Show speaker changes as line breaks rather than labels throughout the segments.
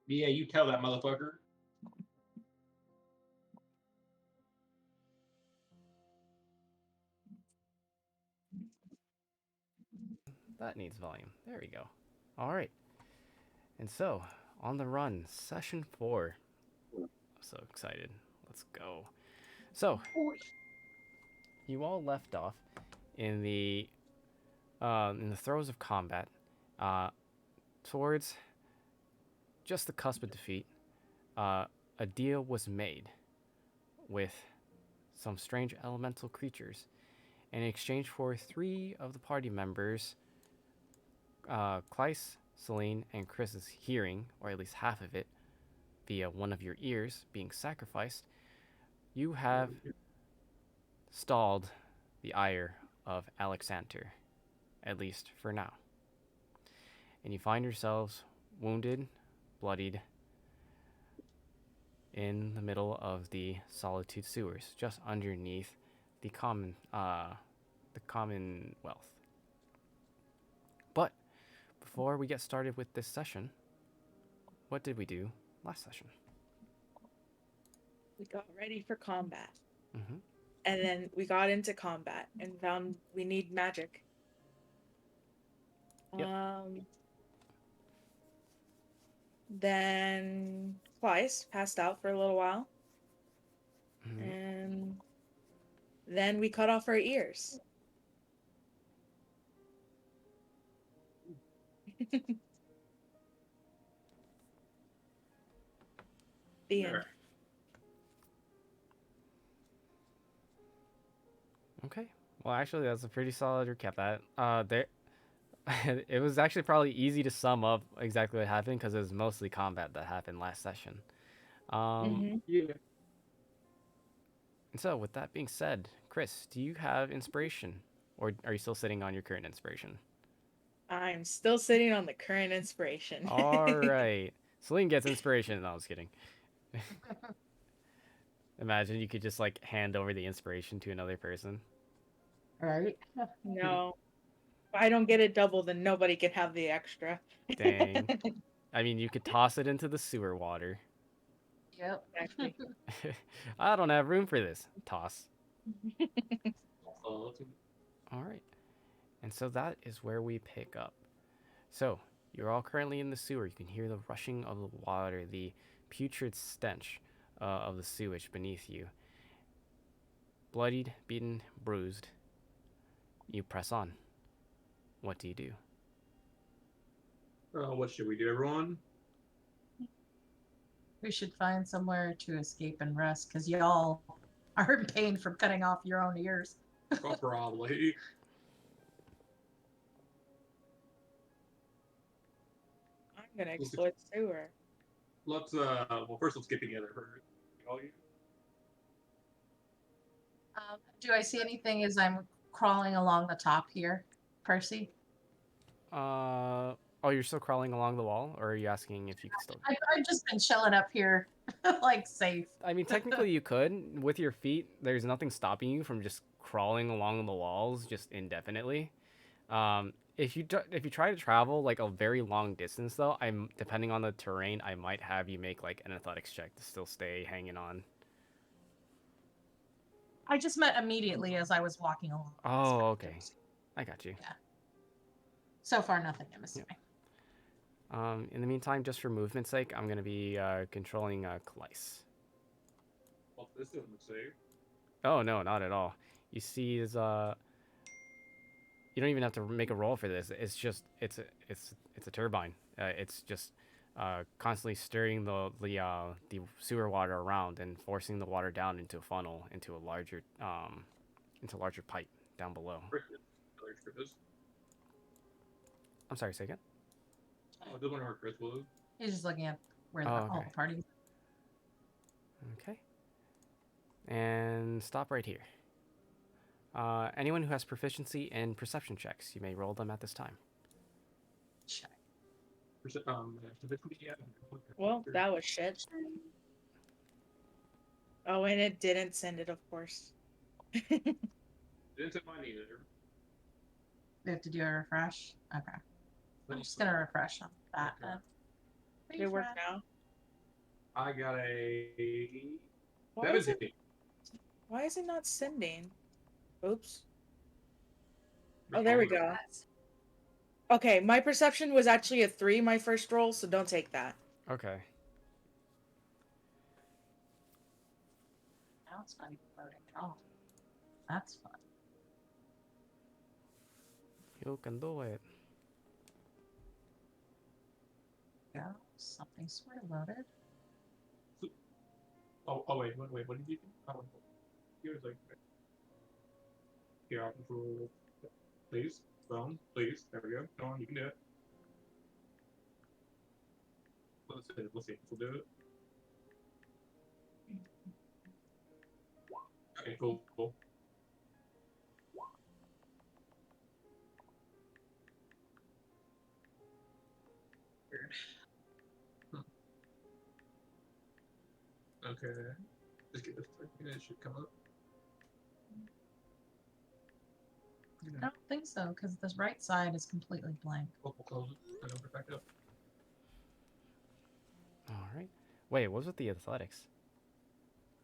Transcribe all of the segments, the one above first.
Yeah, you tell that motherfucker.
That needs volume. There we go. All right. And so, on the run, session 4. I'm so excited. Let's go. So, you all left off in the throes of combat, uh, towards just the cusp of defeat. Uh, a deal was made with some strange elemental creatures in exchange for 3 of the party members, Kleiss, Celine, and Chris's hearing, or at least half of it, via one of your ears being sacrificed. You have stalled the ire of Alexander, at least for now. And you find yourselves wounded, bloodied, in the middle of the Solitude sewers, just underneath the Commonwealth. But before we get started with this session, what did we do last session?
We got ready for combat.
Mm-hmm.
And then we got into combat and found we need magic.
Yep.
Then Kleiss passed out for a little while.
Mm-hmm.
And then we cut off her ears. The end.
Okay. Well, actually, that's a pretty solid recap. There, it was actually probably easy to sum up exactly what happened because it was mostly combat that happened last session.
Yeah.
And so, with that being said, Chris, do you have inspiration, or are you still sitting on your current inspiration?
I'm still sitting on the current inspiration.
All right. Celine gets inspiration. No, I was kidding. Imagine you could just like hand over the inspiration to another person.
Right?
No. If I don't get it double, then nobody can have the extra.
Dang. I mean, you could toss it into the sewer water.
Yep.
Exactly.
I don't have room for this. Toss.
Uh,
All right. And so that is where we pick up. So, you're all currently in the sewer. You can hear the rushing of the water, the putrid stench of the sewage beneath you. Bloodied, beaten, bruised. You press on. What do you do?
what should we do, everyone?
We should find somewhere to escape and rest because y'all are in pain from cutting off your own ears.
Well, probably.
I'm gonna explore the sewer.
Let's well, first let's get together first. All you.
Do I see anything as I'm crawling along the top here, Percy?
Oh, you're still crawling along the wall, or are you asking if you can still?
I've just been chilling up here, like safe.
I mean, technically you could. With your feet, there's nothing stopping you from just crawling along the walls just indefinitely. If you try to travel like a very long distance, though, I'm depending on the terrain, I might have you make like an athletics check to still stay hanging on.
I just meant immediately as I was walking along.
Oh, okay. I got you.
Yeah. So far, nothing. I'm assuming.
In the meantime, just for movement's sake, I'm gonna be controlling Kleiss.
Well, this doesn't save.
Oh no, not at all. You see, is you don't even have to make a roll for this. It's just it's a turbine. It's just constantly stirring the sewer water around and forcing the water down into a funnel into a larger pipe down below. I'm sorry, say again.
Oh, I just wonder where Chris was.
He's just looking at where all the parties.
Okay. And stop right here. Anyone who has proficiency in perception checks, you may roll them at this time.
Check.
Well, that was shit. Oh, and it didn't send it, of course.
Didn't send mine either.
We have to do a refresh. Okay. I'm just gonna refresh on that.
Did it work now?
I got a
Why is
17.
it? Why is it not sending? Oops. Oh, there we go. Okay, my perception was actually a 3 my first roll, so don't take that.
Okay.
Now it's not even loading at all. That's fun.
You can do it.
Go. Something sort of loaded.
Wait, what did you do? Oh, he was like, here, I'll control. Please, phone, please. There we go. Come on, you can do it. Let's see. We'll do it. Okay, cool. Weird. Okay. Just get this and it should come up.
I don't think so, because the right side is completely blank.
We'll close it and open it back up.
All right. Wait, what was with the athletics?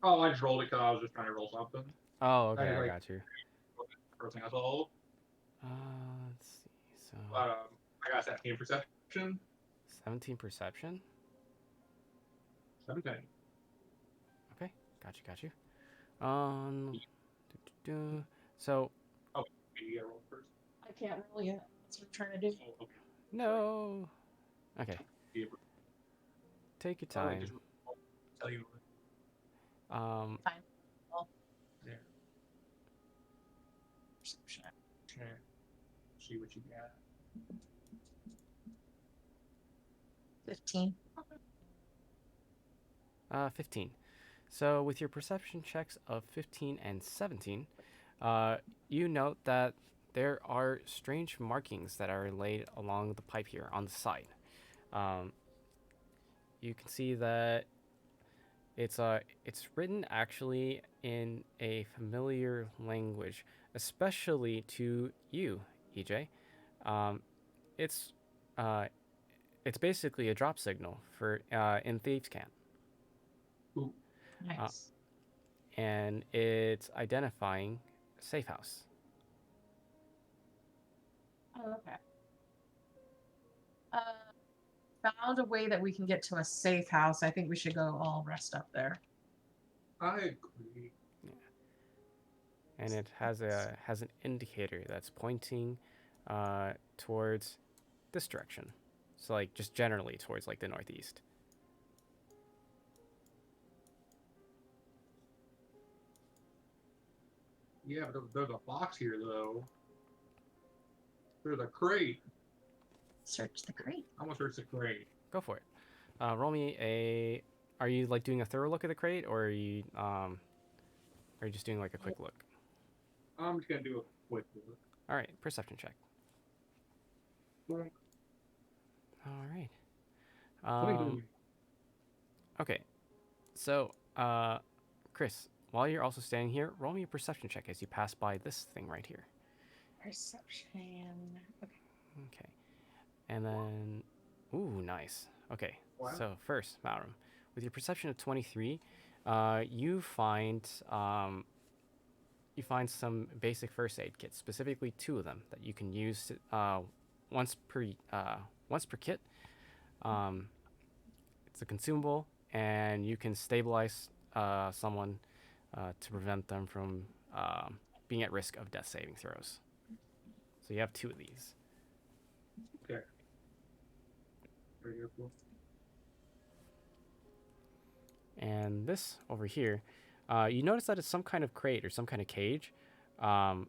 Oh, I just rolled it because I was just trying to roll something.
Oh, okay,
I
I
like-
got you.
First thing I saw.
Let's see. So
I got 17 perception.
17 perception.
17.
Okay, got you. So
You gotta roll first.
I can't roll yet. That's what I'm trying to do.
Oh, okay.
no. Okay,
Yeah,
take your
I'll
time.
just tell you.
Um,
Yeah.
Perception.
Yeah. See what you got.
15.
15. So with your perception checks of 15 and 17, you note that there are strange markings that are laid along the pipe here on the side. You can see that it's written actually in a familiar language, especially to you, EJ. It's it's basically a drop signal for in Thieves' Camp.
Ooh.
Nice.
And it's identifying a safe house.
Oh, okay. Found a way that we can get to a safe house. I think we should go all rest up there.
I agree.
And it has an indicator that's pointing towards this direction. So like just generally towards like the northeast.
Yeah, but there's a box here though. There's a crate.
Search the crate.
I want to search the crate.
Go for it. Roll me a. Are you like doing a thorough look at the crate, or are you just doing like a quick look?
I'm just gonna do a quick look.
All right, perception check.
Boink.
All right.
23.
Okay. So, Chris, while you're also standing here, roll me a perception check as you pass by this thing right here.
Perception. Okay.
Okay. And then, ooh, nice. Okay.
Wow.
So first, Maurum, with your perception of 23, you find some basic first aid kits, specifically 2 of them that you can use once per kit. It's a consumable, and you can stabilize someone to prevent them from being at risk of death saving throws. So you have 2 of these.
Okay. Very cool.
And this over here, you notice that it's some kind of crate or some kind of cage, but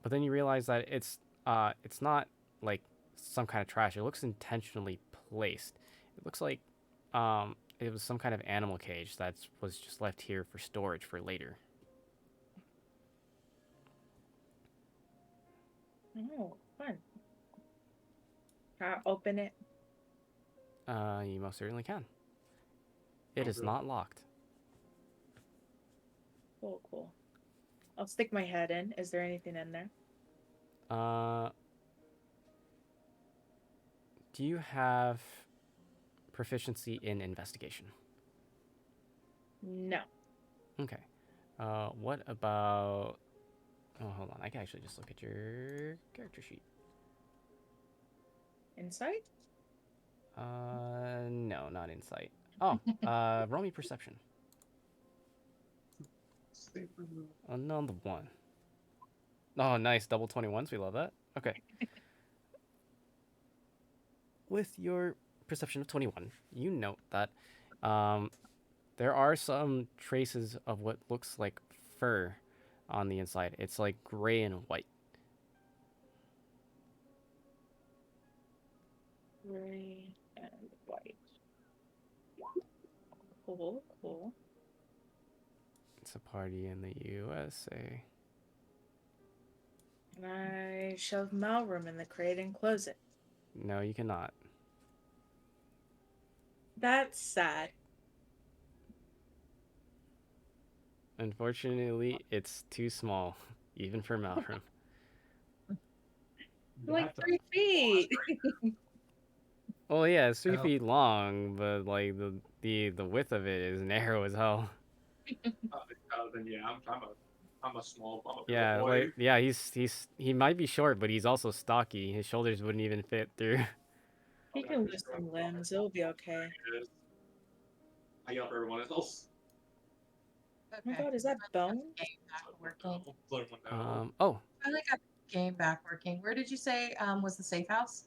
then you realize that it's not like some kind of trash. It looks intentionally placed. It looks like it was some kind of animal cage that was just left here for storage for later.
Oh, fun. Open it.
You most certainly can. It is
Okay.
not locked.
Cool. I'll stick my head in. Is there anything in there?
Do you have proficiency in investigation?
No.
Okay. What about? Oh, hold on. I can actually just look at your character sheet.
Insight?
No, not insight. Oh, roll me perception. Another one. Oh, nice. Double 21s. We love that. Okay. With your perception of 21, you note that there are some traces of what looks like fur on the inside. It's like gray and white.
Gray and white. Cool.
It's a party in the USA.
Can I shove Malrum in the crate and close it?
No, you cannot.
That's sad.
Unfortunately, it's too small, even for Malcolm.
Like 3 feet.
Well, yeah, it's 3
Oh.
feet long, but like the width of it is narrow as hell.
Then yeah, I'm a small
Yeah,
boy.
like yeah, he might be short, but he's also stocky. His shoulders wouldn't even fit through.
He can lose some limbs. It'll be okay.
I yell for everyone else.
Oh my god, is that bone?
Game back working.
Oh,
I like got the game back working. Where did you say was the safe house?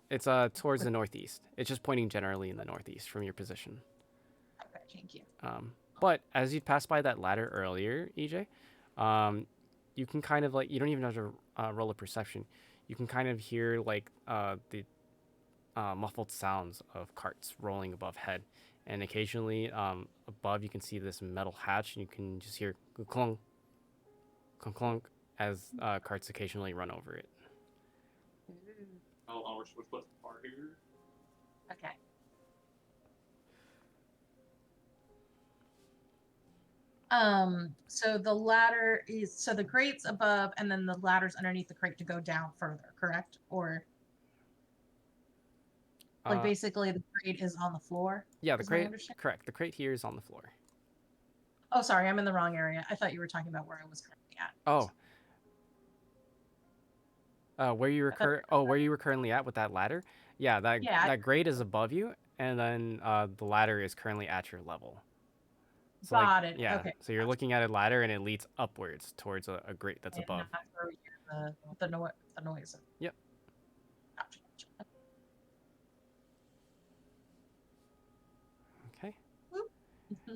it's towards the northeast. It's just pointing generally in the northeast from your position.
Okay, thank you.
But as you passed by that ladder earlier, EJ, you can kind of like, you don't even have to roll a perception. You can kind of hear like the muffled sounds of carts rolling above head, and occasionally above you can see this metal hatch, and you can just hear clunk, clunk, clunk as carts occasionally run over it.
I'll switch the part here.
Okay. So the ladder is, so the crate's above and then the ladder's underneath the crate to go down further, correct? Or like basically the crate is on the floor?
Yeah, the crate, correct. The crate here is on the floor.
Oh, sorry, I'm in the wrong area. I thought you were talking about where I was currently at.
Oh. Where you were currently at with that ladder? Yeah, that grate is above you, and then the ladder is currently at your level. So
Got it.
Yeah.
Okay.
So you're looking at a ladder, and it leads upwards towards a grate that's above.
Not where we hear the noise.
Yep.
Gotcha.
Okay.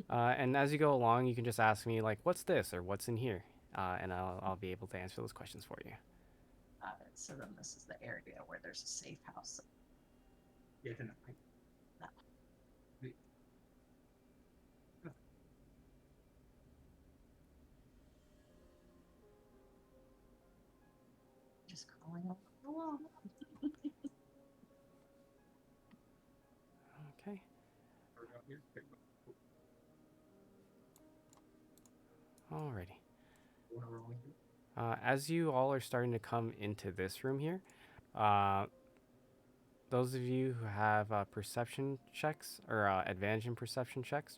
And as you go along, you can just ask me like, "What's this?" or "What's in here?" And I'll be able to answer those questions for you.
So then this is the area where there's a safe house.
Yeah,
Just crawling over the wall.
Okay. Alrighty. As you all are starting to come into this room here, those of you who have perception checks or advantage in perception checks,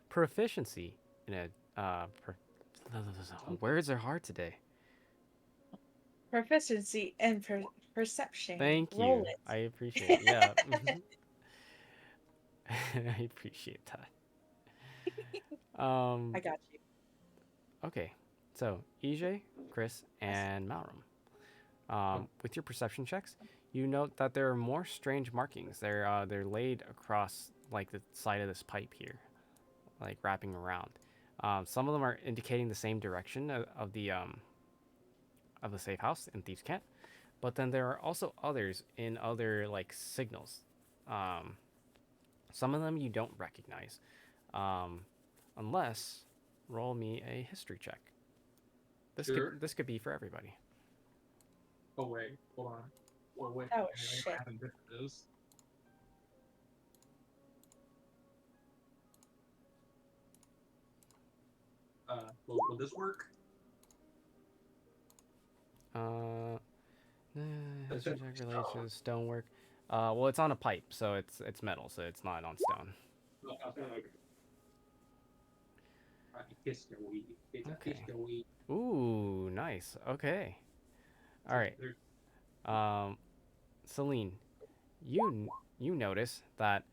proficiency in a words are hard today.
Proficiency and perception.
Thank you.
Roll it.
I appreciate it. Yeah. I appreciate that.
I got you.
Okay. So, EJ, Chris, and Malrum. With your perception checks, you note that there are more strange markings. They're laid across like the side of this pipe here, like wrapping around. Some of them are indicating the same direction of the safe house in Thieves' Camp, but then there are also others in other like signals. Some of them you don't recognize, unless roll me a history check. This could be for everybody.
Oh wait, hold on. Well, wait.
Oh shit.
Will this work?
History check related to the stonework. Well, it's on a pipe, so it's metal, so it's not on stone.
History. It's a
Okay.
history.
Ooh, nice. Okay. All right. Celine, you notice that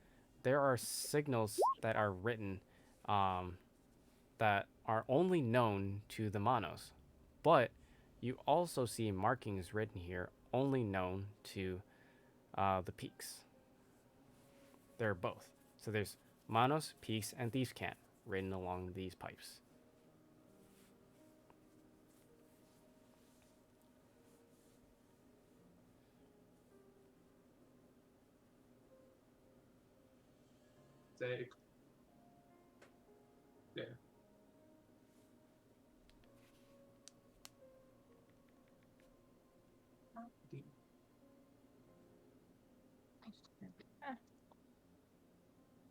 there are signals that are written, um, that are only known to the Manos, but you also see markings written here only known to the peaks. There are both. So there's Manos, peaks, and Thieves' Cant written along these pipes.
Say. Yeah.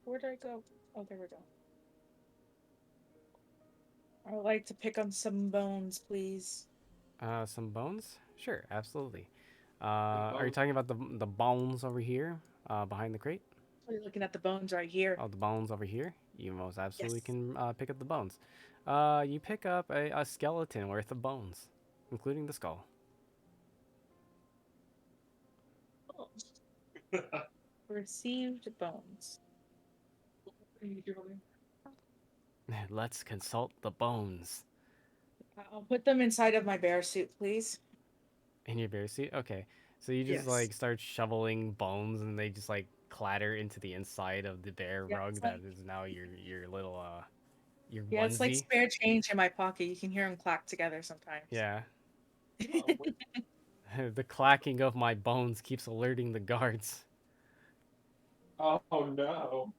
Where did I go? Oh, there we go. I would like to pick on some bones, please.
Some bones? Sure, absolutely. Are you talking about the bones over here, behind the crate?
We're looking at the bones right here.
Oh, the bones over here? You most absolutely
Yes.
can pick up the bones. You pick up a skeleton worth of bones, including the skull.
Oh. Received bones.
Let's consult the bones.
I'll put them inside of my bear suit, please.
In your bear suit? Okay. So you just
Yes.
like start shoveling bones and they just like clatter into the inside of the bear
Yeah,
rug
it's
that
like-
is now your little your
Yeah, it's like
onesie.
spare change in my pocket. You can hear them clack together sometimes.
Yeah. The clacking of my bones keeps alerting the guards.
Oh no.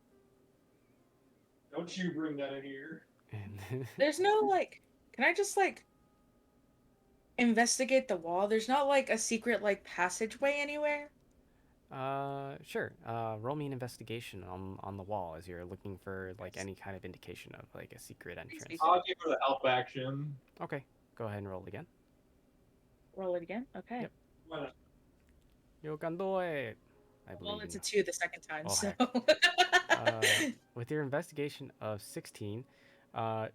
Don't you bring that in here.
There's no like. Can I just like investigate the wall? There's not like a secret like passageway anywhere.
Sure. Roll me an investigation on the wall as you're looking for like any kind of indication of like a secret entrance.
I'll give her the help action.
Okay, go ahead and roll again.
Roll it again. Okay.
Yep. You can do it. I believe
Well,
in
it's a
you.
2 the second time,
Oh,
so.
With your investigation of 16,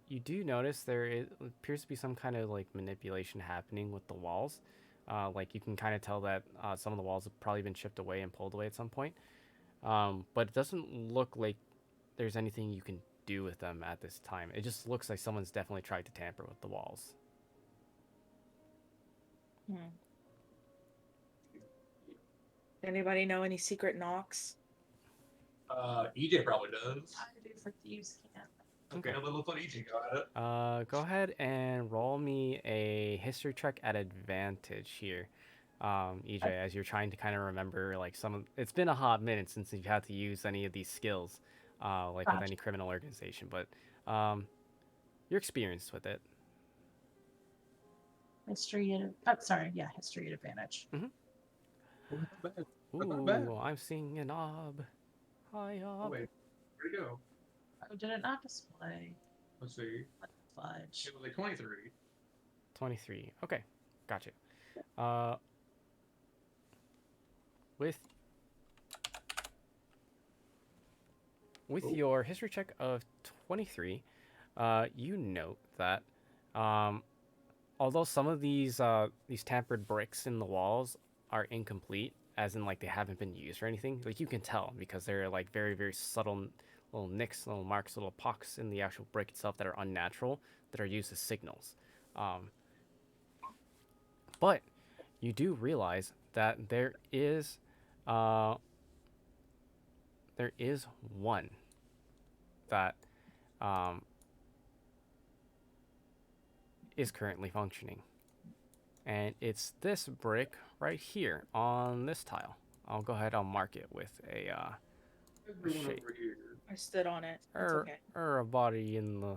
you do notice there appears to be some kind of like manipulation happening with the walls. Like you can kind of tell that some of the walls have probably been chipped away and pulled away at some point. But it doesn't look like there's anything you can do with them at this time. It just looks like someone's definitely tried to tamper with the walls.
Anybody know any secret knocks?
EJ probably does.
I do for Thieves' Cant.
Okay, let's let EJ go at it.
Go ahead and roll me a history check at advantage here, EJ, as you're trying to kind of remember like it's been a hot minute since you've had to use any of these skills, like with any criminal organization, but you're experienced with it.
History history at advantage.
Ooh, I'm seeing a knob. Hi,
Oh, wait, where'd it go?
Oh, did it not display?
Let's see.
What the fudge?
It was like 23.
23. Okay, gotcha. With your history check of 23, you note that although some of these tampered bricks in the walls are incomplete, as in like they haven't been used or anything, like you can tell because they're like very very subtle little nicks, little marks, little pocks in the actual brick itself that are unnatural that are used as signals. But you do realize that there is one that is currently functioning, and it's this brick right here on this tile. I'll go ahead. I'll mark it with a
Everyone
shape.
over here.
I stood on it. It's okay.
or a body in the.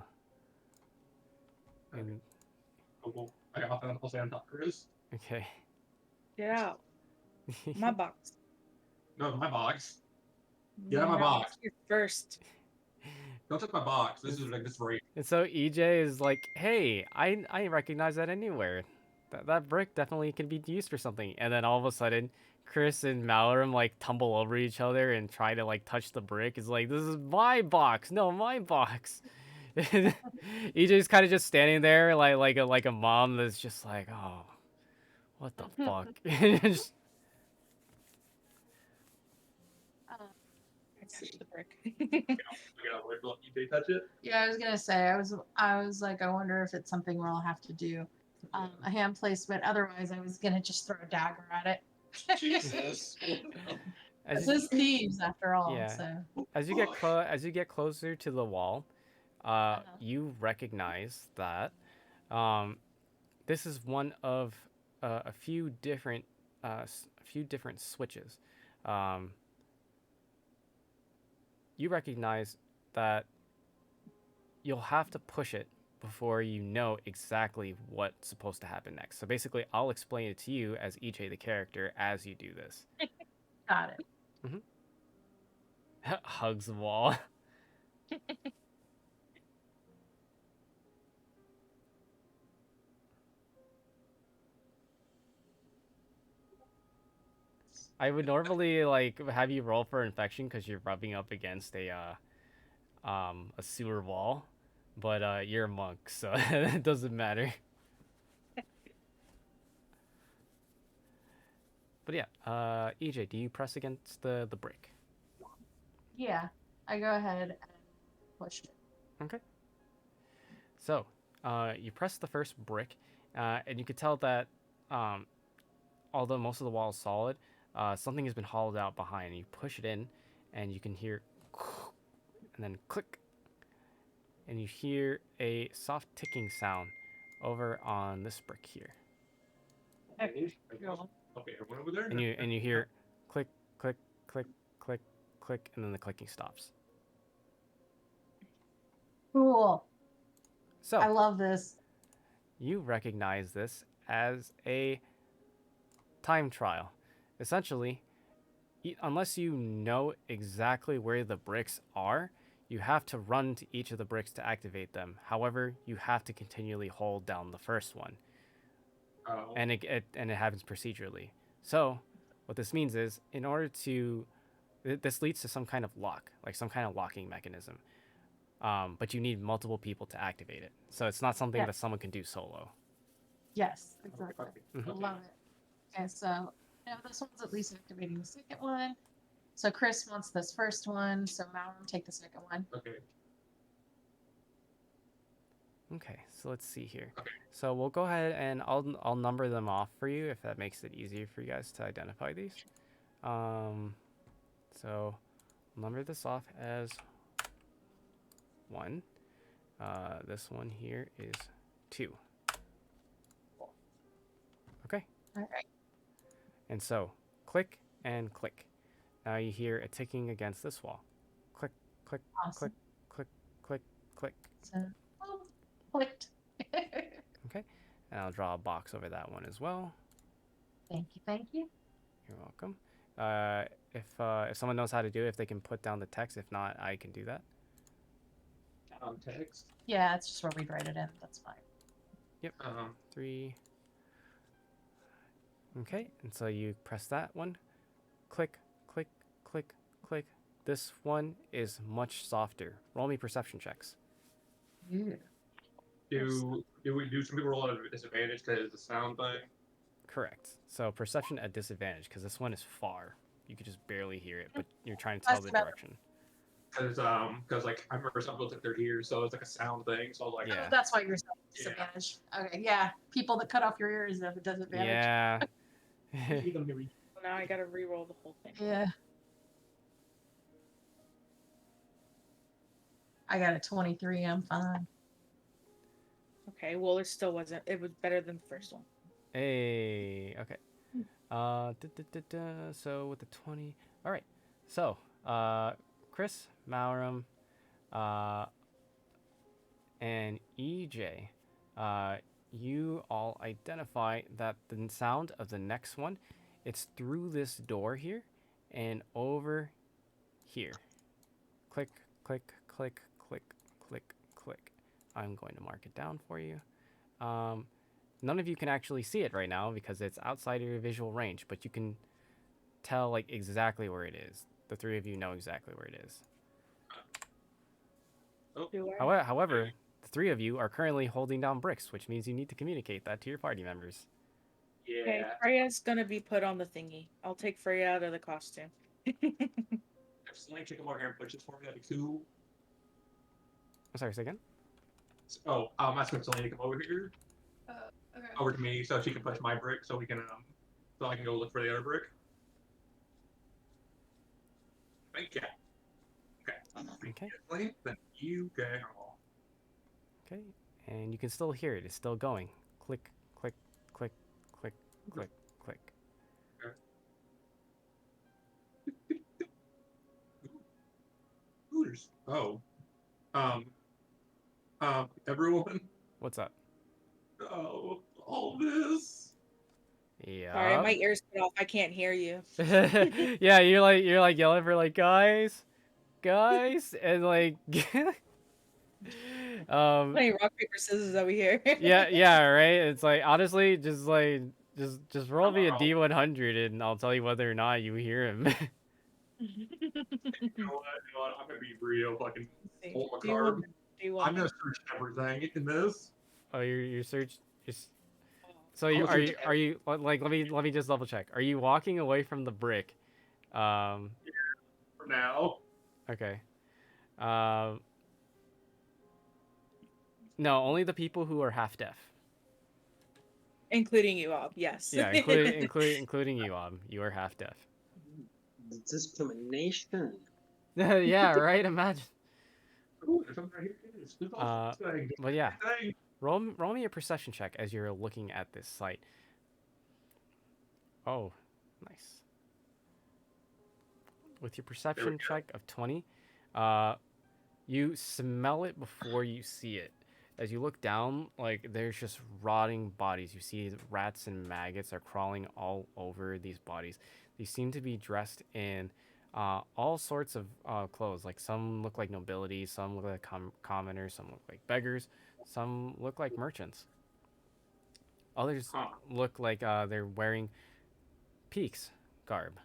In,
Oh, I often I'll say on top, Chris.
okay.
Get out. My box.
No, my box. Get out of my box.
You're first.
Don't touch my box. This is like this right.
And so EJ is like, "Hey, I recognize that anywhere. That brick definitely can be used for something." And then all of a sudden, Chris and Mallorum like tumble over each other and try to like touch the brick. It's like, this is my box, no, my box. EJ's kind of just standing there like a mom that's just like, oh, what the fuck. Just-
I touched the brick.
They touch it.
Yeah, I was gonna say I was like, I wonder if it's something where I'll have to do a hand placement. Otherwise, I was gonna just throw a dagger at it.
Jesus.
as
This is thieves after all.
Yeah.
So
as you get closer to the wall, you recognize that this is one of a few different switches. Um, you recognize that you'll have to push it before you know exactly what's supposed to happen next. So basically, I'll explain it to you as EJ the character as you do this.
got it.
Hugs the wall. I would normally like have you roll for infection because you're rubbing up against a sewer wall, but you're a monk, so it doesn't matter. But yeah, EJ, do you press against the brick?
Yeah, I go ahead and push it.
Okay. So, you press the first brick, and you could tell that, although most of the wall is solid, something has been hollowed out behind. You push it in, and you can hear, and then click, and you hear a soft ticking sound over on this brick here,
Okay, everyone over there.
and you hear click, click, click, click, click, and then the clicking stops.
Cool.
So
I love this.
you recognize this as a time trial. Essentially, unless you know exactly where the bricks are, you have to run to each of the bricks to activate them. However, you have to continually hold down the first one, and it happens procedurally. So, what this means is, in order to, this leads to some kind of lock, like some kind of locking mechanism. But you need multiple people to activate it. So it's not something
Yeah.
that someone can do solo.
Yes, exactly.
Mhm.
I love it. Okay, so now this one's at least activating the second one. So Chris wants this first one, so Malcolm take the second one.
Okay.
Okay, so let's see here.
Okay.
So we'll go ahead and I'll number them off for you if that makes it easier for you guys to identify these. So number this off as 1. This one here is 2. Okay.
All right.
And so click and click. Now you hear a ticking against this wall. Click, click,
Awesome.
click, click, click.
So, oh, clicked.
Okay. And I'll draw a box over that one as well.
Thank you. Thank you.
You're welcome. If someone knows how to do it, if they can put down the text. If not, I can do that.
Text.
Yeah, it's just where we'd write it in. That's fine.
Yep. 3. Okay, and so you press that one. Click, click, click, click. This one is much softer. Roll me perception checks.
Yeah.
Do some people roll at a disadvantage because it's a sound thing?
Correct. So perception at disadvantage because this one is far. You could just barely hear it, but you're trying to tell the direction.
Because like I remember some people took their ears, so it's like a sound thing. So I was like,
Yeah.
Oh, that's why you're disadvantage. Okay, yeah. People that cut off your ears have a disadvantage.
Yeah.
Now I gotta re-roll the whole thing.
Yeah. I got a 23. I'm fine.
Okay, well it still wasn't. It was better than the first one.
Hey. Okay. So with the 20. All right. So, Chris, Malram, and EJ, you all identify that the sound of the next one, it's through this door here and over here. Click, click, click, click, click, click. I'm going to mark it down for you. None of you can actually see it right now because it's outside of your visual range, but you can tell like exactly where it is. The three of you know exactly where it is.
Do I?
However, the three of you are currently holding down bricks, which means you need to communicate that to your party members.
Okay,
Yeah.
Freya's gonna be put on the thingy. I'll take Freya out of the costume.
If Selene can come over here and push this for me, that'd be cool.
I'm sorry, say again?
I'm asking Selene to come over here,
Okay.
over to me, so she can push my brick, so we can, so I can go look for the other brick. Thank you.
Okay.
Selene, then you go.
Okay. And you can still hear it. It's still going. Click, click, click, click, click, click.
Hooters. Everyone.
What's up?
Oh, all this.
Yeah.
Sorry, my ears cut off. I can't hear you.
Yeah, you're like yelling for like guys, and like
Playing rock paper scissors over here.
yeah, right. It's like honestly, just roll me a
Wow.
D100 and I'll tell you whether or not you hear him.
You know what? I'm gonna be real fucking old
Do you
macabre.
want- do you want-
I'm gonna search everything in this.
Oh, your search is.
Oh.
So
I'm
you
gonna search
are you like let me just double check. Are you walking away from the brick?
For now.
Okay. No, only the people who are half deaf.
Including you, Ob, yes.
Yeah, including you, You are half deaf.
Discrimination.
Yeah, right. Imagine.
Ooh, there's something right here. There's all things.
But yeah,
Thing.
roll me a perception check as you're looking at this site. Oh, nice. With your perception check of 20, you smell it before you see it. As you look down, like there's just rotting bodies. You see rats and maggots are crawling all over these bodies. They seem to be dressed in all sorts of clothes. Like some look like nobility, some look like commoners, some look like beggars, some look like merchants. Others look like they're wearing peaks garb.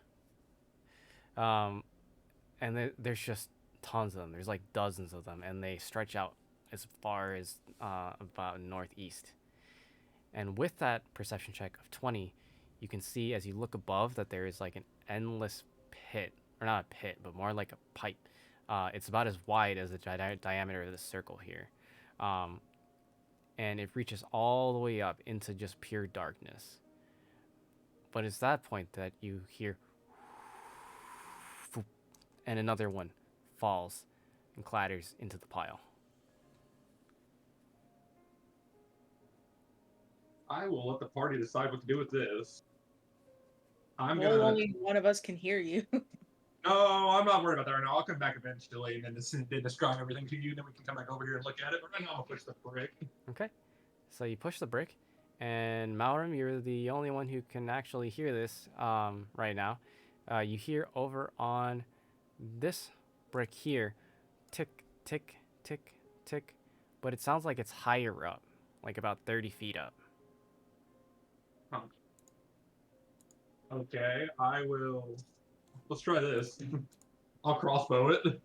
And there's just tons of them. There's like dozens of them, and they stretch out as far as about northeast. And with that perception check of 20, you can see as you look above that there is like an endless pit, or not a pit, but more like a pipe. It's about as wide as the diameter of this circle here. And it reaches all the way up into just pure darkness. But it's that point that you hear and another one falls and clatters into the pile.
I will let the party decide what to do with this.
Well, only one of us can hear you.
No, I'm not worried about that right now. I'll come back eventually and then describe everything to you, and then we can come back over here and look at it. But right now, I'm gonna push the brick.
Okay. So you push the brick, and Malram, you're the only one who can actually hear this right now. You hear over on this brick here, tick, tick, tick, tick, but it sounds like it's higher up, like about 30 feet up.
Okay, I will. Let's try this. I'll crossbow it.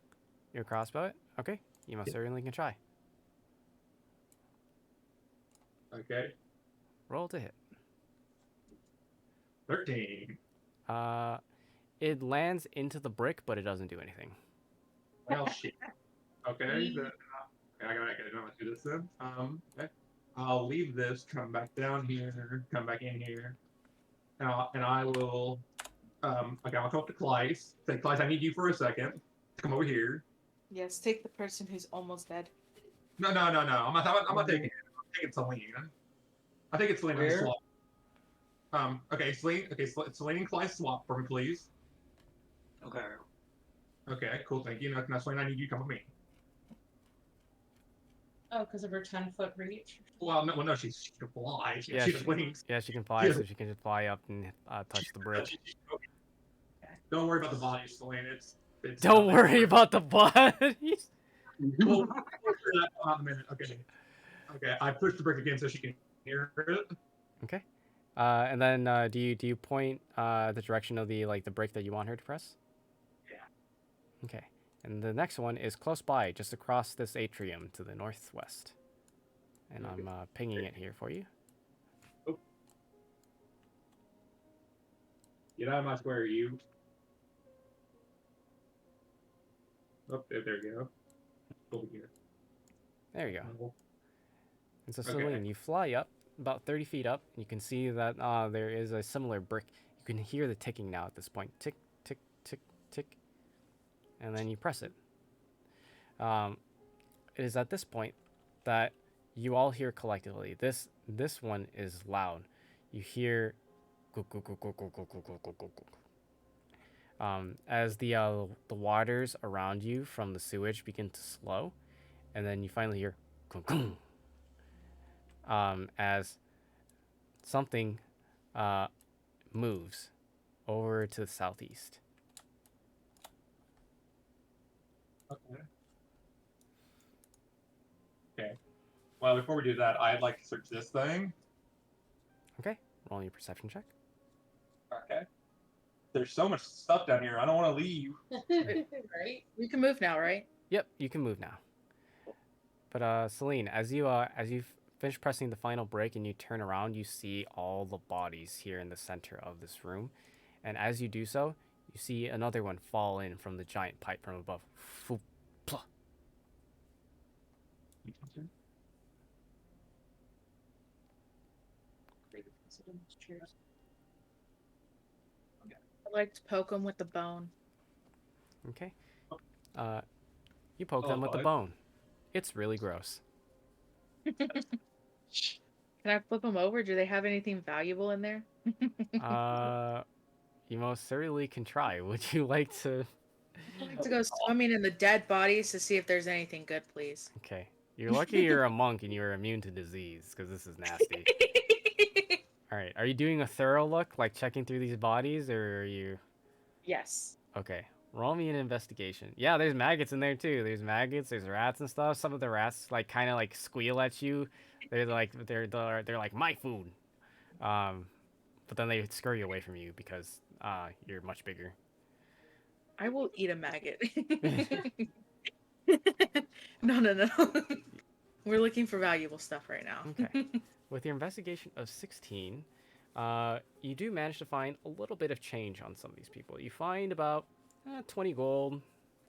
Your crossbow it? Okay, you most certainly can try.
Okay,
Roll to hit.
13.
It lands into the brick, but it doesn't do anything.
Well, shit. Okay, then, I gotta do this then. Okay. I'll leave this, come back down here, come back in here, and I will. Okay, I'll come up to Clyce. Say, Clyce, I need you for a second. Come over here.
Yes, take the person who's almost dead.
No. I'm not taking it. I'm taking Selene. I think it's Selene.
Where?
Swap. Okay, Selene. Okay, Selene and Clyce swap for me, please.
Okay.
Okay, cool. Thank you. Now, Selene, I need you to come with me.
Oh, because of her 10-foot reach.
Well, no, she can fly. She
Yeah,
has wings.
Yeah, she can fly, so she can just fly up and touch the brick.
Don't worry about the body, Selene. It's
Don't worry about the bodies.
We'll figure that out in a minute. Okay. I pushed the brick again so she can hear it.
Okay. And then do you point the direction of the brick that you want her to press?
Yeah.
Okay. And the next one is close by, just across this atrium to the northwest. And
Okay.
I'm pinging it here for you.
Oh. Get out of my square, you. Oh, there you go. Over here.
There you go.
Oh,
And so,
Okay.
Celine, you fly up about 30 feet up. And you can see that there is a similar brick. You can hear the ticking now at this point. Tick, tick, tick, tick. And then you press it. It is at this point that you all hear collectively. This one is loud. You hear as the waters around you from the sewage begin to slow, and then you finally hear as something moves over to the southeast.
Okay. Okay. Well, before we do that, I'd like to search this thing.
Okay, roll your perception check.
Okay. There's so much stuff down here. I don't want to leave.
Right?
We can move now, right?
Yep, you can move now. But Celine, as you finish pressing the final break and you turn around, you see all the bodies here in the center of this room, and as you do so, you see another one fall in from the giant pipe from above. Foop, plah.
I'd like to poke him with the bone.
Okay. You poke them with the
God.
bone. It's really gross.
Can I flip them over? Do they have anything valuable in there?
You most certainly can try. Would you like to?
I'd like to go swimming in the dead bodies to see if there's anything good, please.
Okay. You're lucky you're a monk and you're immune to disease, because this is nasty. All right. Are you doing a thorough look, like checking through these bodies, or are you?
Yes.
Okay. Roll me an investigation. Yeah, there's maggots in there too. There's maggots. There's rats and stuff. Some of the rats kind of squeal at you. They're like my food. But then they scurry away from you because you're much bigger.
I will eat a maggot. No. We're looking for valuable stuff right now.
Okay. With your investigation of 16, you do manage to find a little bit of change on some of these people. You find about 20 gold,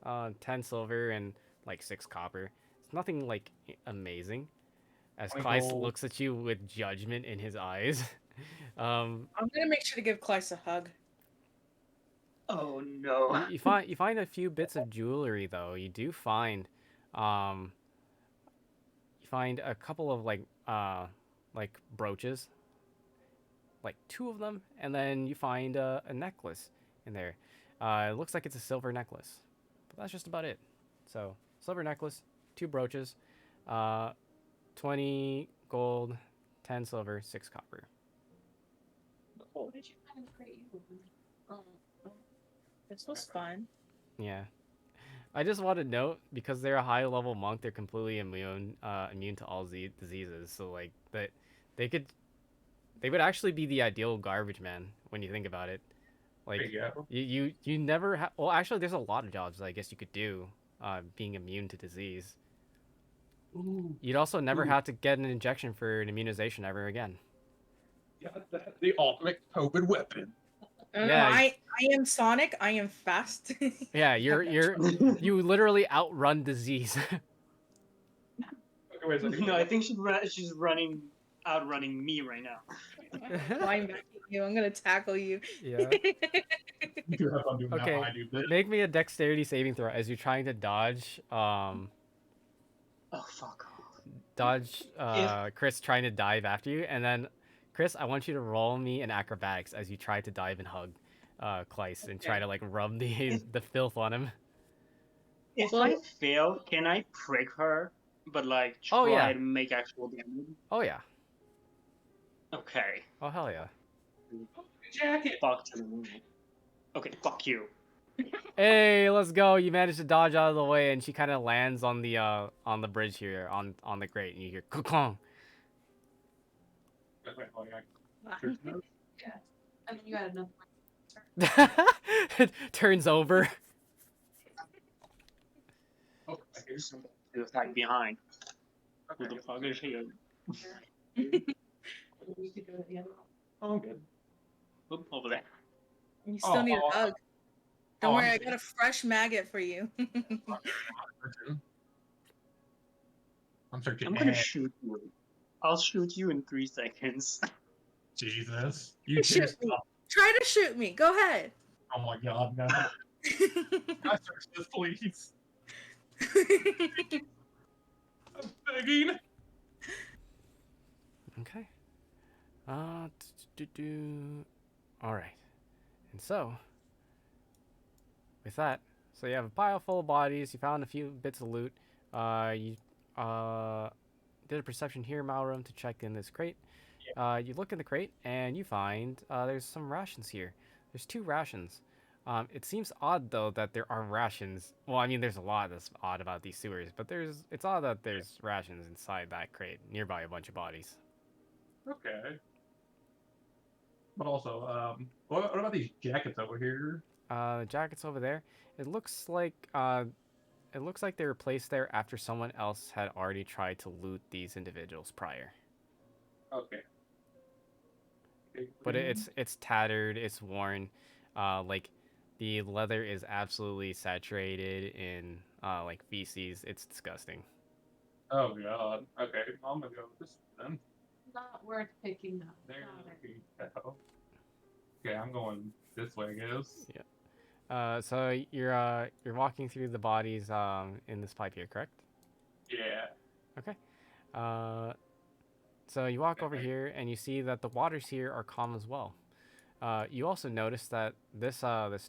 10 silver, and 6 copper. It's nothing amazing. As Kleist looks at you with judgment in his eyes.
I'm gonna make sure to give Kleist a hug.
Oh no.
You find a few bits of jewelry though. You do find you find a couple of brooches, 2 of them, and then you find a necklace in there. It looks like it's a silver necklace, but that's just about it. So silver necklace, 2 brooches, 20 gold, 10 silver, 6 copper.
What did you find in the crate?
This was fun.
Yeah. I just want to note, because they're a high level monk, they're completely immune to all diseases. So that they would actually be the ideal garbage man when you think about it. You never have. Well, actually, there's a lot of jobs I guess you could do, being immune to disease.
Ooh.
You'd also never have to get an injection for an immunization ever again.
Yeah, the ultimate COVID weapon.
Yeah.
I am Sonic. I am fast.
Yeah, you literally outrun disease.
Okay, wait a second.
No, I think she's outrunning me right now.
Flying back at you. I'm gonna tackle you.
Yeah.
You have fun doing that
Okay.
while I do this.
Make me a dexterity saving throw as you're trying to dodge.
Oh fuck off.
Dodge. Chris trying to dive after you, and then Chris, I want you to roll me an acrobatics as you try to dive and hug Kleist and try to rub the filth on him.
If I fail, can I prick her? But
Oh, yeah.
try to make actual damage?
Oh yeah.
Okay.
Oh hell yeah.
Jacket.
Fuck to the moon. Okay, fuck you.
Hey, let's go. You managed to dodge out of the way, and she kind of lands on the bridge here on the grate, and you hear "Kukong."
Wait, Christmas.
Yeah. And then you had another one.
Turns over.
Oh, I hear
Somebody to attack behind. Who
Okay.
the fuck is here?
We could go to the other one.
Oh, I'm good.
Oop, over there.
You still need a hug. Don't worry,
I'm
I got a fresh maggot for you.
I'm searching.
I'm gonna shoot you. I'll shoot you in 3 seconds.
Jesus. You
Shoot
can't
me.
stop.
Try to shoot me. Go ahead.
Oh my god, no. Can I search this, please? I'm begging.
Okay. All right. And so, with that, so you have a pile full of bodies. You found a few bits of loot. You did a perception here, Malrum, to check in this crate. You look in the crate and you find there's some rations here. There's 2 rations. It seems odd though that there are rations. Well, I mean, there's a lot that's odd about these sewers, but it's odd that there's rations inside that crate nearby a bunch of bodies.
Okay. But also, what about these jackets over here?
The jackets over there. It looks like they were placed there after someone else had already tried to loot these individuals prior.
Okay.
But it's tattered, it's worn, like the leather is absolutely saturated in like feces. It's disgusting.
Oh god. Okay, I'm gonna go with this then.
Not worth picking up.
There
Got it.
you go. Okay, I'm going this way, I guess.
So you're walking through the bodies in this pipe here, correct?
Yeah.
Okay. So you walk over here and you see that the waters here are calm as well. You also notice that this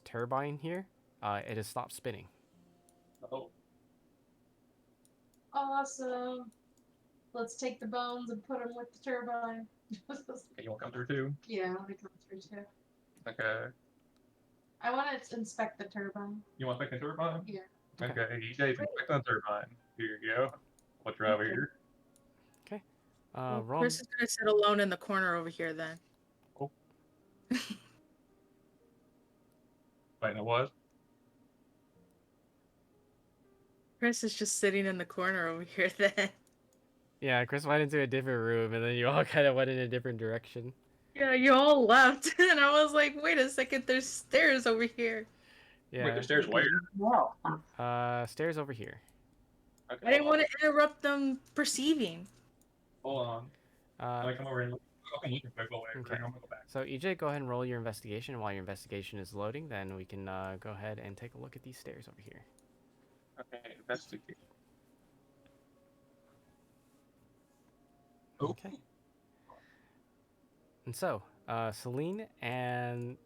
turbine here, it has stopped spinning.
Oh.
Awesome. Let's take the bones and put them with the turbine.
Okay, you want to come through too?
Yeah, I want to come through too.
Okay.
I want to inspect the turbine.
You want to pick a turbine?
Yeah.
Okay, you guys inspect the turbine. Here you go. What's right over here?
Well,
Roll.
Chris is gonna sit alone in the corner over here then.
Oh. Wait, no, what?
Chris is just sitting in the corner over here then.
Yeah, Chris went into a different room and then you all kind of went in a different direction.
Yeah, you all left, and I was like, wait a second, there's stairs over here.
Yeah.
Wait, the stairs where?
Wow.
Stairs over here.
Okay,
I didn't want to interrupt them perceiving.
Hold on. I come over and look. Okay, you can go away.
Okay.
I'm gonna go back.
So EJ, go ahead and roll your investigation. While your investigation is loading, then we can go ahead and take a look at these stairs over here.
Okay, investigate. Oh.
Okay. And so, Celine and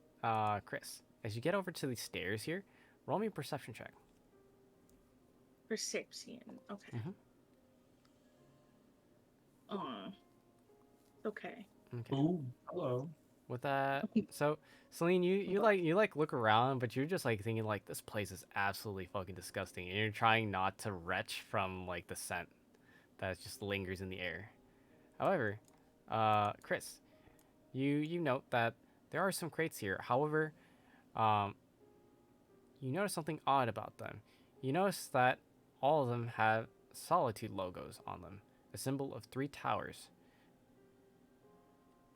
Chris, as you get over to these stairs here, roll me a perception check.
Perception. Okay.
Mhm.
Okay.
Okay.
Ooh, hello.
With that, so Celine, you look around, but you're just like thinking like this place is absolutely fucking disgusting, and you're trying not to retch from like the scent that just lingers in the air. However, Chris, you note that there are some crates here. However, you notice something odd about them. You notice that all of them have Solitude logos on them, a symbol of 3 towers,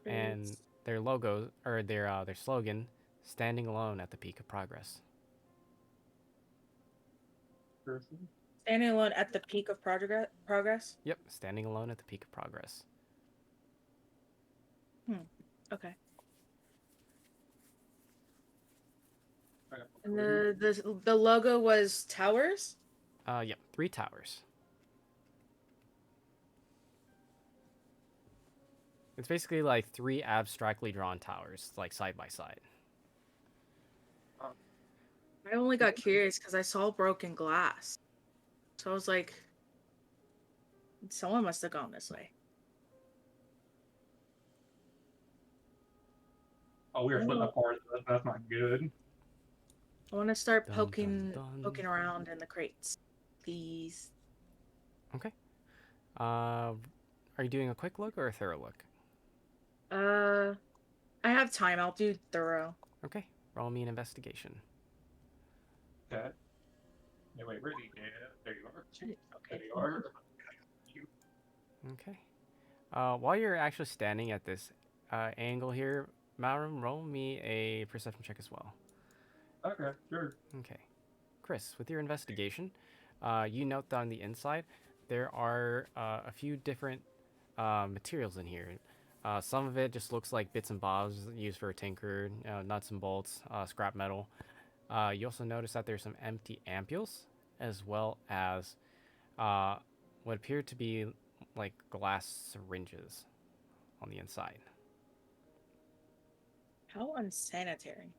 and their logos or their slogan, "Standing alone at the peak of progress."
Standing alone at the peak of progress?
Yep, standing alone at the peak of progress.
Okay. And the logo was towers?
Yep, 3 towers. It's basically like 3 abstractly drawn towers, like side by side.
I only got curious because I saw broken glass. So I was like, someone must have gone this way.
Oh, we are splitting apart. That's not good.
I want to start
Dun,
poking
dun, dun.
poking around in the crates. Please.
Okay. Are you doing a quick look or a thorough look?
I have time. I'll do thorough.
Okay, roll me an investigation.
Okay. Hey, wait, where's he? Yeah, there you are. There you are. You.
Okay. While you're actually standing at this angle here, Malrum, roll me a perception check as well.
Okay, sure.
Okay. Chris, with your investigation, you note that on the inside there are a few different materials in here. Some of it just looks like bits and bobs used for a tinker, nuts and bolts, scrap metal. You also notice that there's some empty ampules, as well as what appear to be like glass syringes on the inside.
How unsanitary.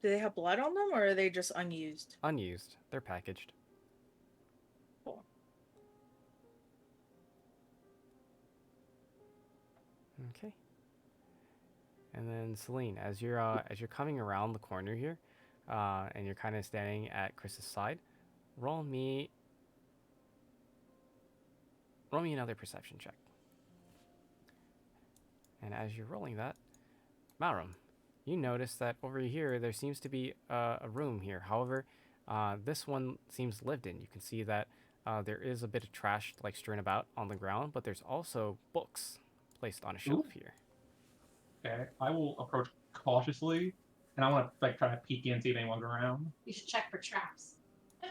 Do they have blood on them, or are they just unused?
Unused. They're packaged.
Cool.
Okay. And then Celine, as you're coming around the corner here, and you're kind of standing at Chris's side, roll me another perception check. And as you're rolling that, Malrum, you notice that over here there seems to be a room here. However, this one seems lived in. You can see that there is a bit of trash like strewn about on the ground, but there's also books placed on a shelf here.
Okay, I will approach cautiously, and I want to like try to peek in, see if anyone's around.
You should check for traps.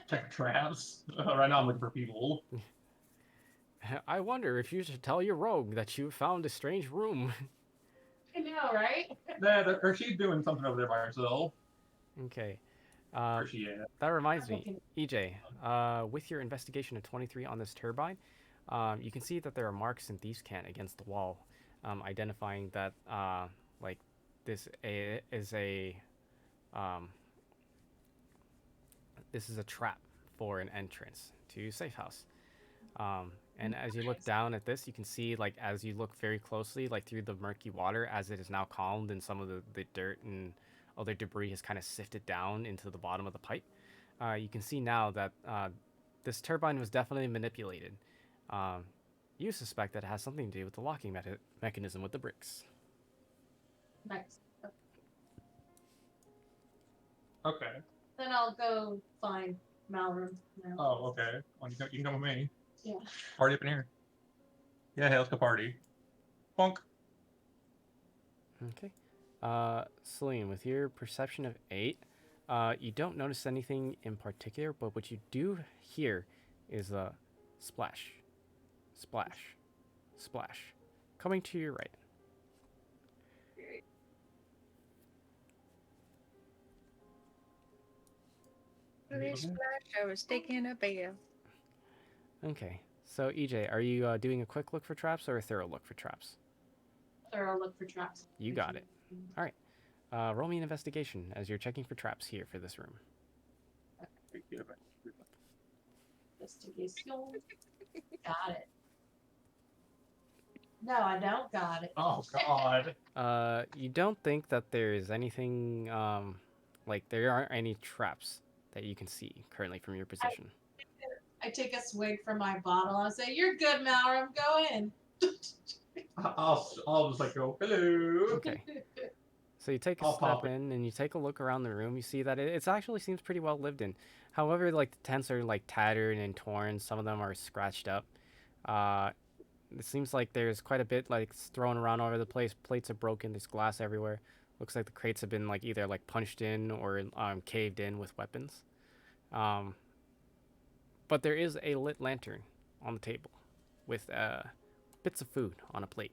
Check for traps. Right now, I'm looking for people.
I wonder if you should tell your rogue that you found a strange room.
I know, right?
Or she's doing something over there by herself.
Okay.
Where's she at?
That reminds me, EJ, with your investigation of 23 on this turbine, you can see that there are marks in thieves' cant against the wall, identifying that like this is a trap for an entrance to safe house. And as you look down at this, you can see, like, as you look very closely, like through the murky water, as it is now calmed and some of the dirt and other debris has kind of sifted down into the bottom of the pipe, you can see now that this turbine was definitely manipulated. You suspect that it has something to do with the locking mechanism with the bricks.
Nice.
Okay.
Then I'll go find Malrum.
Oh, okay. Well, you can come with me.
Yeah.
Party up in here. Yeah, hey, let's go party. Funk.
Okay. Celine, with your perception of 8, you don't notice anything in particular, but what you do hear is a splash, splash, splash, coming to your right.
I was taking a bath.
Okay. So, EJ, are you doing a quick look for traps or a thorough look for traps?
Thorough look for traps.
You got it. All right. Roll me an investigation as you're checking for traps here for this room.
Investigation. Got it. No, I don't got it.
Oh, God.
You don't think that there is anything, like there aren't any traps that you can see currently from your position.
I take a swig from my bottle and I say, "You're good, Malrum. Go in."
I'll just like go, hello.
Okay. So you take a
I'll
step
pop it.
in and you take a look around the room. You see that it actually seems pretty well lived in. However, like the tents are like tattered and torn. Some of them are scratched up. It seems like there's quite a bit like thrown around all over the place. Plates are broken. There's glass everywhere. Looks like the crates have been like either like punched in or caved in with weapons. But there is a lit lantern on the table with bits of food on a plate.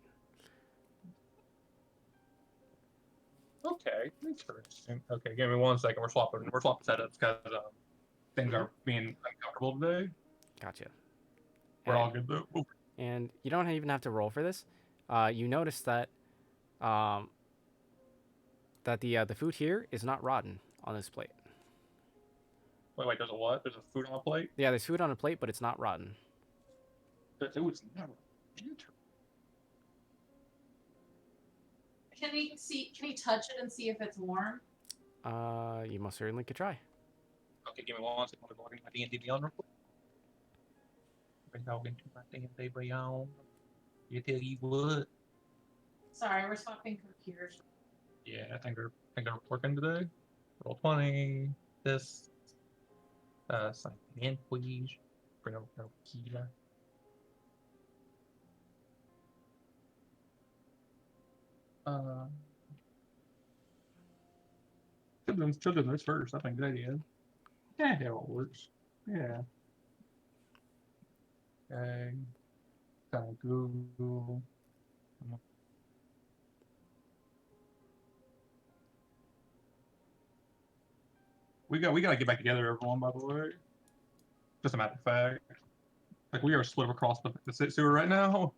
Okay, interesting. Okay, give me 1 second. We're swapping setups because things are being uncomfortable today.
Gotcha.
We're all good though. Ooh.
And you don't even have to roll for this. You notice that that the food here is not rotten on this plate.
Wait, there's a what? There's a food on the plate?
Yeah, there's food on a plate, but it's not rotten.
Ooh, it's not interesting.
Can he touch it and see if it's warm?
You most certainly could try.
Okay, give me 1 second. I'm logging my D&D Beyond real quick. Been talking to my D&D Beyond. You tell you what.
Sorry, we're swapping computers.
Yeah, I think they're working today. Roll 20. This. Sign in, please. Bring up no key. Should have done this first. I think good idea. Yeah, it all works. Yeah. Okay. Google. We gotta get back together, everyone. By the way, just a matter of fact, like we are split across the sewer right now.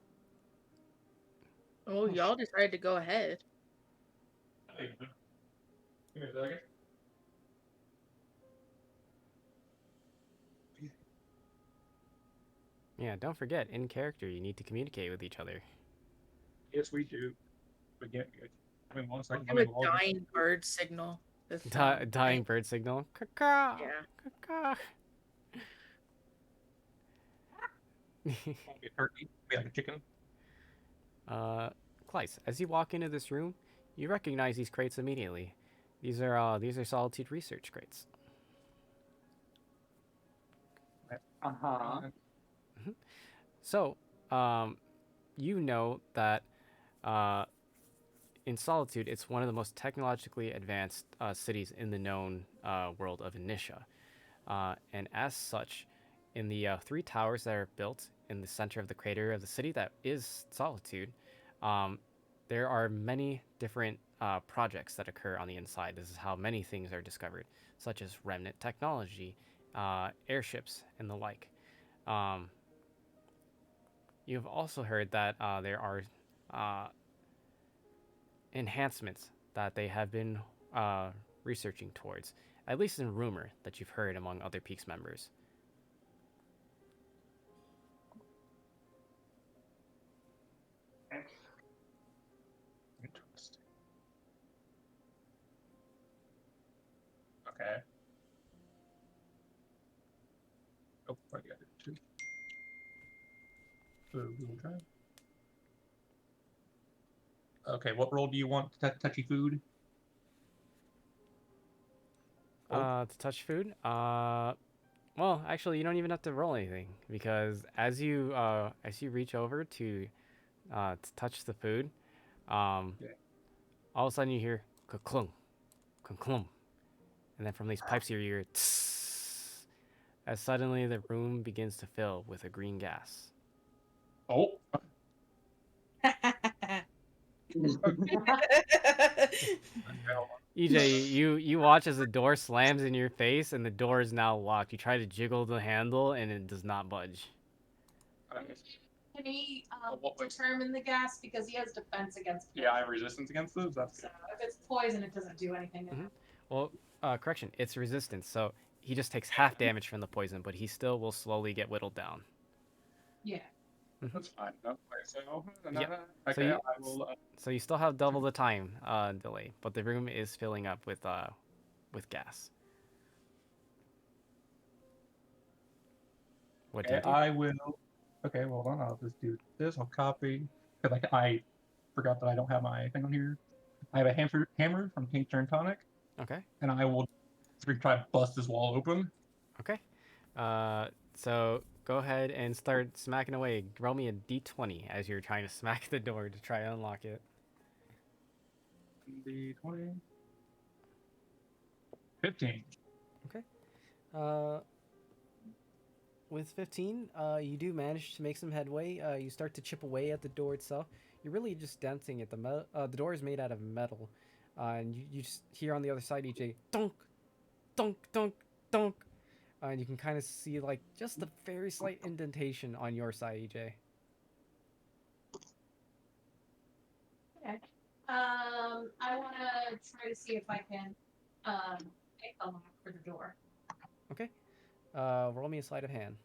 Oh, y'all decided to go ahead.
Hey, give me a second.
Yeah, don't forget, in character, you need to communicate with each other.
Yes, we do. But yeah, I mean, 1 second.
Do a dying bird signal. If,
Dying bird signal. Caw-caw.
Yeah.
Caw-caw.
A turkey. We have a chicken.
Kleiss, as you walk into this room, you recognize these crates immediately. These are Solitude research crates.
Uh-huh.
So, you know that in Solitude, it's one of the most technologically advanced cities in the known world of Initia. And as such, in the 3 towers that are built in the center of the crater of the city that is Solitude, there are many different projects that occur on the inside. This is how many things are discovered, such as remnant technology, airships, and the like. You've also heard that there are enhancements that they have been researching towards, at least in rumor that you've heard among other Peaks members.
Interesting. Okay. Oh, I got it too. Google Drive. Okay, what role do you want? Touchy food.
To touch food? Well, actually, you don't even have to roll anything because as you reach over to touch the food, all of a sudden you hear ka-klung, ka-klum, and then from these pipes you hear tss, as suddenly the room begins to fill with a green gas.
Oh.
EJ, you watch as the door slams in your face and the door is now locked. You try to jiggle the handle and it does not budge.
Can he
what was-
determine the gas because he has defense against poison?
Yeah, I have resistance against those. That's
So if it's poison, it doesn't do anything to him.
Well, correction, it's resistance, so he just takes half damage from the poison, but he still will slowly get whittled down.
Yeah.
that's fine. No, so,
Yeah.
okay,
So you-
I will.
So you still have double the time delay, but the room is filling up with gas. What do you
Okay,
do?
I will. Okay, well, hold on. I'll just do this. I'll copy because I forgot that I don't have my thing on here. I have a hammer from King Turn Tonic,
Okay.
and I will try to bust this wall open.
Okay. So go ahead and start smacking away. Roll me a d20 as you're trying to smack the door to try to unlock it.
D20. 15.
With 15, you do manage to make some headway. You start to chip away at the door itself. You're really just dancing at the the door is made out of metal, and you just hear on the other side, EJ, donk, donk, donk, donk, and you can kind of see like just a very slight indentation on your side, EJ.
Okay. I want to try to see if I can pick the lock for the door.
Okay. Roll me a sleight of hand.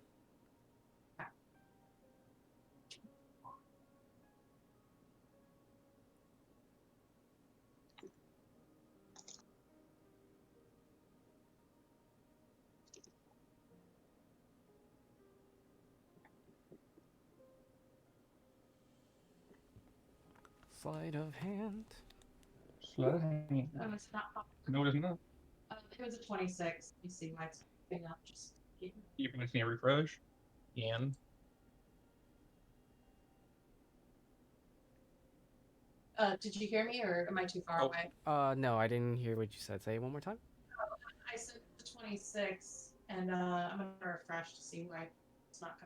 Sleight of hand.
Sleight of hand.
Oh, it's not.
No, it is not.
It was a 26. You see why it's popping up. Just keep.
You can see a refresh. And
Did you hear me, or am I too far
Oh.
away?
No, I didn't hear what you said. Say it one more time.
I said the 26, and I'm gonna refresh to see why it's not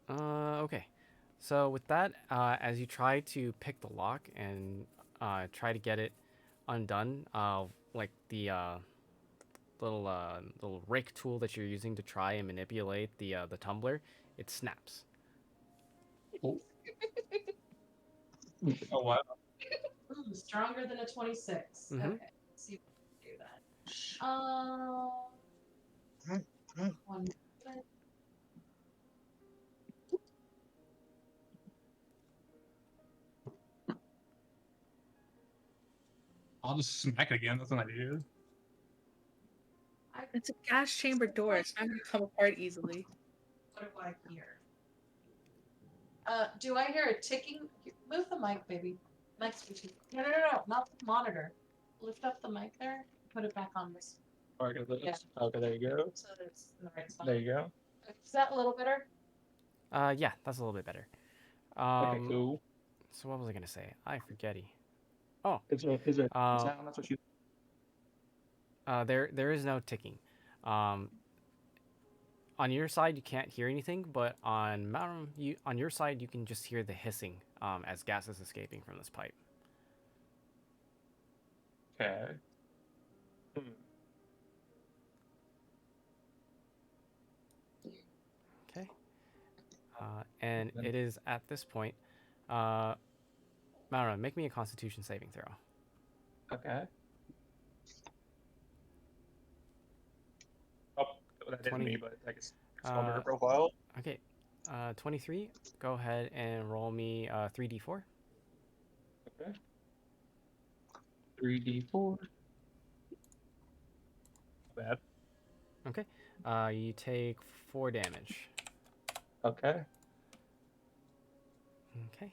coming.
Okay. So with that, as you try to pick the lock and try to get it undone, like the little rake tool that you're using to try and manipulate the tumbler, it snaps.
oh wow.
Ooh, stronger than a 26.
Mhm.
Okay, let's see if we can do that. One.
I'll just smack it again. That's an idea.
It's a gas chamber door. It's not gonna come apart easily.
What do I hear? Do I hear a ticking? Move the mic, baby. Next to you. No, not the monitor. Lift up the mic there. Put it back on this.
Okay,
Yeah.
okay, there you go.
So that it's in the right spot.
There you go.
Is that a little better?
Yeah, that's a little bit better.
Okay, cool.
So what was I gonna say? I forgetty.
Is it
Uh,
sound? That's what you.
there is no ticking. On your side you can't hear anything, but on your side you can just hear the hissing as gas is escaping from this pipe.
Okay.
Okay. And it is at this point, Maura, make me a Constitution saving throw.
Okay. Oh, that didn't
20.
me, but I guess it's on her
Uh,
profile.
Okay. 23. Go ahead and roll me 3d4.
Okay. 3d4. Bad.
Okay. You take 4 damage.
Okay.
Okay.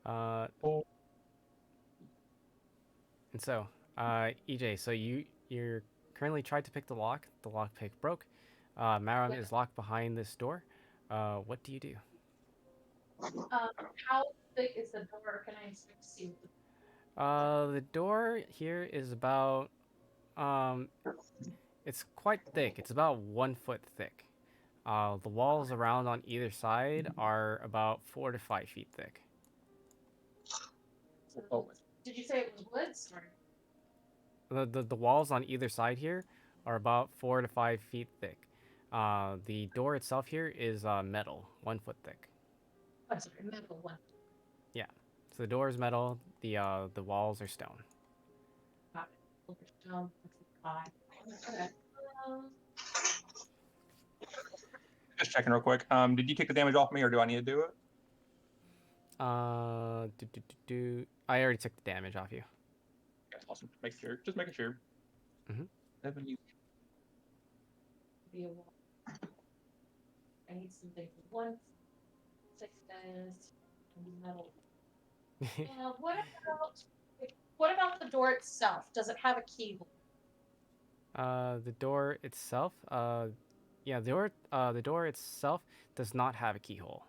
Oh.
And so, EJ, so you're currently tried to pick the lock. The lockpick broke. Maram
Yeah.
is locked behind this door. What do you do?
How big is the door? Can I expect to see?
The door here is about it's quite thick. It's about 1 foot thick. The walls around on either side are about 4 to 5 feet thick.
Oh.
Did you say it was wood? Sorry.
The walls on either side here are about 4 to 5 feet thick. The door itself here is metal, 1 foot thick.
I'm sorry, metal one.
So the door is metal. The walls are stone.
Got it. Okay.
Just checking real quick. Did you take the damage off me, or do I need to do it?
I already took the damage off you.
Okay, awesome. Make sure. Just making sure.
Mhm.
7 you.
Be a wall. I need something for one thickness metal. What about the door itself? Does it have a keyhole?
The door itself, yeah, the door itself does not have a keyhole.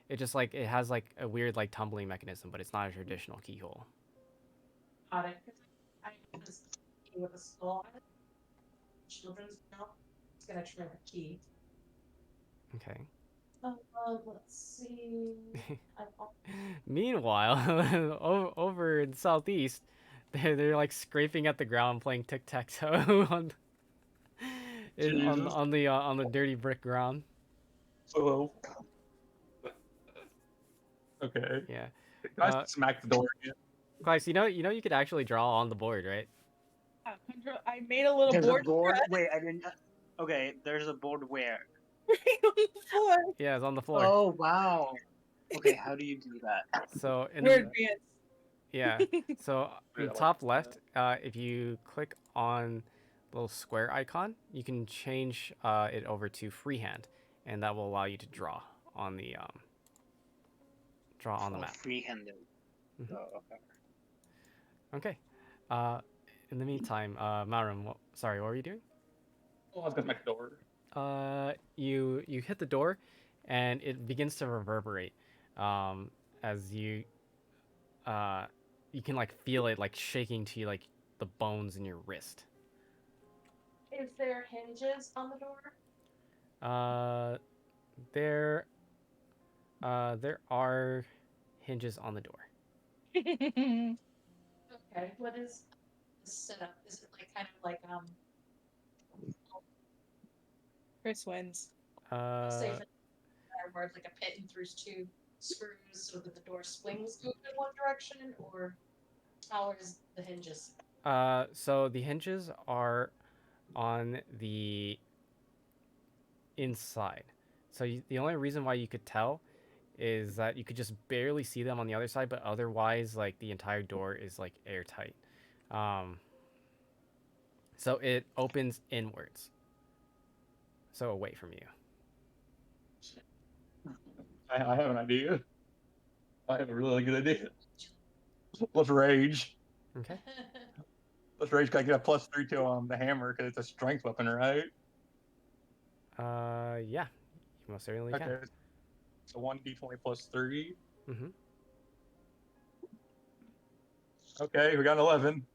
It just it has a weird tumbling mechanism, but it's not a traditional keyhole.
Got it. I have this key with a skull on it. Children's mouth. It's gonna try the key.
Okay.
Let's see.
Meanwhile, over in southeast, they're scraping at the ground playing tic tac toe on the dirty brick ground.
Oh. Okay.
Yeah.
I smack the door again.
Guys, you could actually draw on the board, right?
I made a little
There's
board.
a board. Wait, I didn't. Okay, there's a board where?
right on the floor.
Yeah, it's on the floor.
Oh wow. Okay, how do you do that?
So
We're advanced.
yeah. So in the top left, if you click on the little square icon, you can change it over to freehand, and that will allow you to draw on the draw on the
Oh,
map.
free-handed.
Mhm.
Oh, okay.
Okay. In the meantime, Marum, sorry, what were you doing?
Oh, I was gonna make a door.
You hit the door, and it begins to reverberate, as you can like feel it like shaking to you, like the bones in your wrist.
Is there hinges on the door?
There, there are hinges on the door.
Okay. What is the setup? Is it like kind of like
Chris wins.
safe
Uh,
where it's like a pit and through two screws so that the door swings open in one direction, or how is the hinges?
so the hinges are on the inside. So the only reason why you could tell is that you could just barely see them on the other side, but otherwise, like the entire door is like airtight. Um, so it opens inwards, so away from you.
I have an idea. I have a really good idea. Let's rage.
Okay.
Let's rage. Can I get a +3 to the hammer because it's a strength weapon, right?
Yeah, you most certainly can.
Okay. So 1d20 +3.
Mm-hmm.
Okay, we got an 11.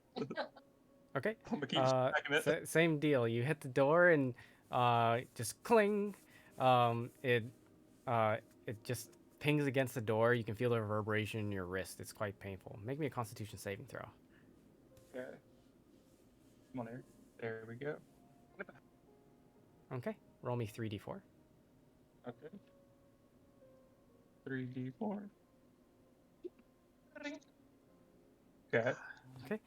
Okay.
I'm gonna keep stacking it.
Same deal. You hit the door and just cling. It it just pings against the door. You can feel the reverberation in your wrist. It's quite painful. Make me a Constitution saving throw.
Okay. Come on, there. There we go.
Okay. Roll me 3d4.
Okay. 3d4. Okay.
Okay.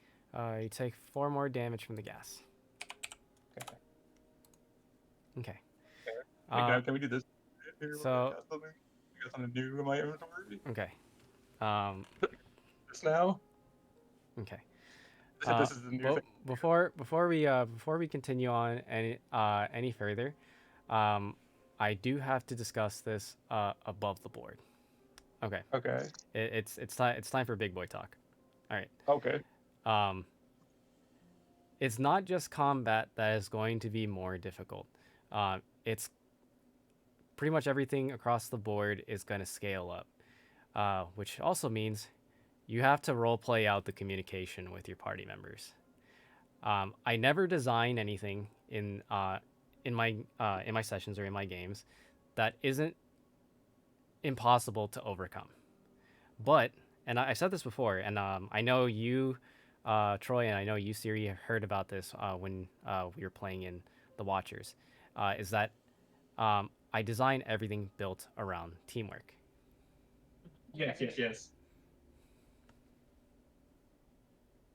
You take 4 more damage from the gas.
Okay.
Okay.
Can we do this?
So-
I got something new in my inventory.
Okay.
This now.
Okay.
This is the new thing.
Before we continue on any further, I do have to discuss this above the board. Okay.
Okay.
It's time for big boy talk. All right.
Okay.
It's not just combat that is going to be more difficult. It's pretty much everything across the board is going to scale up, which also means you have to role play out the communication with your party members. I never design anything in my sessions or in my games that isn't impossible to overcome. But, and I said this before, and I know you, Troy, and I know you, Siri, heard about this when we were playing in The Watchers, is that I design everything built around teamwork.
Yes.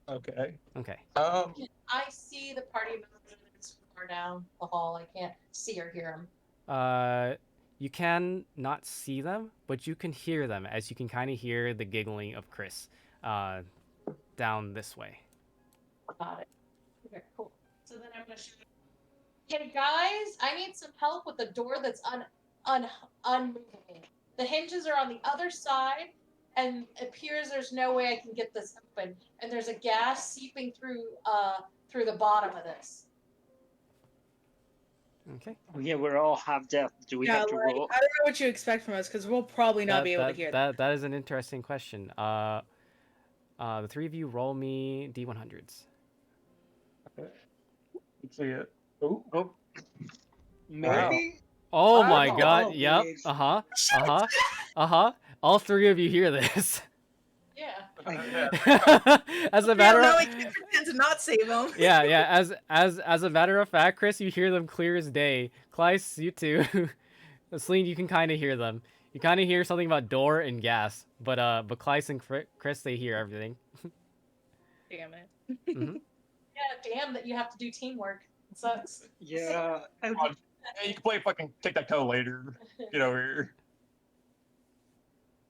Okay.
Okay.
I see the party members far down the hall. I can't see or hear them.
You can not see them, but you can hear them, as you can kind of hear the giggling of Chris down this way.
Got it. Okay, cool. So then I'm gonna shoot. Hey guys, I need some help with the door that's unmoving. The hinges are on the other side, and it appears there's no way I can get this open. And there's a gas seeping through the bottom of this.
Okay.
Yeah, we're all half deaf. Do we
Yeah,
have to
like,
roll?
I don't know what you expect from us because we'll probably not be able to hear that.
That is an interesting question. The three of you roll me D100s.
Okay. Let's see it. Oh.
Oh, maybe.
Oh
I
my
don't
god!
know,
Yep.
please.
All three of you hear this.
Yeah.
As a matter
Now
of
we can pretend to not save them.
yeah. As a matter of fact, Chris, you hear them clear as day. Klyce, you too. Celine, you can kind of hear them. You kind of hear something about door and gas, but Klyce and Chris, they hear everything.
Damn it.
Mm-hmm.
Yeah, damn that you have to do teamwork. It sucks.
Yeah.
Hey, you can play fucking tic-tac-toe later. Get over here.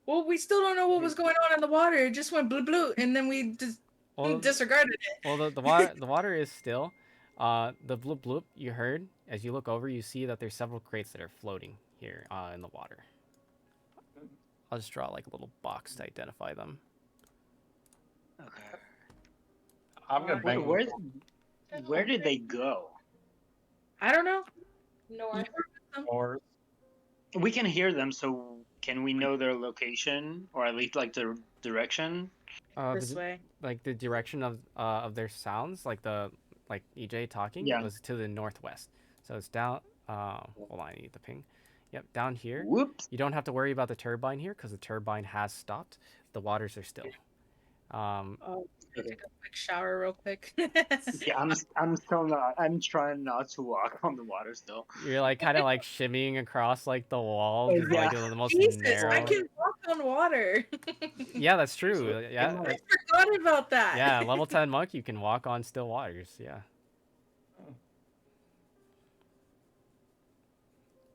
Well, we still don't know what was going on in the water. It just went blue blue, and then we just disregarded it.
Well, the water is still. The bloop bloop you heard as you look over, you see that there's several crates that are floating here in the water. I'll just draw like a little box to identify them.
Okay.
I'm gonna bang.
Where did they go?
I don't know.
North.
Or
We can hear them, so can we know their location or at least like the direction?
This way.
Like the direction of their sounds, like EJ talking,
Yeah.
was to the northwest. So it's down. Hold on, I need the ping. Yep, down here.
Whoops.
You don't have to worry about the turbine here because the turbine has stopped. The waters are still.
Oh, take a quick shower real quick.
Yeah, I'm still not. I'm trying not to walk on the water still.
You're like kind of like shimmying across like the wall,
Oh,
just
yeah.
like the most
Jesus,
narrow.
I can walk on water.
Yeah, that's true. Yeah,
I forgot about that.
yeah. Level 10 monk, you can walk on still waters. Yeah.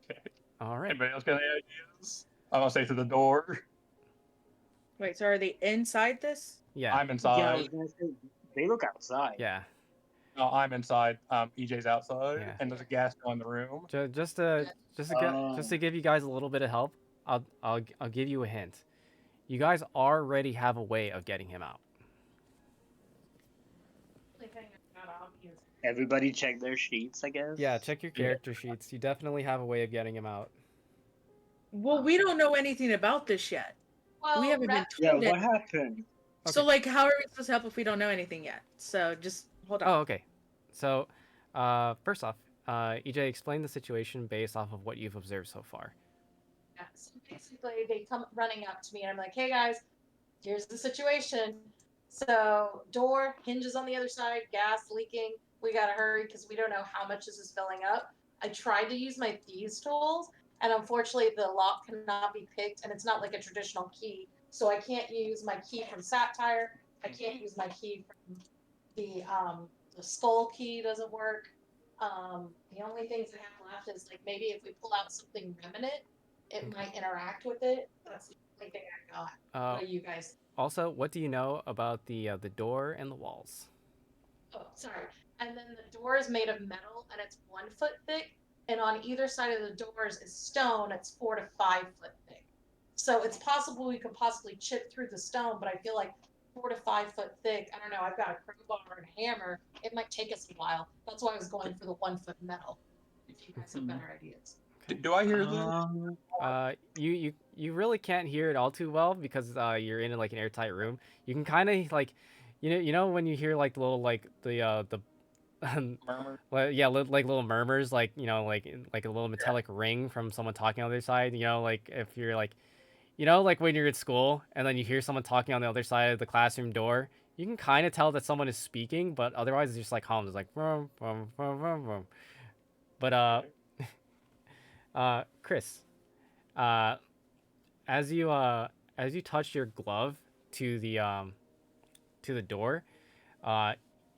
okay.
All right.
Anybody else got any ideas? I'm gonna say to the door.
Wait, so are they inside this?
Yeah.
I'm inside.
Yeah, I was gonna say they look outside.
Yeah.
No, I'm inside. EJ's outside,
Yeah.
and there's a gas bill in the room.
Just to give you guys a little bit of help, I'll give you a hint. You guys already have a way of getting him out.
Everybody check their sheets, I guess.
Yeah, check your character sheets. You definitely have a way of getting him out.
Well, we don't know anything about this yet.
Well,
We haven't been
Yeah,
told it.
what happened?
So, like, how are we supposed to help if we don't know anything yet? So, just hold on.
Oh, okay. So, first off, EJ, explain the situation based off of what you've observed so far.
Yeah, so basically, they come running up to me, and I'm like, "Hey guys, here's the situation. So door hinges on the other side, gas leaking. We gotta hurry because we don't know how much this is filling up." I tried to use my thieves tools, and unfortunately, the lock cannot be picked, and it's not like a traditional key. So I can't use my key from Satire. I can't use my key from the skull key doesn't work. The only things I have left is like maybe if we pull out something remnant, it might interact with it. That's the only thing I got. What do you guys?
Also, what do you know about the door and the walls?
Oh, sorry. And then the door is made of metal and it's 1 foot thick. And on either side of the doors is stone. It's 4 to 5 foot thick. So it's possible we could possibly chip through the stone, but I feel like 4 to 5 foot thick. I don't know. I've got a crowbar and a hammer. It might take us a while. That's why I was going for the 1 foot metal. If you guys have better ideas.
Do I hear this?
You really can't hear it all too well because you're in like an airtight room. You can kind of like, you know when you hear like the little like the
Murmur?
like little murmurs, like like a little metallic ring from someone talking on the other side. Like if you're like, like when you're at school and then you hear someone talking on the other side of the classroom door, you can kind of tell that someone is speaking, but otherwise it's just like hums, like vroom, vroom, vroom, vroom, vroom. But Chris, as you touch your glove to the door,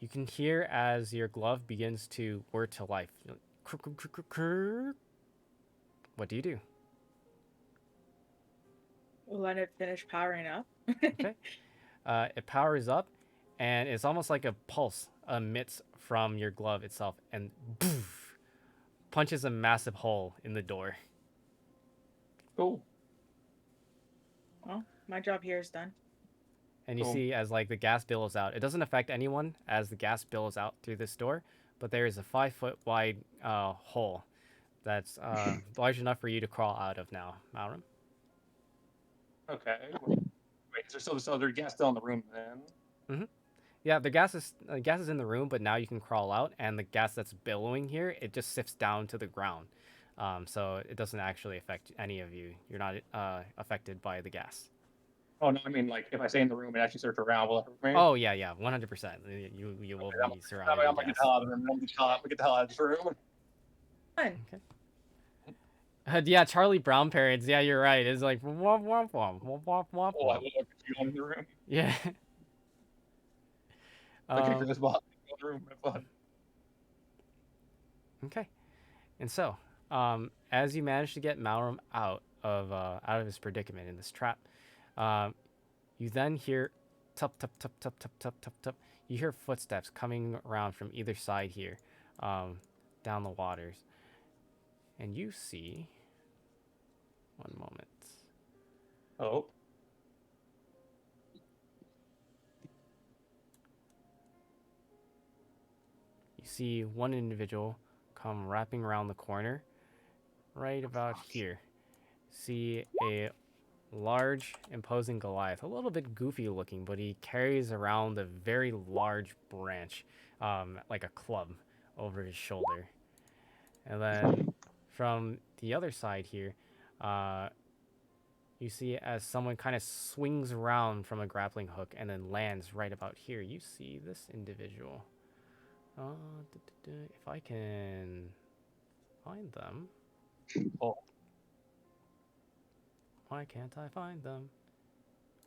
you can hear as your glove begins to whir to life. What do you do?
Let it finish powering up.
Okay. It powers up, and it's almost like a pulse emits from your glove itself, and poof, punches a massive hole in the door.
Cool.
Well, my job here is done.
And you see as like the gas billows out. It doesn't affect anyone as the gas billows out through this door, but there is a 5-foot wide hole that's large enough for you to crawl out of now, Malram.
Okay. Wait, is there gas still in the room then?
Mm-hmm. Yeah, the gas is in the room, but now you can crawl out, and the gas that's billowing here, it just sifts down to the ground. So it doesn't actually affect any of you. You're not affected by the gas.
Oh no, I mean like if I stay in the room and actually search around, will it hurt me?
Oh yeah, 100%. You will be surrounded
I'm
by
gonna get
gas.
the hell out of the room. Get the hell out of this room.
Fine.
Okay. Yeah, Charlie Brown parents. Yeah, you're right. It's like womp womp womp womp womp womp.
Oh, I will look at you in the room.
Yeah.
Okay, for this box in the room. Have fun.
Okay. And so, as you manage to get Malram out of his predicament in this trap, you then hear tup tup tup tup tup tup tup tup. You hear footsteps coming around from either side here, down the waters, and you see. One moment.
Oh.
You see one individual come wrapping around the corner, right about here. See a large, imposing Goliath, a little bit goofy looking, but he carries around a very large branch, like a club, over his shoulder. And then from the other side here, you see as someone kind of swings around from a grappling hook and then lands right about here. You see this individual. If I can find them.
Oh.
Why can't I find them?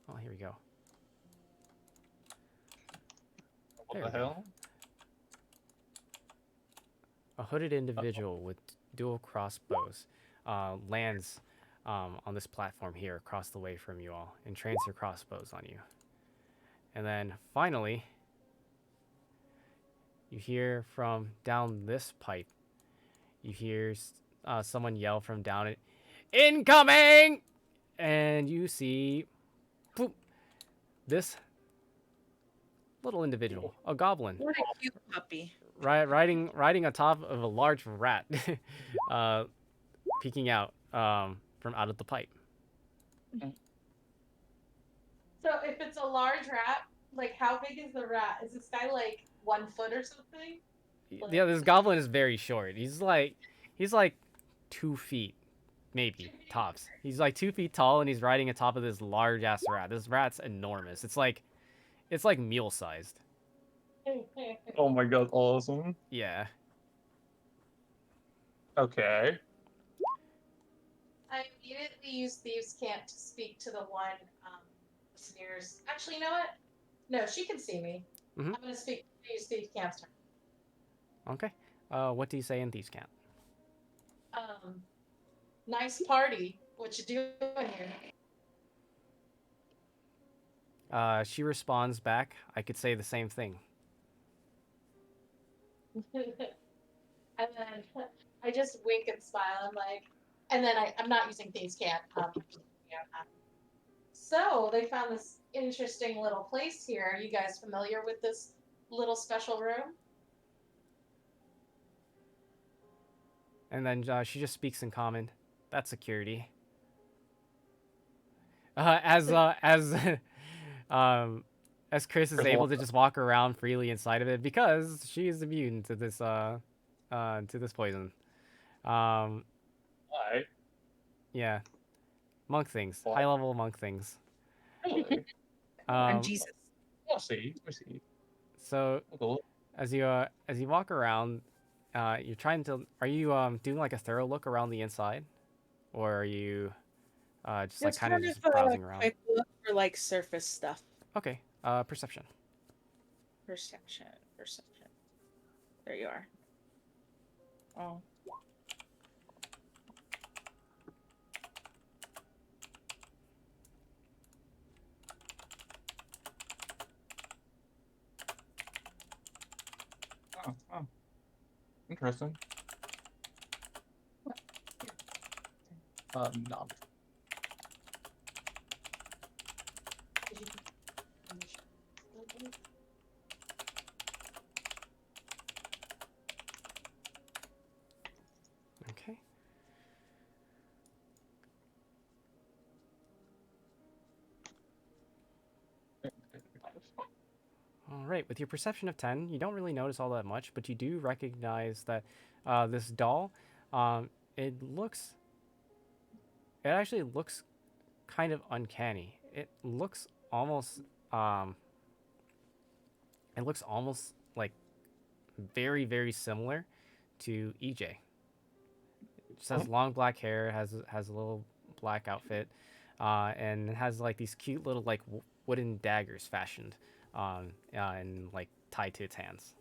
Oh, here we go.
What
There
the
we go.
hell?
A hooded individual with dual crossbows lands on this platform here across the way from you all and trains their crossbows on you. And then finally, you hear from down this pipe, you hear someone yell from down it, "Incoming!" And you see boop, this little individual, a goblin,
What a cute puppy.
riding on top of a large rat, peeking out from out of the pipe.
So if it's a large rat, like how big is the rat? Is this guy like 1 foot or something?
Yeah, this goblin is very short. He's like 2 feet, maybe tops. He's like 2 feet tall, and he's riding atop of this large ass rat. This rat's enormous. It's like mule sized.
Oh my god, awesome.
Yeah.
Okay.
I immediately use Thieves' Cant to speak to the one sneers. Actually, you know what? No, she can see me.
Mhm.
I'm gonna use Thieves' Cant's turn.
Okay. What do you say in Thieves' Cant?
Nice party. What you doing here?
She responds back, "I could say the same thing."
And then I just wink and smile. I'm like, and then I'm not using Thieves' Cant. So they found this interesting little place here. Are you guys familiar with this little special room?
And then she just speaks in common. That's security. As Chris is able to just walk around freely inside of it because she is immune to this poison.
Why?
Yeah, monk things,
What?
high level monk things.
Really?
I'm Jesus.
We'll see. We'll see.
So
We'll go.
as you walk around, you're trying to. Are you doing like a thorough look around the inside, or are you just like kind of just browsing around?
Quick look for like surface stuff.
Okay. Perception.
Perception. There you are. Oh.
Oh. Interesting. No.
Okay. All right. With your perception of 10, you don't really notice all that much, but you do recognize that this doll, it actually looks kind of uncanny. It looks almost like very, very similar to EJ. Just has long black hair, has a little black outfit, and it has like these cute little like wooden daggers fashioned and like tied to its hands.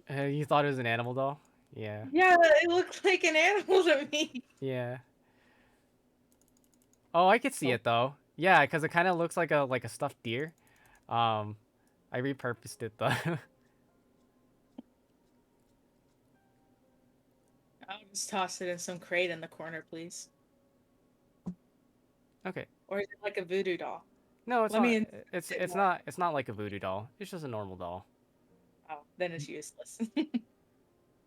You thought it was an animal doll? Yeah.
Yeah, it looked like an animal to me.
Yeah. Oh, I could see
Oh.
it though. Yeah, because it kind of looks like a stuffed deer. I repurposed it though.
I'll just toss it in some crate in the corner, please.
Okay.
Or is it like a voodoo doll?
No, it's
Let me
not.
insert
It's
it
it's
more.
not. It's not like a voodoo doll. It's just a normal doll.
Oh, then it's useless.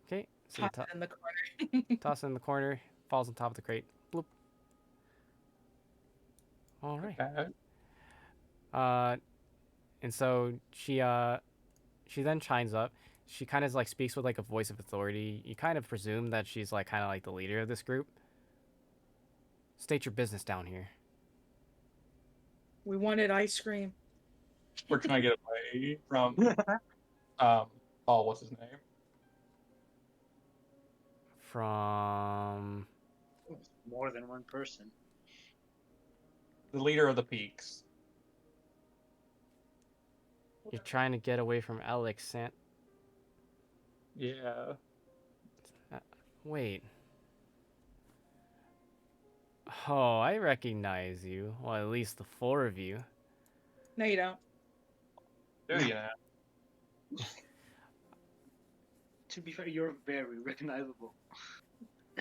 Okay. So you
Toss it in the corner.
toss it in the corner. Falls on top of the crate. Bloop. All right.
Okay.
Uh, and so she then chimes up. She kind of like speaks with like a voice of authority. You kind of presume that she's like kind of like the leader of this group. State your business down here.
We wanted ice cream.
We're trying to get away from oh, what's his name?
From
More than one person.
The leader of the Peaks.
you're trying to get away from Alex.
Yeah.
Wait. Oh, I recognize you. Well, at least the four of you.
No, you don't.
Do you now?
To be fair, you're very recognizable.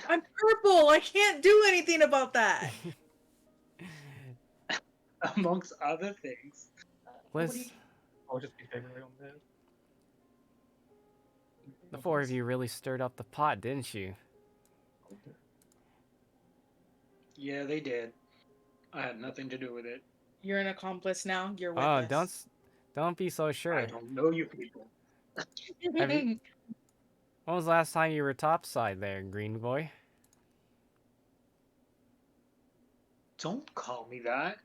I'm purple. I can't do anything about that.
Amongst other things.
What do you-
Liz,
I'll just be favoring on this.
the four of you really stirred up the pot, didn't you?
Yeah, they did. I had nothing to do with it.
You're an accomplice now. You're with
Oh,
us.
don't be so sure.
I don't know you people.
Have you- When was the last time you were topside there, green boy?
Don't call me that.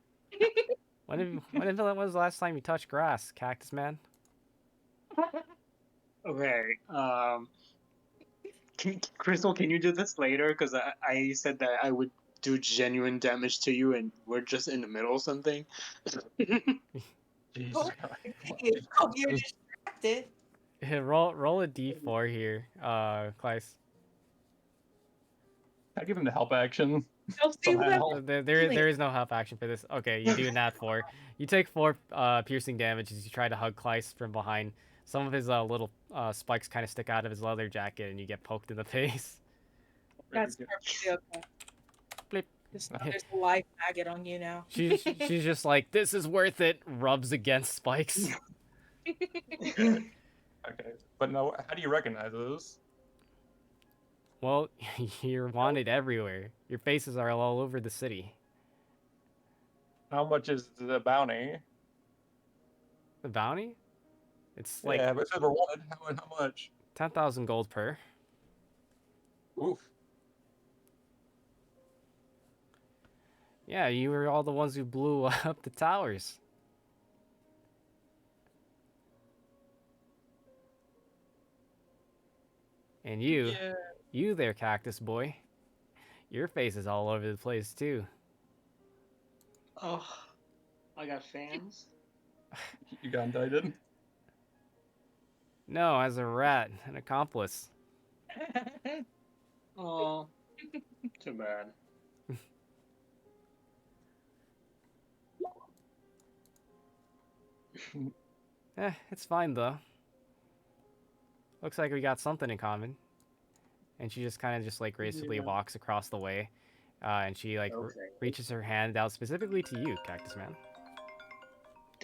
When was the last time you touched grass, cactus man?
Okay. Crystal, can you do this later? Because I said that I would do genuine damage to you, and we're just in the middle of something.
Jesus
Oh,
Christ.
oh, you're distracted.
roll a d4 here, Kleis.
I give him the help action.
Don't see what
Somehow.
I'm
There is no help action for this. Okay, you do nat 4. You take 4 piercing damage as you try to hug Kleis from behind. Some of his little spikes kind of stick out of his leather jacket, and you get poked in the face.
That's perfectly okay.
Blip.
There's a live maggot on you now.
She's just like, this is worth it. Rubs against spikes.
Okay. But no, how do you recognize those?
Well, you're wanted everywhere. Your faces are all over the city.
How much is the bounty?
The bounty? It's like
Yeah, but it said we're wanted. How much?
10,000 gold per.
Oof.
Yeah, you were all the ones who blew up the towers. And you there, cactus boy. Your face is all over the place too.
Oh, I got fans.
You got indicted?
No, as a rat, an accomplice.
Oh, too bad.
It's fine though. Looks like we got something in common. And she just kind of just like gracefully
Yeah.
walks across the way, and she like
Okay.
reaches her hand out specifically to you, Cactus Man.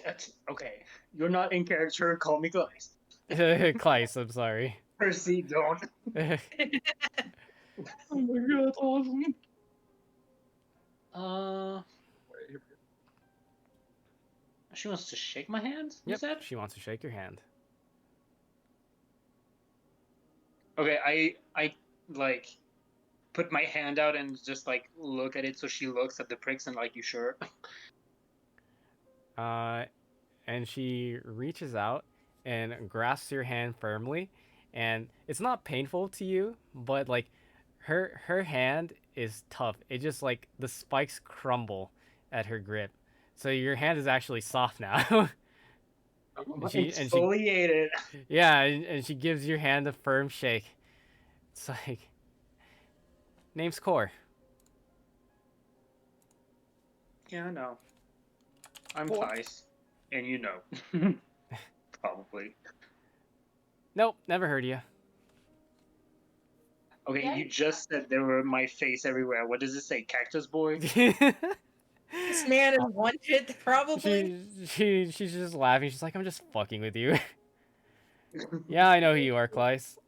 That's okay. You're not in character. Call me Gleis.
Kleis, I'm sorry.
Percy, don't.
Oh my god, that's awesome.
She wants to shake my hand. You
Yep,
said?
she wants to shake your hand.
Okay, I like put my hand out and just like look at it. So she looks at the pricks and like, you sure?
And she reaches out and grasps your hand firmly, and it's not painful to you, but like her hand is tough. It just like the spikes crumble at her grip, so your hand is actually soft now. And she
Exfoliated.
yeah, and she gives your hand a firm shake. It's like, name's Core.
Yeah, I know. I'm
What?
Thais, and you know. Probably.
Nope, never heard you.
Okay,
Yeah.
you just said there were my face everywhere. What does it say? Cactus boy?
This man is wanted, probably.
She's just laughing. She's like, I'm just fucking with you. Yeah, I know who you are, Clyce.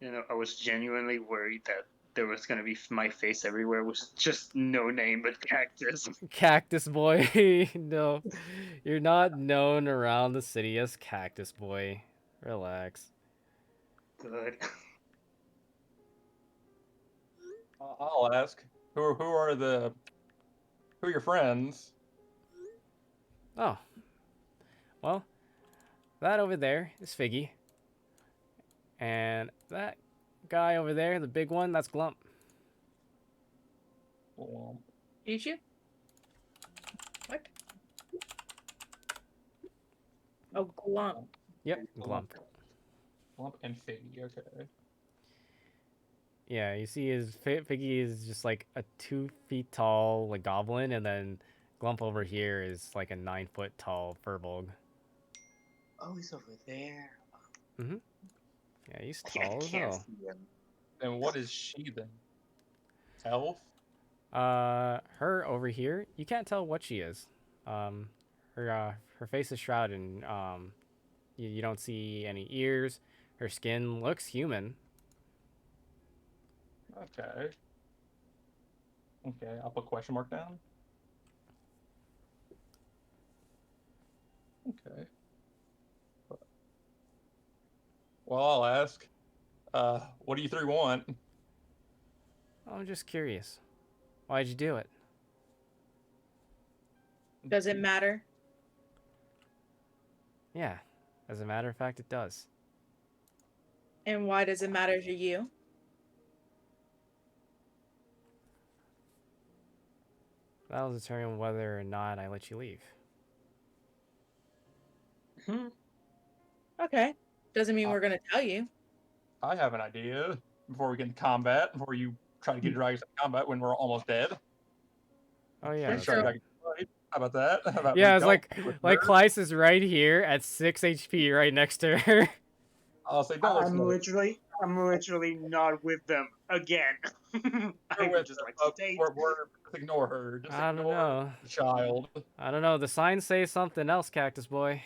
You know, I was genuinely worried that there was gonna be my face everywhere, which is just no name but Cactus.
Cactus Boy. No, you're not known around the city as Cactus Boy. Relax.
Good.
I'll ask. Who are your friends?
Oh, well, that over there is Figgy. And that guy over there, the big one, that's Glump.
Glump,
Did you? What? Oh, glump.
Yep, Glump.
Glump and Figgy. Okay.
Yeah, you see his Figgy is just like a 2 feet tall like goblin, and then Glump over here is like a 9 foot tall furbolg.
Oh, he's over there.
Mm-hmm. Yeah, he's
I
tall as
can't
hell.
see him.
And what is she then? Elf?
Her over here, you can't tell what she is. Her face is shrouded. And, you don't see any ears. Her skin looks human.
Okay. Okay, I'll put question mark down. Okay. Well, I'll ask. What do you three want?
I'm just curious. Why'd you do it?
Does it matter?
Yeah, as a matter of fact, it does.
And why does it matter to you?
That'll determine whether or not I let you leave.
Hmm.
Okay. Doesn't mean we're gonna tell you.
I have an idea before we get into combat, before you try to get your dragons into combat when we're almost dead.
Oh yeah.
For
that's
sure.
right.
How about that? How about
Yeah,
we
it's
don't
like
her?
Clyce is right here at 6 HP right next to her.
I'll say don't listen to her.
I'm literally not with them again. I
We're
would
with
just
her,
like to
but
state.
just ignore her. Just
I don't
ignore
know.
the child.
I don't know. The signs say something else, Cactus Boy.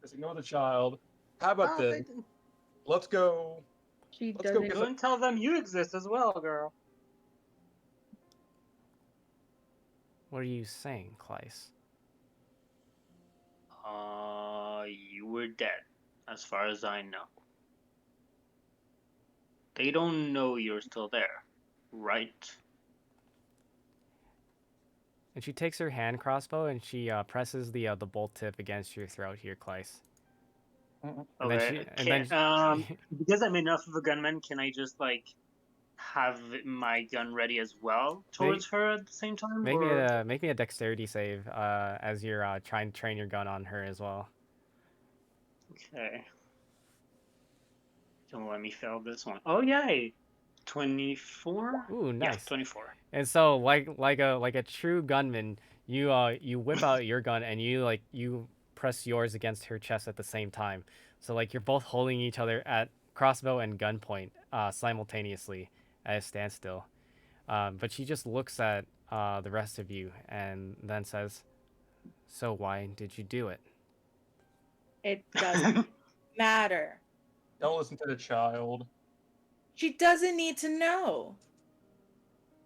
Just ignore the child. How about
Oh,
this? Let's go.
She
Let's go
doesn't.
get
go
some.
and tell them you exist as well, girl.
What are you saying, Clyce?
You were dead, as far as I know. They don't know you're still there, right?
And she takes her hand crossbow and she presses the bolt tip against your throat here, Clyce. And then
Okay. Because I'm enough of a gunman, can I just like have my gun ready as well towards her at the same time?
make me a dexterity save as you're trying to train your gun on her as well.
Okay. Don't let me fail this one. Oh yay! 24?
Ooh,
Yeah,
nice.
24.
And so like a true gunman, you whip out your gun and you press yours against her chest at the same time. So like you're both holding each other at crossbow and gunpoint simultaneously at a standstill. But she just looks at the rest of you and then says, "So why did you do it?"
It doesn't matter.
Don't listen to the child.
She doesn't need to know.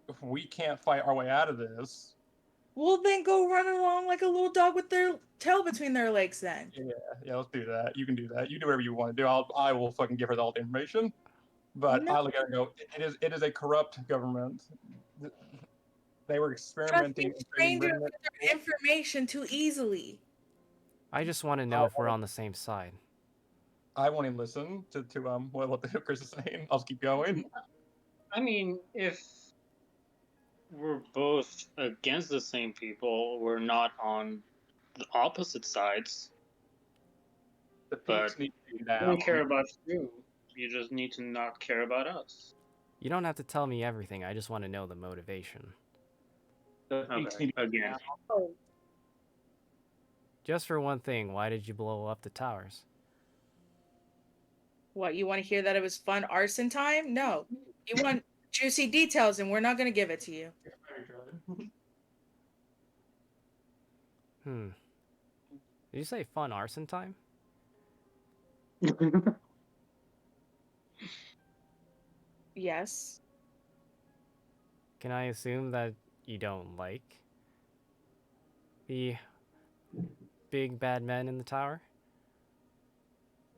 If we can't fight our way out of this,
Well, then go run along like a little dog with their tail between their legs then.
yeah, let's do that. You can do that. You do whatever you want to do. I will fucking give her all the information. But
No.
I look at it and go, it is a corrupt government. They were experimenting.
Trusting
and creating
strangers
remnant-
with their information too easily.
I just want to know if we're on the same side.
I won't even listen to what Chris is saying. I'll just keep going.
I mean, if we're both against the same people, we're not on the opposite sides.
The
But
peaks need to be
We
down.
don't care about you. You just need to not care about us.
You don't have to tell me everything. I just want to know the motivation.
Okay. Again.
Oh,
Just for one thing, why did you blow up the towers?
what, you want to hear that it was fun arson time? No. You want juicy details, and we're not going to give it to you.
Hmm. Did you say fun arson time?
Yes.
Can I assume that you don't like the big bad men in the tower?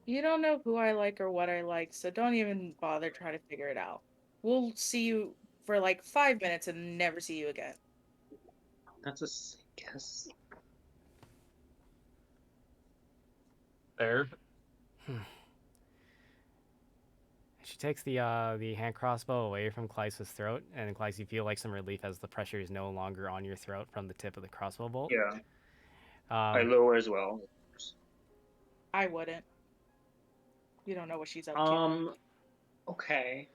You don't know who I like or what I like, so don't even bother trying to figure it out. We'll see you for like 5 minutes and never see you again.
That's a sick guess.
There.
She takes the hand crossbow away from Clyce's throat, and Clyce, you feel like some relief as the pressure is no longer on your throat from the tip of the crossbow bolt.
Yeah. I
Um,
lower as well.
I wouldn't. You don't know what she's up to.
Okay.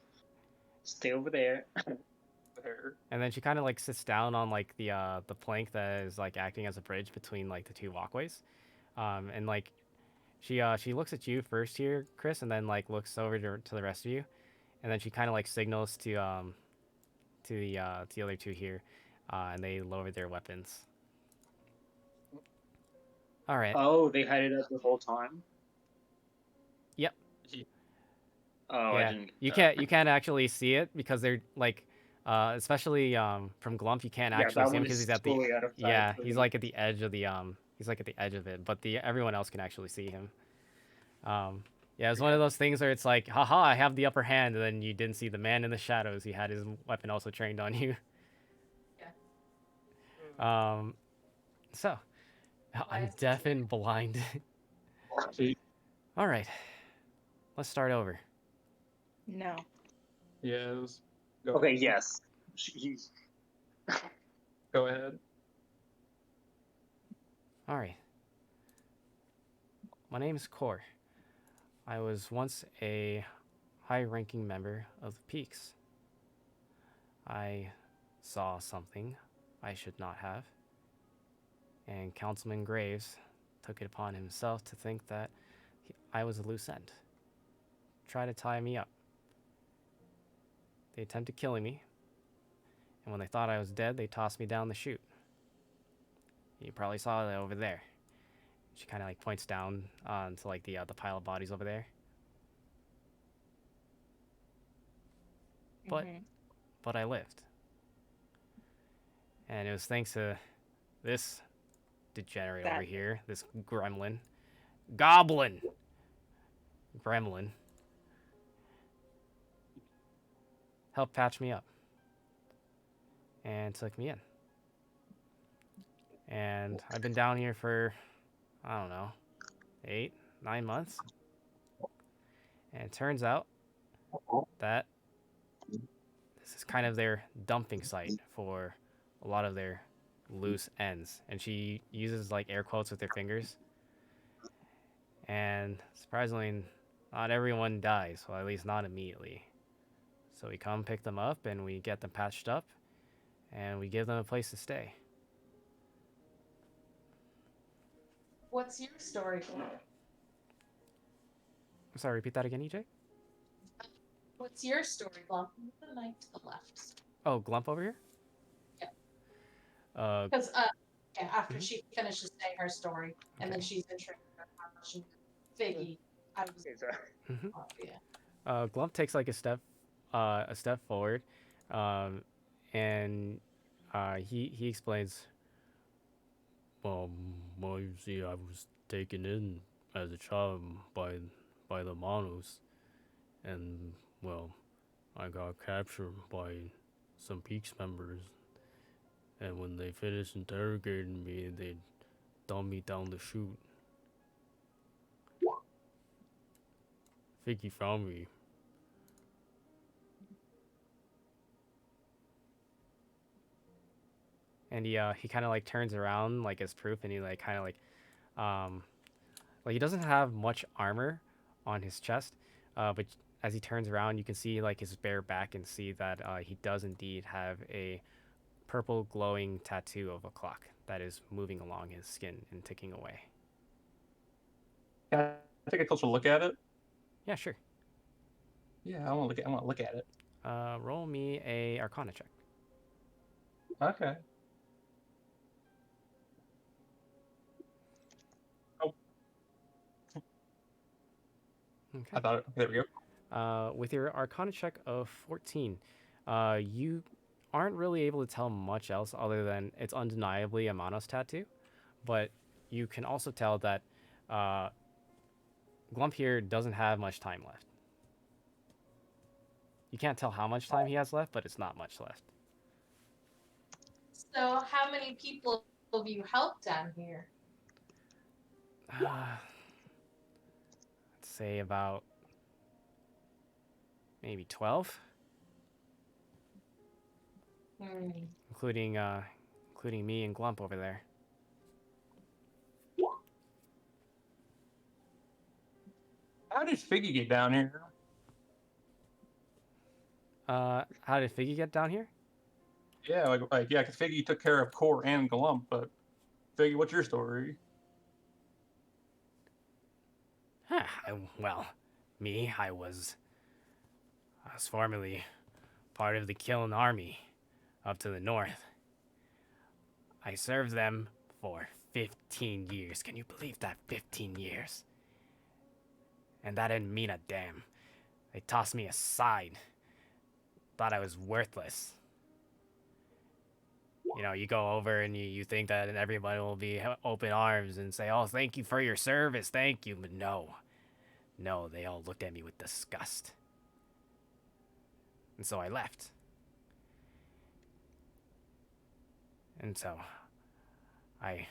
Stay over there.
There.
and then she kind of like sits down on like the plank that is like acting as a bridge between like the two walkways, and like she looks at you first here, Chris, and then like looks over to the rest of you, and then she kind of like signals to the other two here, and they lower their weapons. All right.
Oh, they had it up the whole time?
Yep.
Oh, I
Yeah.
didn't
You
get that.
can't actually see it because they're like, especially from Glump, you can't
Yeah,
actually
that
see him
one
because
is
he's at the
totally out of sight
yeah
for
he's
me.
like at the edge of the he's like at the edge of it, but the everyone else can actually see him. Yeah, it's one of those things where it's like, haha, I have the upper hand, and then you didn't see the man in the shadows. He had his weapon also trained on you. So I'm deaf and blind.
See,
All right, let's start over.
No.
yes. Go
Okay,
ahead.
yes. He's
Go ahead.
All right. My name is Kor. I was once a high-ranking member of the Peaks. I saw something I should not have, and Councilman Graves took it upon himself to think that I was a loose end. Try to tie me up. They attempted killing me, and when they thought I was dead, they tossed me down the chute. You probably saw that over there. She kind of like points down to like the pile of bodies over there. But
Mhm.
but I lived, and it was thanks to this degenerate over
That
here, this gremlin, goblin, gremlin, helped patch me up and took me in. And I've been down here for, I don't know, 8, 9 months. And it turns out that this is kind of their dumping site for a lot of their loose ends. And she uses like air quotes with her fingers. And surprisingly, not everyone dies, well, at least not immediately. So we come pick them up and we get them patched up and we give them a place to stay.
What's your story?
I'm sorry, repeat that again, EJ?
What's your story, Glump? The knight to the left.
Oh, Glump over here?
Yeah.
Because
Yeah, after
Mhm.
she finishes saying her story, and then
Okay.
she's intrigued about Figgy. I was
Mhm.
yeah.
Glump takes like a step forward, and he explains. Well, you see, I was taken in as a child by the Monos, and well, I got captured by some Peaks members, and when they finished interrogating me, they dumped me down the chute. Vicky found me. And he kind of like turns around like as proof, and he like kind of like he doesn't have much armor on his chest, but as he turns around, you can see like his bare back and see that he does indeed have a purple glowing tattoo of a clock that is moving along his skin and ticking away.
Can I take a closer look at it?
Yeah, sure.
Yeah, I want to look at it.
Roll me a Arcana check.
Okay. Oh,
Okay.
I thought. There we go.
With your Arcana check of 14, you aren't really able to tell much else other than it's undeniably a Manos tattoo, but you can also tell that Glump here doesn't have much time left. You can't tell how much time he has left, but it's not much left.
So, how many people have you helped down here?
Let's say about maybe 12, including me and Glump over there.
How did Figgy get down here?
How did Figgy get down here?
Yeah, yeah, because Figgy took care of Core and Glump, but Figgy, what's your story?
Well, me, I was formerly part of the Kiln army up to the north. I served them for 15 years. Can you believe that? 15 years. And that didn't mean a damn. They tossed me aside. Thought I was worthless. You know, you go over and you think that everybody will be open arms and say, oh, thank you for your service, thank you. But no. No, they all looked at me with disgust. And so I left. And so I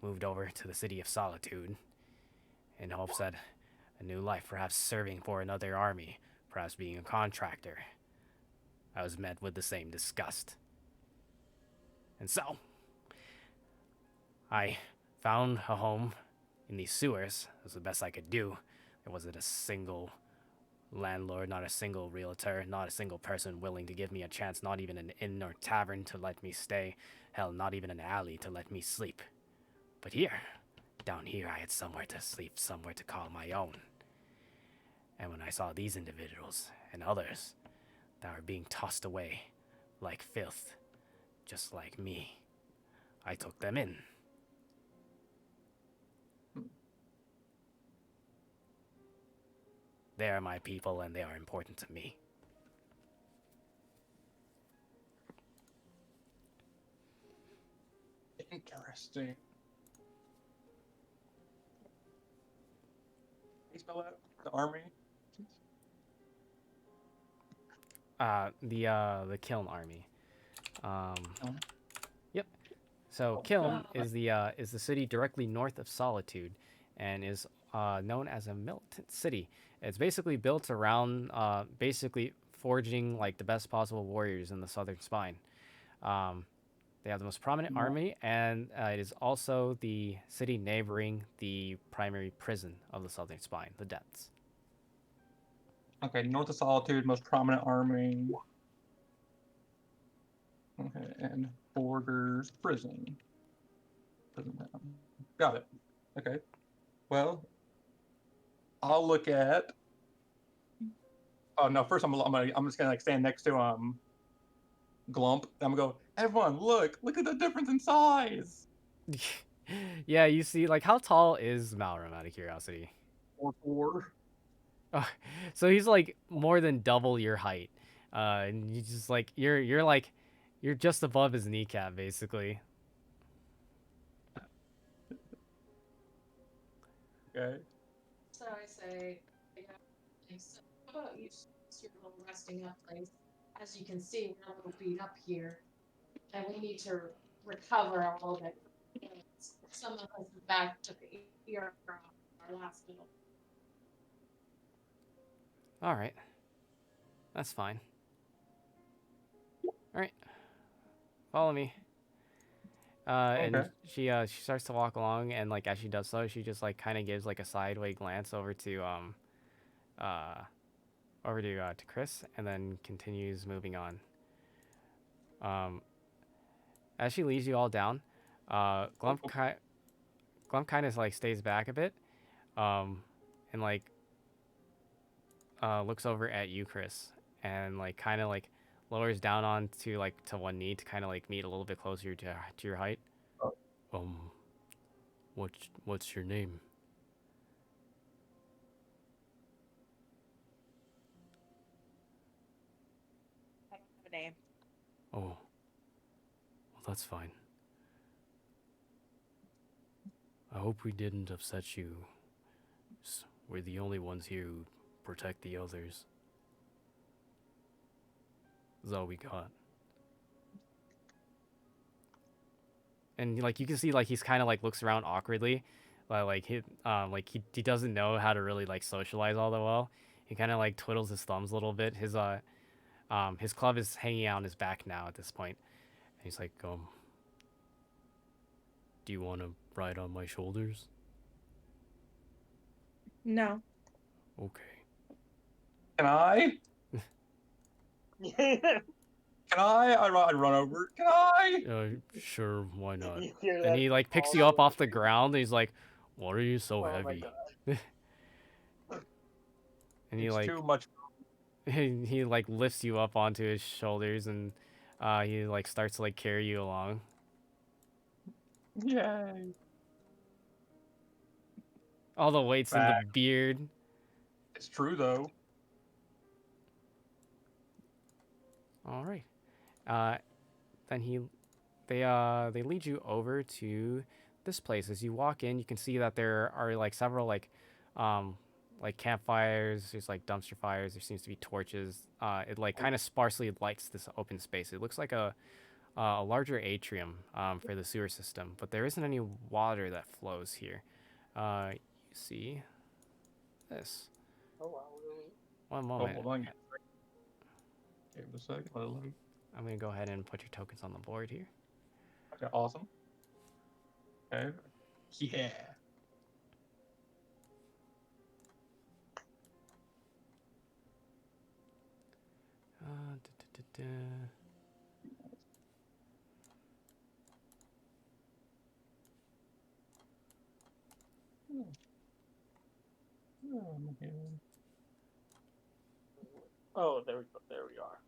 moved over to the City of Solitude in hopes that a new life, perhaps serving for another army, perhaps being a contractor. I was met with the same disgust. And so I found a home in these sewers. It was the best I could do. There wasn't a single landlord, not a single realtor, not a single person willing to give me a chance, not even an inn or tavern to let me stay. Hell, not even an alley to let me sleep. But here, down here, I had somewhere to sleep, somewhere to call my own. And when I saw these individuals and others that were being tossed away like filth, just like me, I took them in. They are my people and they are important to me.
Interesting. Can you spell out the army?
The Kiln army. Yep. So Kiln is the city directly north of Solitude, and is known as a militant city. It's basically built around basically forging like the best possible warriors in the Southern Spine. They have the most prominent army, and it is also the city neighboring the primary prison of the Southern Spine, the Depths.
Okay, North of Solitude, most prominent army. Okay, and borders prison. Prison town. Got it. Okay. Well, I'll look at. Oh no! First, I'm just gonna like stand next to Glump. I'm gonna go. Everyone, look at the difference in size.
Yeah, you see, like, how tall is Malram, out of curiosity?
4'4".
Oh, so he's like more than double your height. And you just like you're just above his kneecap, basically.
Okay.
So I say, so how about you use your little resting up place? As you can see, we're a little beat up here, and we need to recover a little bit. Some of us back took a year from our last little.
All right, that's fine. All right, follow me. And
Okay.
she starts to walk along, and like as she does so, she just like kind of gives like a sideway glance over to Chris, and then continues moving on. as she leads you all down, Glump kind of like stays back a bit, and like looks over at you, Chris, and like kind of like lowers down onto like to one knee to kind of like meet a little bit closer to your height.
Oh.
Um, what's your name?
I don't have a name.
Oh, well, that's fine. I hope we didn't upset you. We're the only ones here who protect the others. That's all we got. And like you can see, like he's kind of like looks around awkwardly, like he doesn't know how to really like socialize all that well. He kind of like twiddles his thumbs a little bit. His club is hanging out on his back now at this point. And he's like, do you want to ride on my shoulders?
No.
Okay.
Can I? Can I? I'd run over. Can I?
Sure, why not?
You hear
And
that
he like picks
all
you up
the
off the
way.
ground. And he's like, "What are you so
Oh my
heavy?"
God.
And he
It's
like
too much.
he like lifts you up onto his shoulders, and he like starts to like carry you along.
Yay.
All the weight's in the
Back.
beard.
It's true though.
All right. Then they lead you over to this place. As you walk in, you can see that there are like several like campfires. There's like dumpster fires. There seems to be torches. It like kind of sparsely lights this open space. It looks like a larger atrium for the sewer system, but there isn't any water that flows here. You see this.
Oh wow.
One
Oh,
moment.
hold on. Give it a second. Let it load.
I'm gonna go ahead and put your tokens on the board here.
Okay, awesome. Okay. Yeah.
Da, da, da, da.
Oh, there we go. There we are.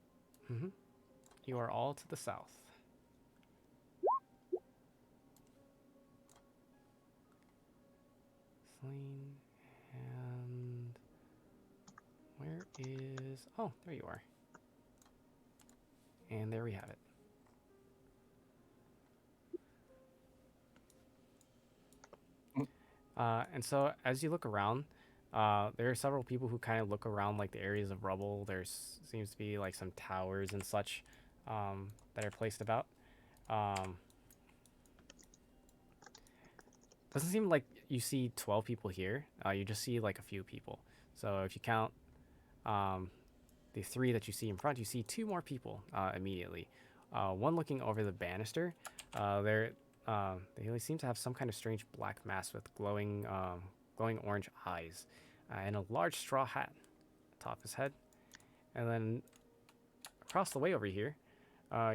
Mm-hmm. You are all to the south. Celine, and where is... Oh, there you are. And there we have it. And so as you look around, there are several people who kind of look around like the areas of rubble. There seems to be like some towers and such that are placed about. Doesn't seem like you see 12 people here. You just see like a few people. So if you count the 3 that you see in front, you see 2 more people immediately. One looking over the banister. They really seem to have some kind of strange black mask with glowing orange eyes and a large straw hat atop his head. And then across the way over here,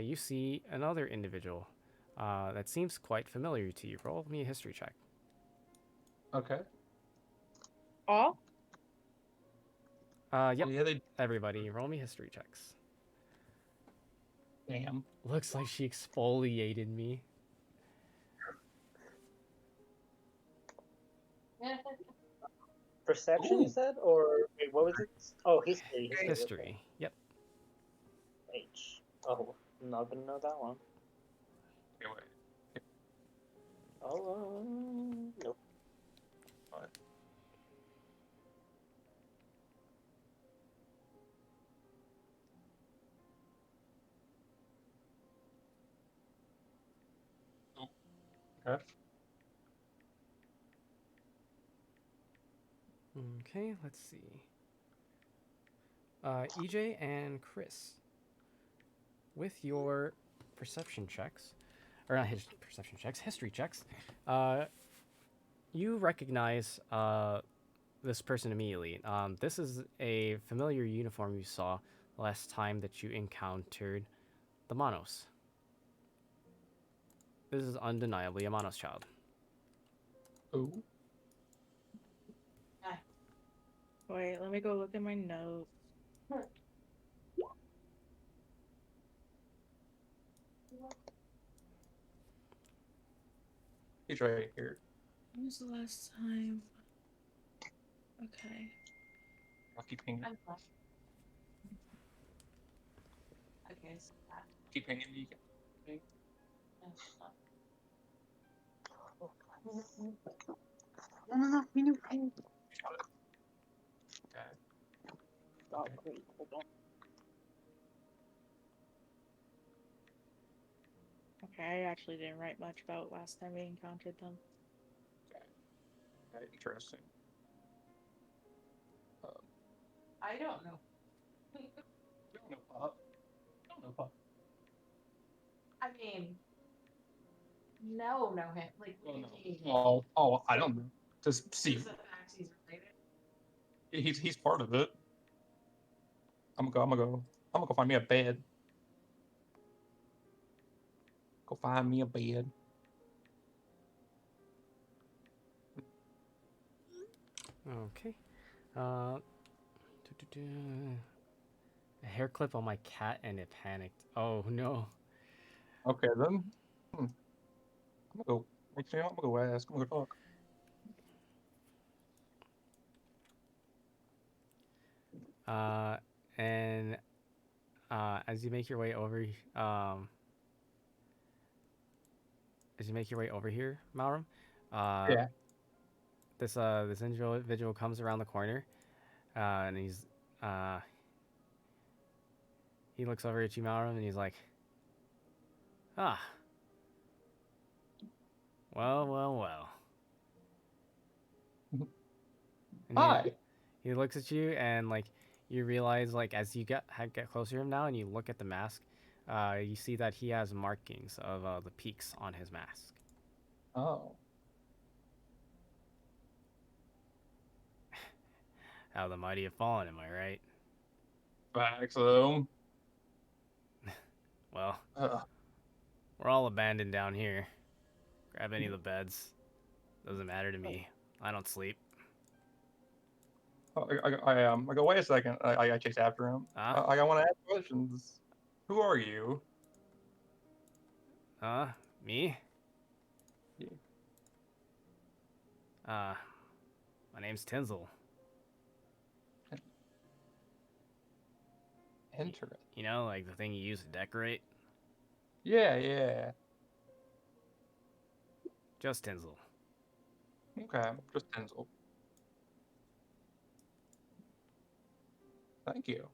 you see another individual that seems quite familiar to you. Roll me a history check.
Okay.
All?
Yep.
Yeah, they.
Everybody, roll me history checks.
Damn.
Looks like she exfoliated me.
Perception,
Ooh.
you said, or wait, what was it? Oh, history.
History. Yep.
H. Oh, not gonna know that one.
Okay, wait.
Oh, nope.
What? Okay.
Okay, let's see. EJ and Chris, with your perception checks, or not his perception checks, history checks, you recognize this person immediately. This is a familiar uniform you saw last time that you encountered the Monos. This is undeniably a Monos child.
Oh.
Wait, let me go look at my notes.
He's right here.
When was the last time? Okay.
I'll keep pinging.
I'm fine. Okay, so that.
Keep pinging. You can ping. Okay.
Okay, I actually didn't write much about last time we encountered them.
Okay, interesting.
I don't know.
Don't know Pop. Don't know Pop.
I mean, no him. Like,
Oh, no.
he-
Oh, I don't know. Just see.
Is the fact he's related?
He's part of it. I'm gonna go find me a bed. Go find me a bed.
Okay. A hair clip on my cat and it panicked. Oh no.
Okay then. I'm gonna go. Actually, I'm gonna go ask. I'm gonna go talk.
And as you make your way over, as you make your way over here, Malram,
Yeah.
this individual comes around the corner, and he looks over at you, Malram, and he's like, ah, well. And
Hi.
he looks at you, and like you realize, like as you get closer to him now, and you look at the mask, you see that he has markings of the peaks on his mask.
Oh.
How the mighty have fallen, am I right?
Back so.
Well, we're all abandoned down here. Grab any of the beds. Doesn't matter to me. I don't sleep.
I go. Wait a second. I chase after him.
Huh?
I want to ask questions. Who are you?
Me?
Yeah.
My name's Tinsel.
Interesting.
You know, like the thing you use to decorate?
Yeah.
Just Tinsel.
Okay. Just Denzel. Thank you.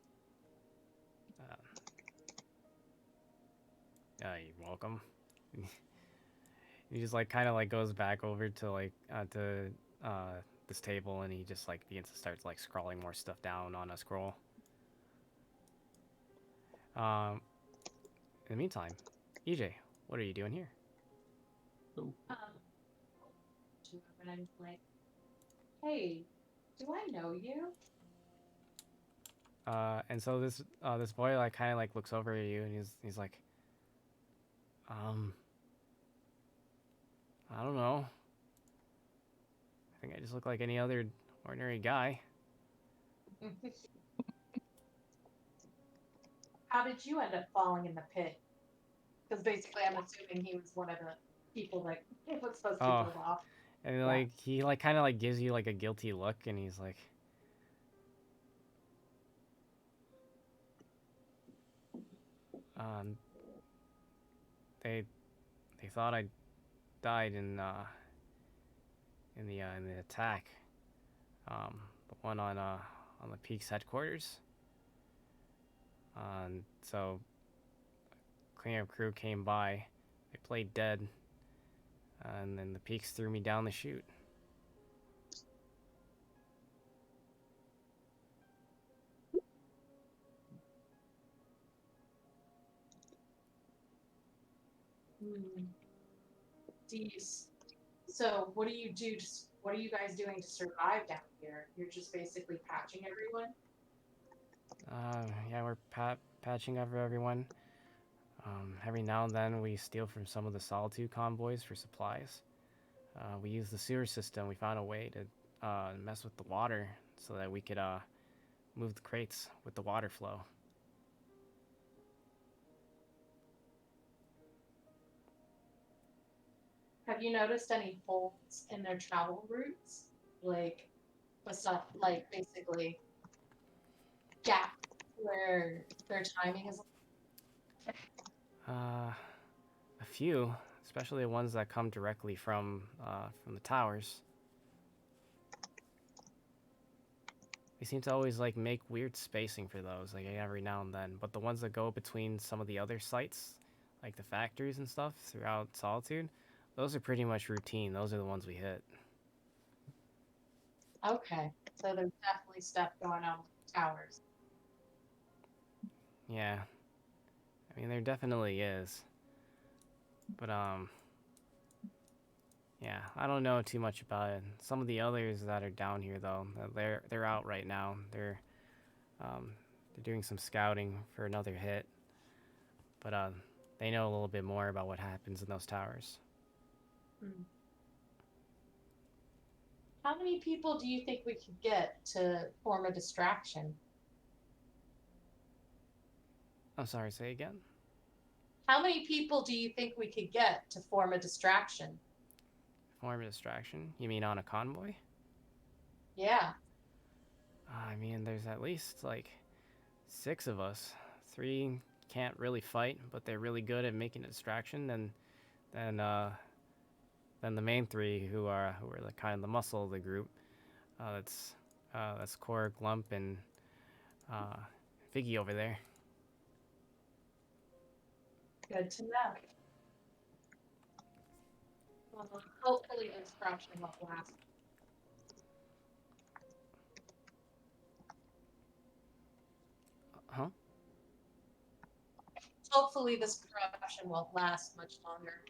You're welcome. He just like kind of like goes back over to like to this table, and he just like begins to start like scrawling more stuff down on a scroll. In the meantime, EJ, what are you doing here?
Ooh.
And I'm like, hey, do I know you?
And so this boy like kind of like looks over at you, and he's like, I don't know. I think I just look like any other ordinary guy.
How did you end up falling in the pit? Because basically, I'm assuming he was one of the people that was supposed to be killed off.
And like he like kind of like gives you like a guilty look, and he's like, they thought I died in the attack, the one on the Peaks headquarters. So cleanup crew came by, they played dead, and then the Peaks threw me down the chute.
Jeez. So what do you do? What are you guys doing to survive down here? You're just basically patching everyone.
Yeah, we're patching over everyone. Every now and then we steal from some of the Solitude convoys for supplies. We use the sewer system. We found a way to mess with the water so that we could move the crates with the water flow.
Have you noticed any holes in their travel routes? Like, what's up? Like, basically, gap where their timing is.
A few, especially the ones that come directly from the towers. They seem to always like make weird spacing for those, like every now and then. But the ones that go between some of the other sites, like the factories and stuff throughout Solitude, those are pretty much routine. Those are the ones we hit.
Okay, so there's definitely stuff going on with towers.
Yeah, I mean there definitely is. But yeah, I don't know too much about it. Some of the others that are down here though, they're out right now. They're doing some scouting for another hit. But they know a little bit more about what happens in those towers.
How many people do you think we could get to form a distraction?
I'm sorry, say again?
How many people do you think we could get to form a distraction?
Form a distraction? You mean on a convoy?
Yeah.
I mean, there's at least like 6 of us. 3 can't really fight, but they're really good at making a distraction. And then the main 3 who are the kind of the muscle of the group. That's Core, Glump, and Figgy over there.
Good to know. Well, hopefully this distraction won't last.
Huh?
Hopefully this corruption won't last much longer.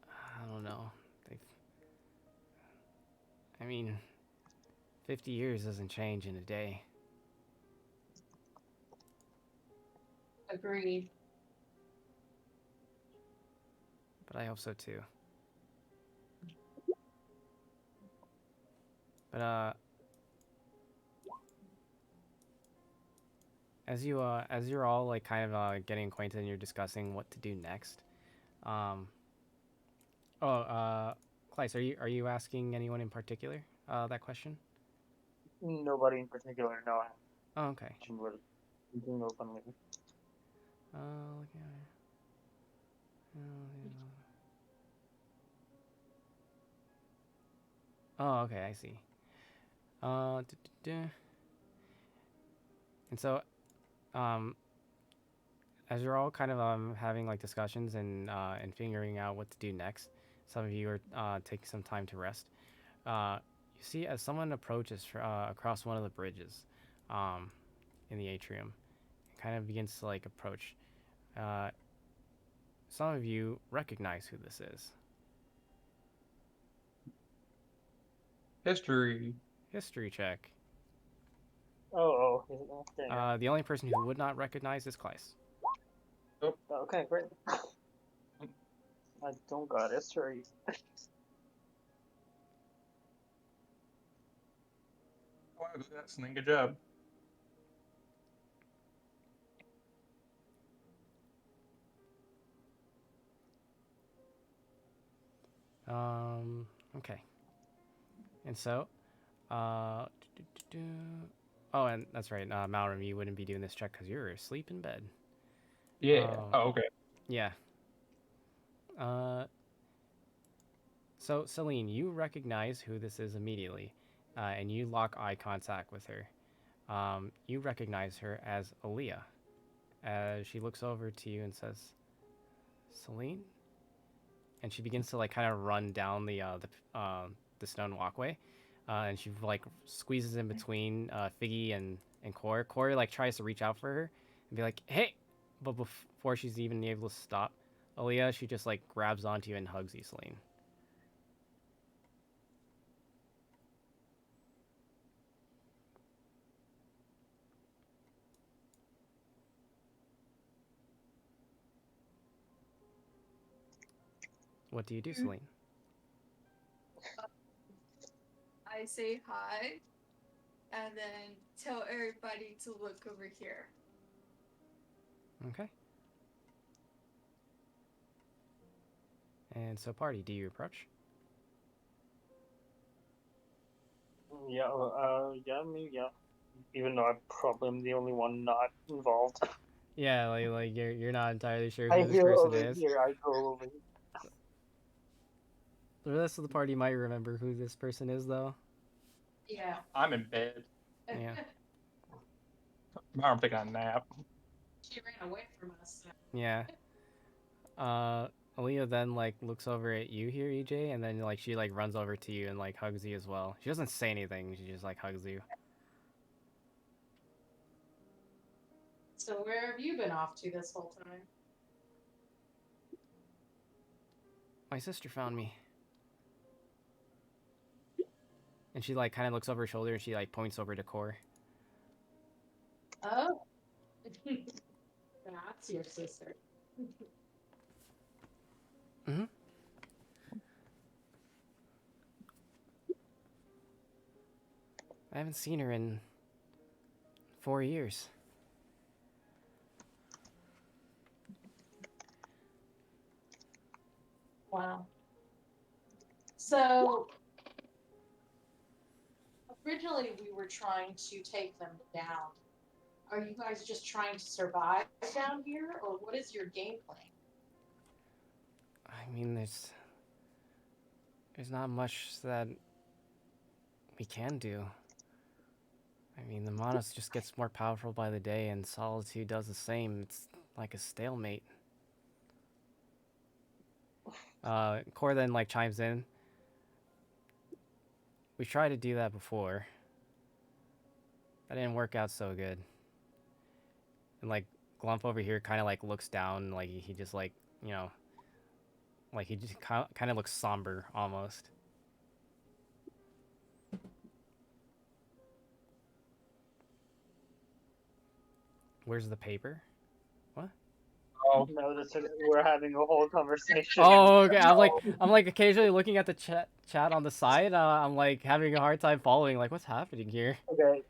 I don't know. I mean, 50 years doesn't change in a day.
Agreed.
But I hope so too. But as you're all like kind of getting acquainted and you're discussing what to do next. Klyce, are you asking anyone in particular that question?
Nobody in particular. No,
Oh, okay.
we're speaking openly.
Looking at it. Oh, okay, I see. And so, as you're all kind of having like discussions and figuring out what to do next, some of you are taking some time to rest. You see, as someone approaches across one of the bridges, in the atrium, it kind of begins to like approach. Some of you recognize who this is.
History.
History check.
Oh, there you go.
The only person who would not recognize is Klyce.
Okay, great. I don't got history.
Wow, that's a good job.
Okay. And so, oh, and that's right, Malram, you wouldn't be doing this check because you're asleep in bed.
Yeah. Oh, okay.
Yeah. So, Celine, you recognize who this is immediately, and you lock eye contact with her. You recognize her as Aaliyah, as she looks over to you and says, Celine? And she begins to like kind of run down the stone walkway, and she like squeezes in between Figgy and Core. Core like tries to reach out for her and be like, "Hey!" But before she's even able to stop, Aaliyah, she just like grabs onto you and hugs you, Celine. What do you do, Celine?
I say hi, and then tell everybody to look over here.
Okay. And so, party, do you approach?
Yeah, yeah, maybe, yeah. Even though I probably am the only one not involved.
Yeah, like you're not entirely sure
I
who this
hear
person
over
is.
here, I go over here.
The rest of the party might remember who this person is, though.
Yeah.
I'm in bed.
Yeah.
I'm taking a nap.
She ran away from us. So.
Yeah. Aaliyah then like looks over at you here, EJ, and then like she like runs over to you and like hugs you as well. She doesn't say anything. She just like hugs you.
So where have you been off to this whole time?
My sister found me. And she like kind of looks over her shoulder and she like points over to Core.
Oh. That's your sister.
Mm-hmm. I haven't seen her in 4 years.
Wow. So originally we were trying to take them down. Are you guys just trying to survive down here, or what is your game plan?
I mean, there's not much that we can do. I mean, the Monos just gets more powerful by the day, and Solitude does the same. It's like a stalemate. Core then like chimes in. We tried to do that before. That didn't work out so good. And like Glump over here kind of like looks down, like he just like, you know, like he just kind of looks somber almost. Where's the paper? What?
Oh,
No, we're having a whole conversation.
Oh, okay. I'm like occasionally looking at the chat on the side. I'm like having a hard time following. Like, what's happening here?
Okay,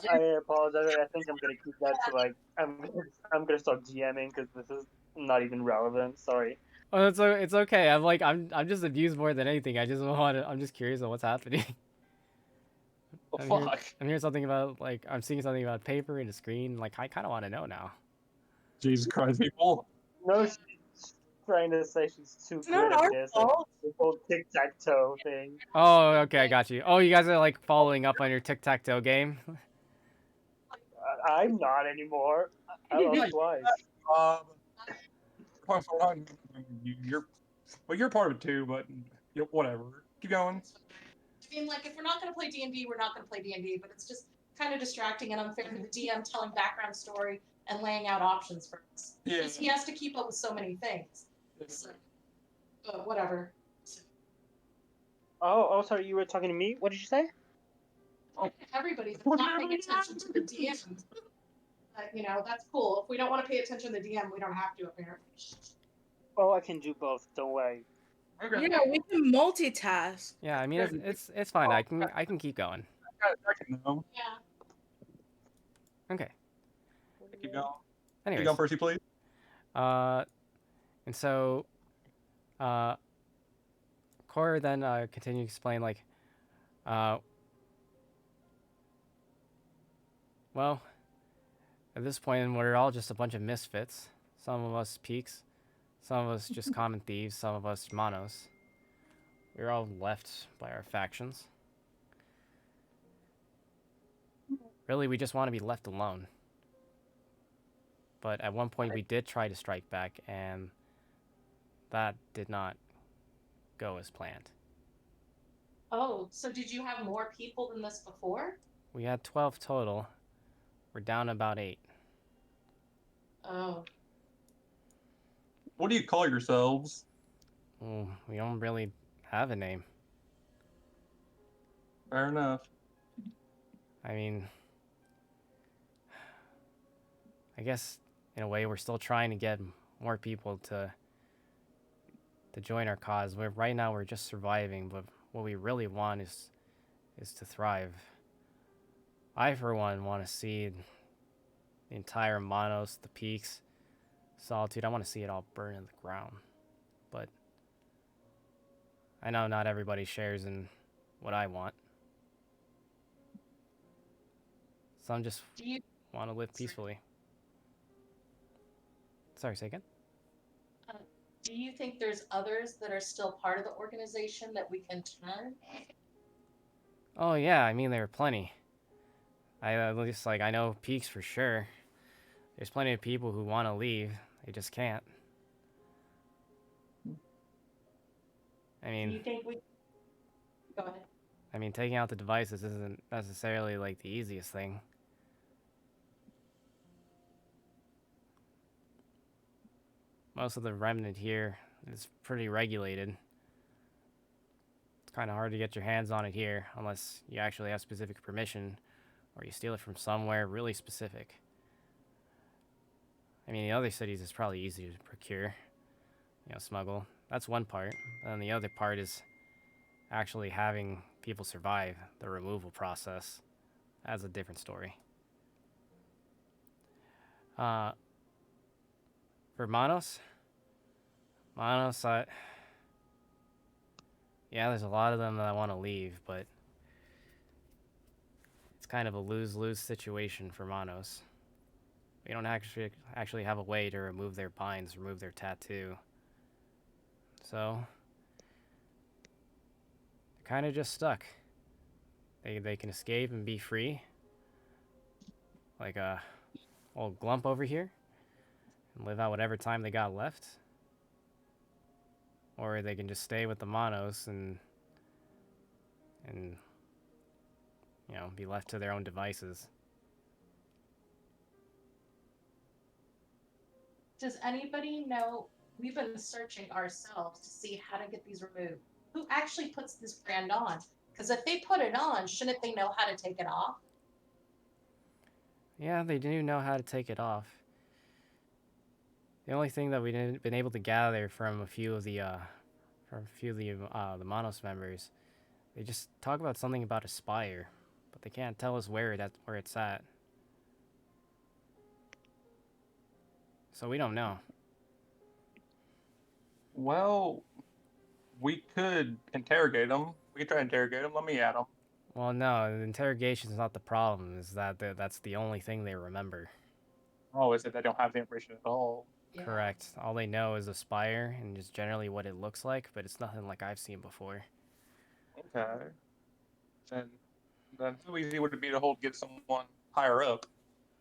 I apologize. I think I'm gonna keep that to like I'm gonna start GMing because this is not even relevant. Sorry.
Oh, it's okay. I'm just abused more than anything. I just want to. I'm just curious on what's happening.
the fuck?
I'm hearing something about like I'm seeing something about paper and a screen. Like I kind of want to know now.
Jesus Christ, people.
No, she's trying to say she's too
It's
good
not
at
our
this.
fault.
The whole tic-tac-toe thing.
Oh, okay, I got you. Oh, you guys are like following up on your tic-tac-toe game.
I'm not anymore. I lost twice.
You're, well, you're part of it too, but whatever. Keep going.
I mean, like, if we're not going to play D&D, we're not going to play D&D, but it's just kind of distracting and unfair to the DM telling background story and laying out options for us.
Yeah.
Because he has to keep up with so many things. So, but whatever.
Oh, sorry. You were talking to me. What did you say?
Everybody's not paying attention to the DM. You know, that's cool. If we don't want to pay attention to the DM, we don't have to, apparently.
Oh, I can do both. Don't worry.
Okay.
Yeah, we can multitask.
Yeah, I mean it's fine. I can keep going.
I can know.
Yeah.
Okay.
Keep going.
Anyways,
Keep going, Percy, please.
and so, Cora then continued to explain like, well, at this point we're all just a bunch of misfits. Some of us peaks, some of us just common thieves, some of us monos. We're all left by our factions. Really, we just want to be left alone. But at one point we did try to strike back, and that did not go as planned.
Oh, so did you have more people than this before?
We had 12 total. We're down about 8.
Oh.
What do you call yourselves?
Well, we don't really have a name.
Fair enough.
I mean, I guess in a way we're still trying to get more people to to join our cause. Right now we're just surviving, but what we really want is to thrive. I, for one, want to see the entire Monos, the peaks, Solitude. I want to see it all burn in the ground. But I know not everybody shares in what I want. Some just
Do you
want to live peacefully. Sorry, say again?
do you think there's others that are still part of the organization that we can turn?
Oh yeah, I mean there are plenty. I at least like I know peaks for sure. There's plenty of people who want to leave, they just can't. I
Do you
mean,
think we go ahead?
taking out the devices isn't necessarily like the easiest thing. Most of the remnant here is pretty regulated. It's kind of hard to get your hands on it here unless you actually have specific permission or you steal it from somewhere really specific. I mean, the other cities is probably easy to procure, smuggle. That's one part. And then the other part is actually having people survive the removal process. That's a different story. For Manos, yeah, there's a lot of them that want to leave, but it's kind of a lose-lose situation for Manos. We don't actually have a way to remove their binds, remove their tattoo. So they're kind of just stuck. They can escape and be free, like a old Glump over here, and live out whatever time they got left. Or they can just stay with the Monos and be left to their own devices.
Does anybody know? We've been searching ourselves to see how to get these removed. Who actually puts this brand on? Because if they put it on, shouldn't they know how to take it off?
Yeah, they do know how to take it off. The only thing that we didn't been able to gather from a few of the the Monos members, they just talk about something about a spire, but they can't tell us where it's at. So we don't know.
Well, we could interrogate them. We could try to interrogate them. Let me at them.
Well, no, the interrogation's not the problem. Is that that's the only thing they remember.
Oh, is it they don't have the information at all?
Yeah.
Correct. All they know is a spire and just generally what it looks like, but it's nothing like I've seen before.
Okay. Then how easy would it be to get someone higher up?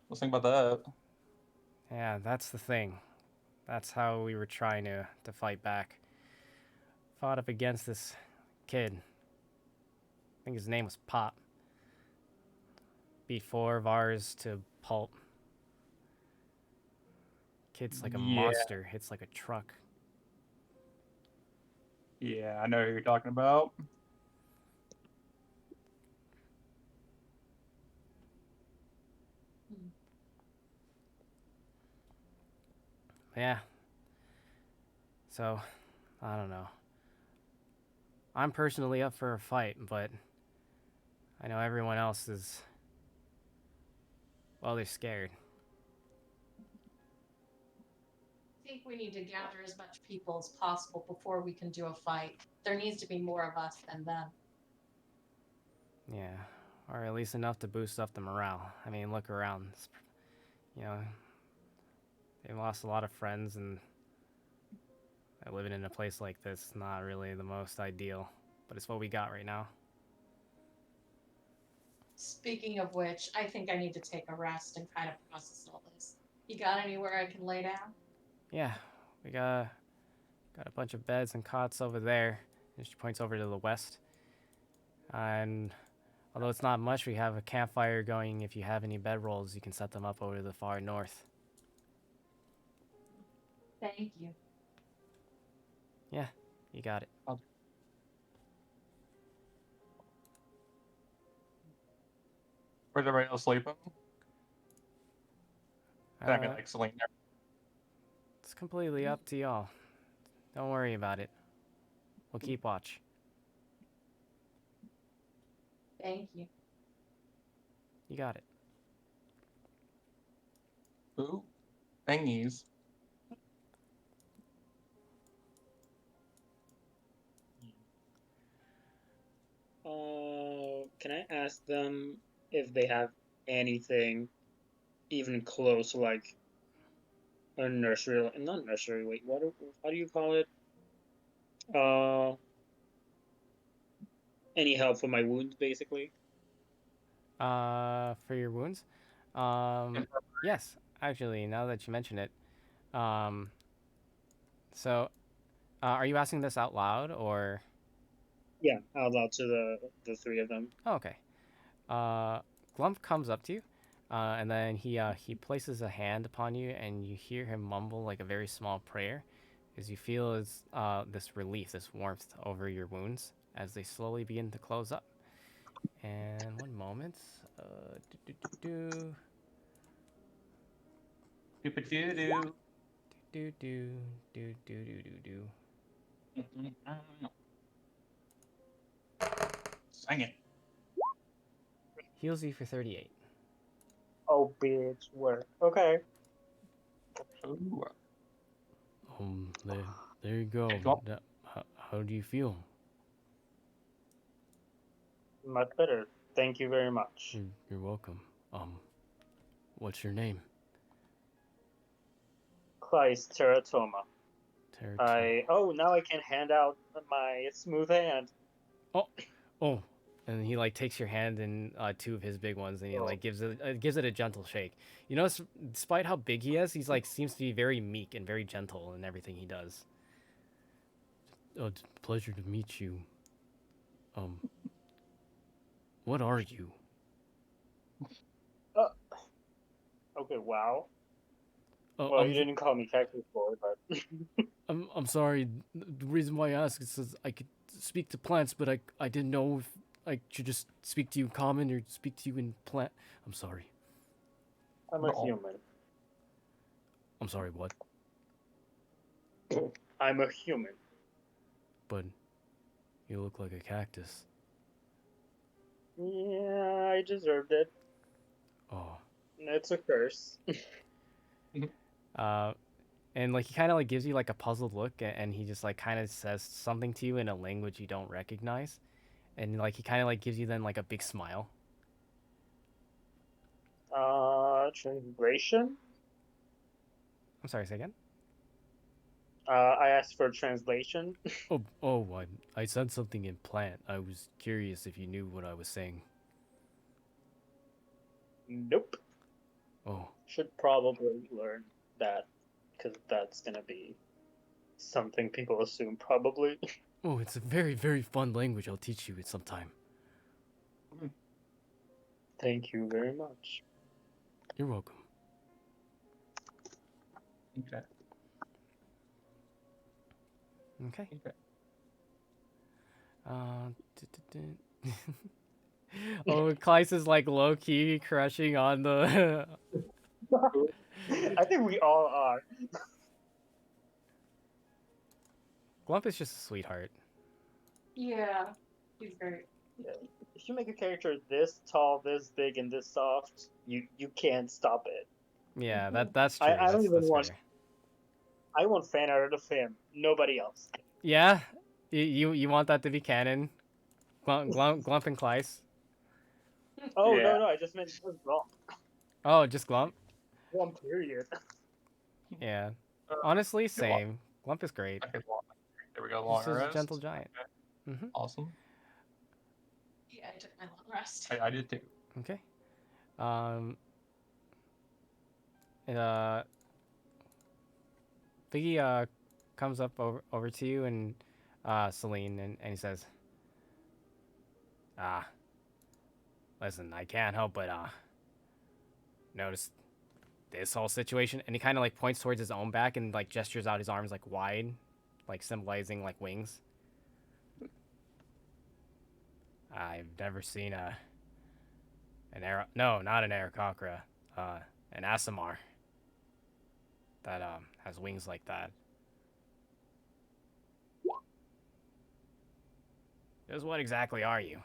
Let's think about that.
Yeah, that's the thing. That's how we were trying to fight back. Fought up against this kid. I think his name was Pop. Beat 4 of ours to pulp. Kid's like a monster. Hits like a truck.
Yeah, I know who you're talking about.
Yeah. So, I don't know. I'm personally up for a fight, but I know everyone else is, well, they're scared.
I think we need to gather as much people as possible before we can do a fight. There needs to be more of us than them.
Yeah, or at least enough to boost up the morale. I mean, look around. They lost a lot of friends, and living in a place like this is not really the most ideal, but it's what we got right now.
Speaking of which, I think I need to take a rest and kind of process all this. You got anywhere I can lay down?
Yeah, we got a bunch of beds and cots over there. And she points over to the west. And although it's not much, we have a campfire going. If you have any bedrolls, you can set them up over to the far north.
Thank you.
Yeah, you got it.
Where's everybody else sleeping? I mean,
Uh,
like Selena.
It's completely up to y'all. Don't worry about it. We'll keep watch.
Thank you.
You got it.
Ooh, thingies.
Can I ask them if they have anything even close, like a nursery? Not nursery. Wait, how do you call it? Any help for my wounds, basically?
For your wounds? Yes, actually, now that you mention it. Um, so, are you asking this out loud or?
Yeah, out loud to the three of them.
Oh, okay. Glump comes up to you, and then he places a hand upon you, and you hear him mumble like a very small prayer, as you feel this relief, this warmth over your wounds as they slowly begin to close up. And one moment. Do, do, do,
Doop-a-doo-doo.
do, do, do, do, do, do, do.
Sing it.
Heals you for 38.
Oh, bitch, where? Okay.
Ooh.
There you go.
Hey, Glump.
How do you feel?
Much better. Thank you very much.
You're welcome. What's your name?
Kleist Teratoma.
Terratoma.
Now I can hand out my smooth hand.
Oh, and he like takes your hand and two of his big ones, and he like gives it a gentle shake. You know, despite how big he is, he's like seems to be very meek and very gentle in everything he does. Oh, it's a pleasure to meet you. What are you?
Okay, wow.
Oh,
Well, you didn't call me cactus boy, but
I'm sorry. The reason why I ask is 'cause I could speak to plants, but I didn't know if I should just speak to you in common or speak to you in plant. I'm sorry.
I'm a human.
I'm sorry. What?
I'm a human.
But you look like a cactus.
Yeah, I deserved it.
Oh.
It's a curse.
And like he kind of like gives you like a puzzled look, and he just like kind of says something to you in a language you don't recognize, and like he kind of like gives you then like a big smile.
Translation?
I'm sorry, say again.
I asked for translation.
I said something in plant. I was curious if you knew what I was saying.
Nope.
Oh,
Should probably learn that, because that's gonna be something people assume, probably.
oh, it's a very, very fun language. I'll teach you it sometime.
Thank you very much.
You're welcome.
Okay.
Okay.
Okay.
Oh, Kleist is like low key crushing on the.
I think we all are.
Glump is just a sweetheart.
Yeah, he's great.
Yeah. If you make a character this tall, this big, and this soft, you can't stop it.
Yeah, that's true.
I don't even
That's
want.
fair.
I want fan art of him. Nobody else.
Yeah, you want that to be canon? Glump and Kleist.
Oh
Yeah.
no, I just meant just wrong.
Oh, just Glump.
One period.
Yeah.
Uh,
Honestly,
good luck.
same. Glump is great.
Okay, there we go.
He's
Long
just a
rest.
gentle giant.
Okay.
Mhm.
Awesome.
Yeah, I took my long rest.
I did too.
Okay. And Biggie comes up over to you and Celine, and he says, listen, I can't help but notice this whole situation, and he kind of like points towards his own back and like gestures out his arms like wide, like symbolizing like wings. I've never seen an arrow. No, not an Aarakocra. An Asimar that has wings like that. Just what exactly are you?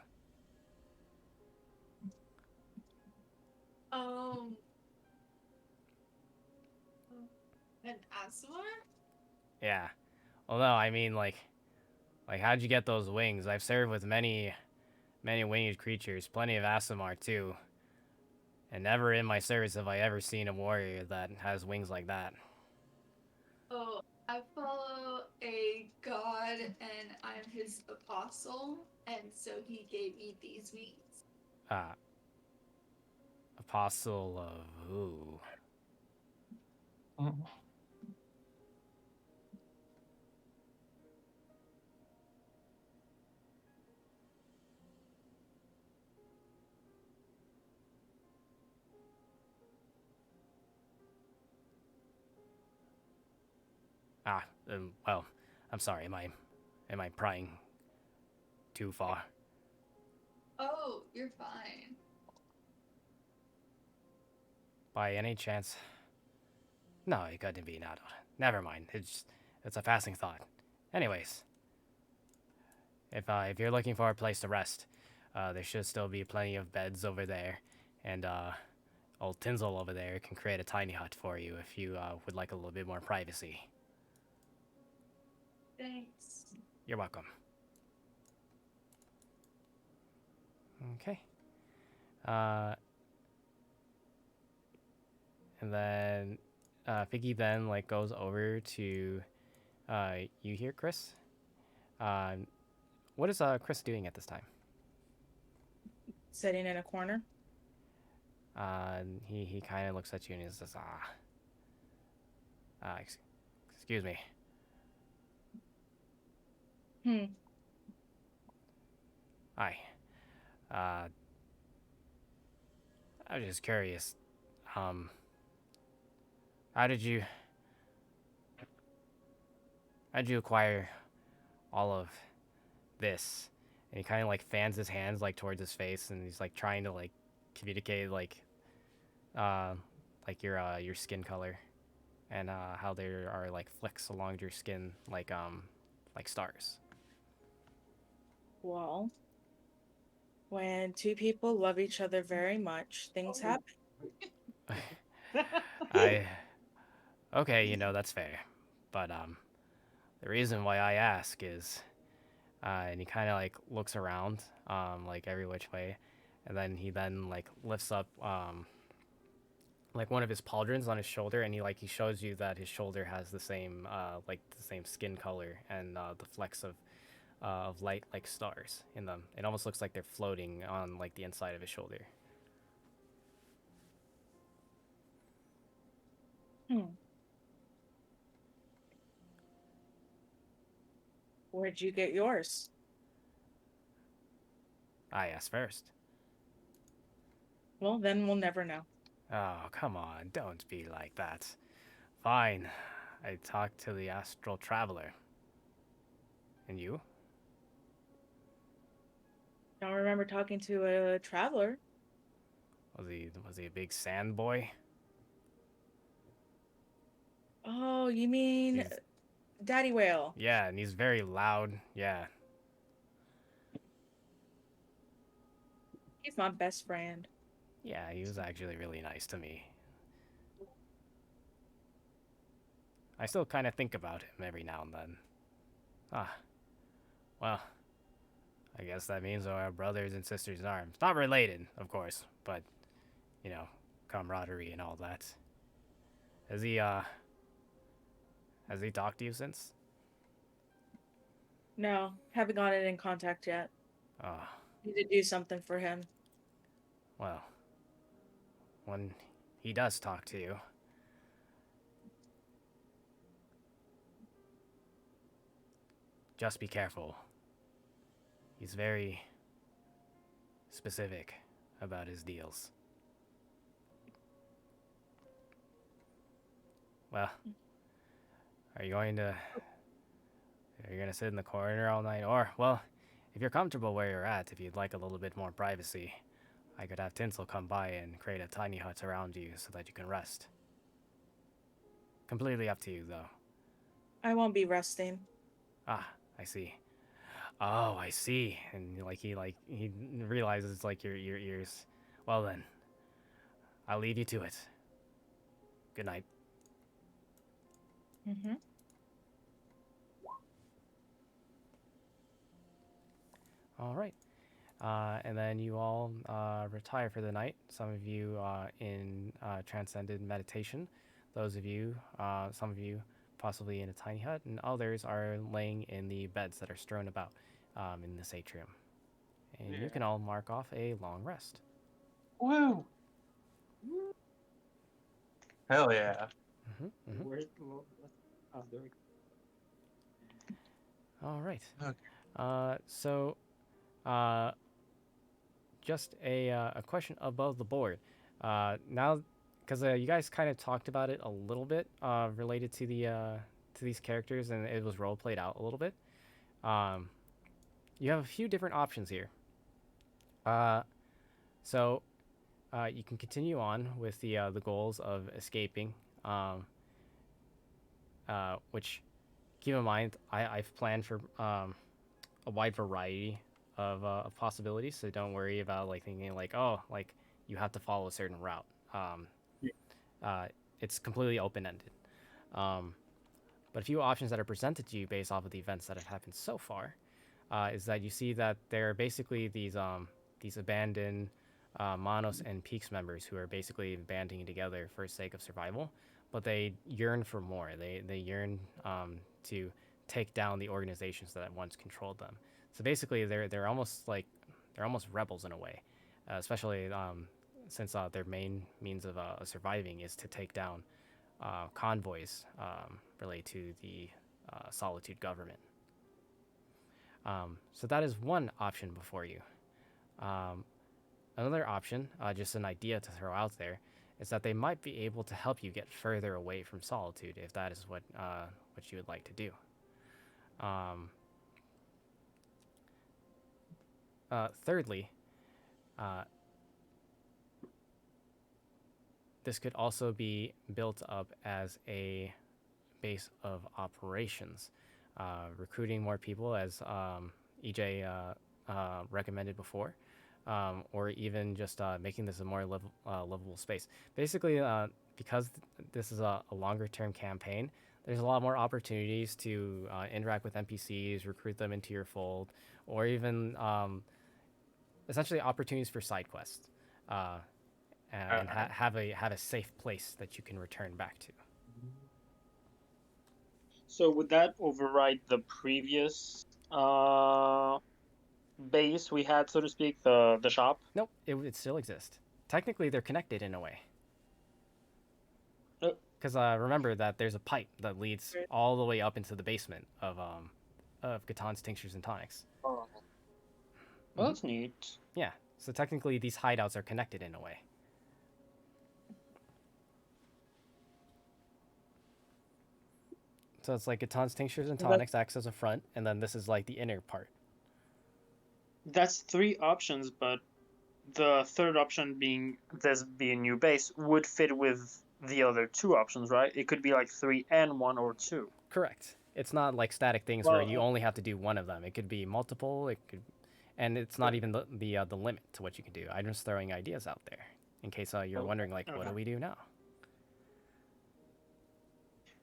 Um, an Asmar?
Yeah. Well, no, I mean, like, how'd you get those wings? I've served with many winged creatures, plenty of Asimar too, and never in my service have I ever seen a warrior that has wings like that.
Oh, I follow a god and I'm his apostle, and so he gave me these wings.
Ah, apostle of who?
Mm.
Ah, well, I'm sorry. Am I prying too far?
Oh, you're fine.
By any chance? No, it couldn't be. Not. Never mind. It's a passing thought. Anyways, if you're looking for a place to rest, there should still be plenty of beds over there, and old Tinsel over there can create a tiny hut for you if you would like a little bit more privacy.
Thanks.
You're welcome. Okay. And then Figgy then like goes over to you here, Chris. What is Chris doing at this time?
Sitting in a corner.
He kind of looks at you and he says, excuse me.
Hmm.
Hi. I was just curious. Um, how did you acquire all of this? And he kind of like fans his hands like towards his face, and he's like trying to like communicate uh, your skin color, and how there are like flecks along your skin like stars.
Well, when two people love each other very much, things happen.
I okay, that's fair, but the reason why I ask is, and he kind of like looks around, like every which way, and then he like lifts up like one of his pauldrons on his shoulder, and he shows you that his shoulder has the same the same skin color and the flecks of light like stars in them. It almost looks like they're floating on like the inside of his shoulder.
Hmm. Where'd you get yours?
I asked first.
Well, then we'll never know.
Oh, come on, don't be like that. Fine, I talked to the astral traveler. And you?
Don't remember talking to a traveler.
Was he a big sand boy?
Oh, you mean
He's,
Daddy Whale?
yeah, and he's very loud. Yeah.
He's my best friend.
Yeah, he was actually really nice to me. I still kind of think about him every now and then. Ah, well, I guess that means we're brothers and sisters in arms. Not related, of course, but, camaraderie and all that. Has he talked to you since?
No, haven't gotten in contact yet.
Oh,
Need to do something for him.
well, when he does talk to you, just be careful. He's very specific about his deals. Well, are you going to sit in the corner all night? Or, well, if you're comfortable where you're at, if you'd like a little bit more privacy, I could have Tinsel come by and create a tiny hut around you so that you can rest. Completely up to you, though.
I won't be resting.
Ah, I see. Oh, I see. And he realizes like your ears. Well then, I'll leave you to it. Good night.
Mm-hmm.
All right. And then you all retire for the night. Some of you in transcended meditation. Those of you, some of you possibly in a tiny hut, and others are laying in the beds that are strewn about in this atrium. And you
Yeah.
can all mark off a long rest.
Woo! Hell yeah.
Where's the Lord? Oh, there we go.
All right.
Okay.
So, uh, just a question above the board. Now, because you guys kind of talked about it a little bit related to to these characters, and it was role played out a little bit. Um, you have a few different options here. Uh, so you can continue on with the goals of escaping, which keep in mind I've planned for a wide variety of possibilities. So don't worry about like thinking like, oh, like you have to follow a certain route.
Yeah.
It's completely open ended. Um, but a few options that are presented to you based off of the events that have happened so far is that you see that there are basically these abandoned Monos and Peaks members who are basically banding together for the sake of survival, but they yearn for more. They yearn to take down the organizations that once controlled them. So basically, they're almost like they're almost rebels in a way, especially since their main means of surviving is to take down convoys related to the Solitude government. So that is one option before you. Um, Another option, just an idea to throw out there, is that they might be able to help you get further away from Solitude if that is what you would like to do. Thirdly, uh, this could also be built up as a base of operations, recruiting more people, as EJ recommended before, or even just making this a more livable space. Basically, because this is a longer term campaign, there's a lot more opportunities to interact with NPCs, recruit them into your fold, or even essentially opportunities for side quests. And have a safe place that you can return back to.
So would that override the previous base we had, so to speak, the shop?
Nope, it still exists. Technically, they're connected in a way. Because remember that there's a pipe that leads all the way up into the basement of Gatan's Tinctures and Tonics.
Oh, well, that's neat.
Yeah, so technically these hideouts are connected in a way. So it's like Gatan's Tinctures and Tonics acts as a front, and then this is like the inner part.
That's three options, but the third option being this being new base would fit with the other two options, right? It could be like 3 and 1 or 2.
Correct. It's not like static things where you only have to do one of them. It could be multiple. It could, and it's not even the limit to what you can do. I'm just throwing ideas out there in case you're wondering like, what do we do now?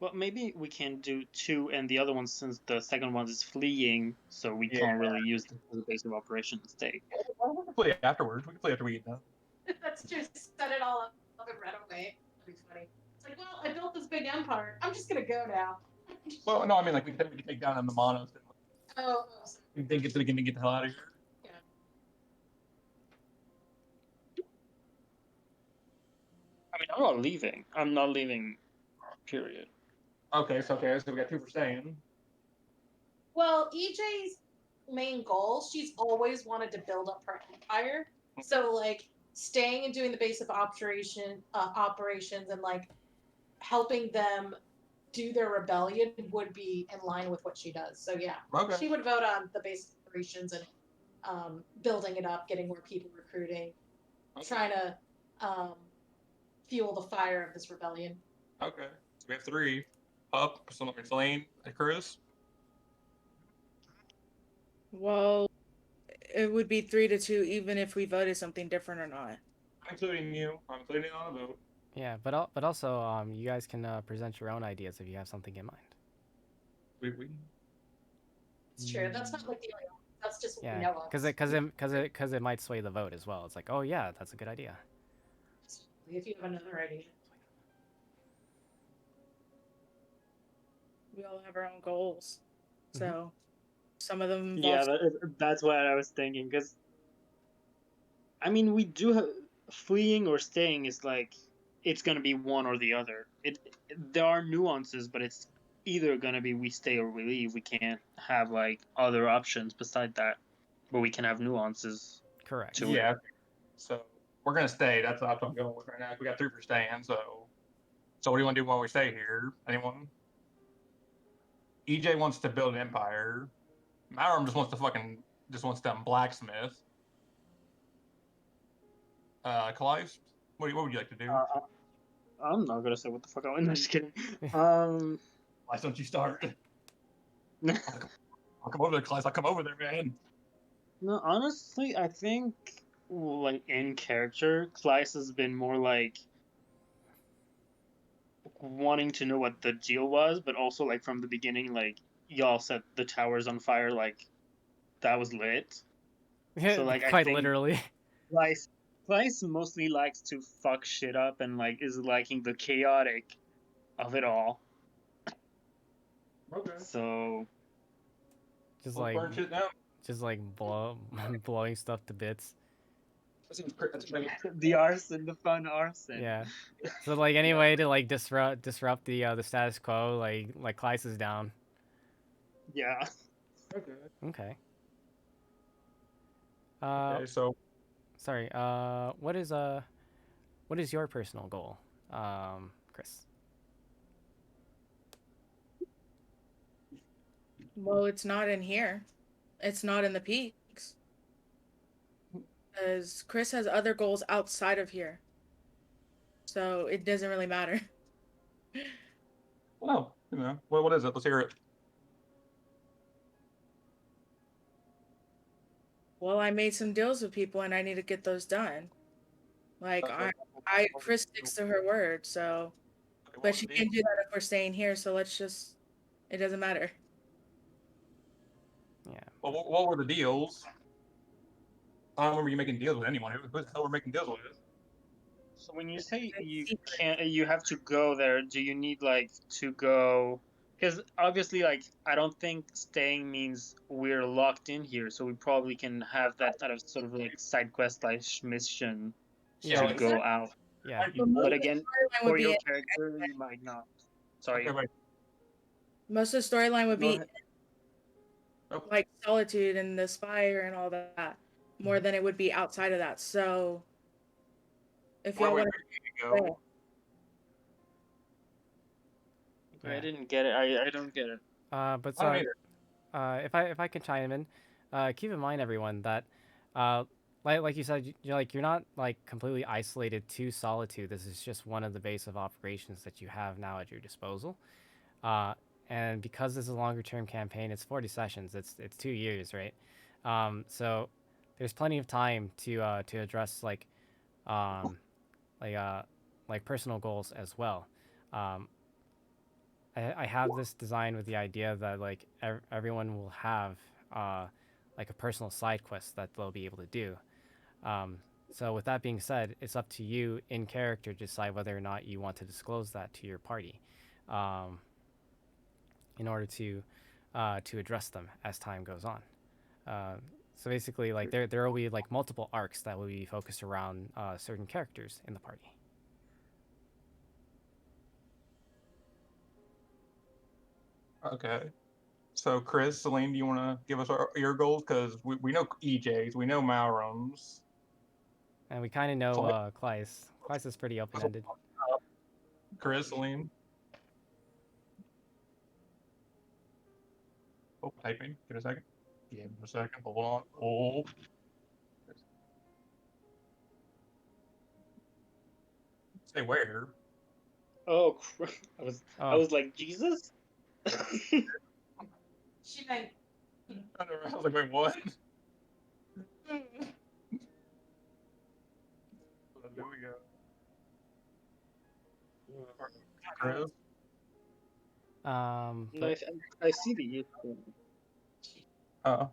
Well, maybe we can do 2 and the other one, since the second one is fleeing, so we can't really use it as a base of operations.
We can play afterwards. We can play after we get done.
Let's just set it all up and run away. That'd be funny. It's like, well, I built this big empire. I'm just gonna go now.
Well, no, I mean like we can take down the Monos.
Oh,
We can get the hell out of here.
yeah.
I mean, I'm not leaving. I'm not leaving, period.
Okay, so we got 2 for staying.
Well, EJ's main goal, she's always wanted to build up her empire. So like staying and doing the base of operations and like helping them do their rebellion would be in line with what she does. So yeah, she would vote on the base operations and building it up, getting more people recruiting, trying to fuel the fire of this rebellion.
Okay, so we have 3. Up, Selene, Chris.
Well, it would be 3-2 even if we voted something different or not.
I'm including you. I'm including it on the vote.
Yeah, but also you guys can present your own ideas if you have something in mind.
We
It's true. That's not like the only one. That's just what we
Yeah,
know of.
because it might sway the vote as well. It's like, oh yeah, that's a good idea.
If you have another idea.
We all have our own goals. So some of them
Yeah,
involve
that's what I was thinking. Because I mean, we do have fleeing or staying is like it's gonna be one or the other. There are nuances, but it's either gonna be we stay or we leave. We can't have like other options beside that, but we can have nuances
Correct.
to it.
Yeah. So we're gonna stay. That's the option I'm going with right now. We got 3 for staying. So what do you want to do while we stay here? Anyone? EJ wants to build an empire. Myram just wants to blacksmith. Clive, what would you like to do?
I'm not gonna say what the fuck I want. I'm just kidding.
Why don't you start? I'll come over there, Clive. I'll come over there, man.
No, honestly, I think like in character, Klyce has been more like wanting to know what the deal was, but also like from the beginning, like y'all set the towers on fire, like that was lit. So like I
Quite
think
literally.
Klyce mostly likes to fuck shit up and like is liking the chaotic of it all.
Okay.
So
Just
We'll
like
burn shit down.
blowing stuff to bits.
the arson, the fun arson.
Yeah. So like any way to like disrupt the status quo, like Klyce is down.
Yeah.
Okay.
Okay.
Okay, so
Sorry. What is your personal goal, Chris?
well, it's not in here. It's not in the peaks. Because Chris has other goals outside of here. So it doesn't really matter.
well, what is it? Let's hear it.
Well, I made some deals with people and I need to get those done. Like
Okay.
Chris sticks to her word, so
Okay, what
but
was
she
the
can't
deal?
do that if we're staying here, so let's just it doesn't matter.
Yeah.
Well, what were the deals? I don't remember you making deals with anyone. Who the hell were making deals with?
So when you say
It's
you
secret.
you have to go there, do you need like to go? Because obviously, like I don't think staying means we're locked in here, so we probably can have that kind of sort of like side quest like mission
Yeah.
to go out.
Yeah.
But most
But
of the
again,
storyline would
for
be
your character, you might not. Sorry.
Okay, wait.
most of the storyline would
Go
be
ahead.
Oh,
like solitude and the spire and all that more than it would be outside of that. So if y'all
where
want
do you go?
I
Yeah.
didn't get it. I don't get it.
But
I don't
so
either.
if I can chime in, keep in mind everyone that like you said, you're not like completely isolated to solitude. This is just one of the base of operations that you have now at your disposal. Uh, and because this is a longer term campaign, it's 40 sessions. It's 2 years, right? So there's plenty of time to address um, like like personal goals as well. Um, I have this design with the idea that like everyone will have like a personal side quest that they'll be able to do. Um, so with that being said, it's up to you in character to decide whether or not you want to disclose that to your party, um, in order to address them as time goes on. So basically, like there will be like multiple arcs that will be focused around certain characters in the party.
Okay. So, Chris, Celine, do you want to give us your goals? Because we know EJ's, we know Malrum's.
And we kind of know
So,
Klyce. Klyce is pretty open ended.
Chris, Celine. Oh, typing. Give it a second. Give it a second. Hold on. Oh. Say where?
Oh, I was
Oh,
like Jesus.
She meant
I was like, wait, what? There we go. Chris?
No,
But
I see the issue.
Oh,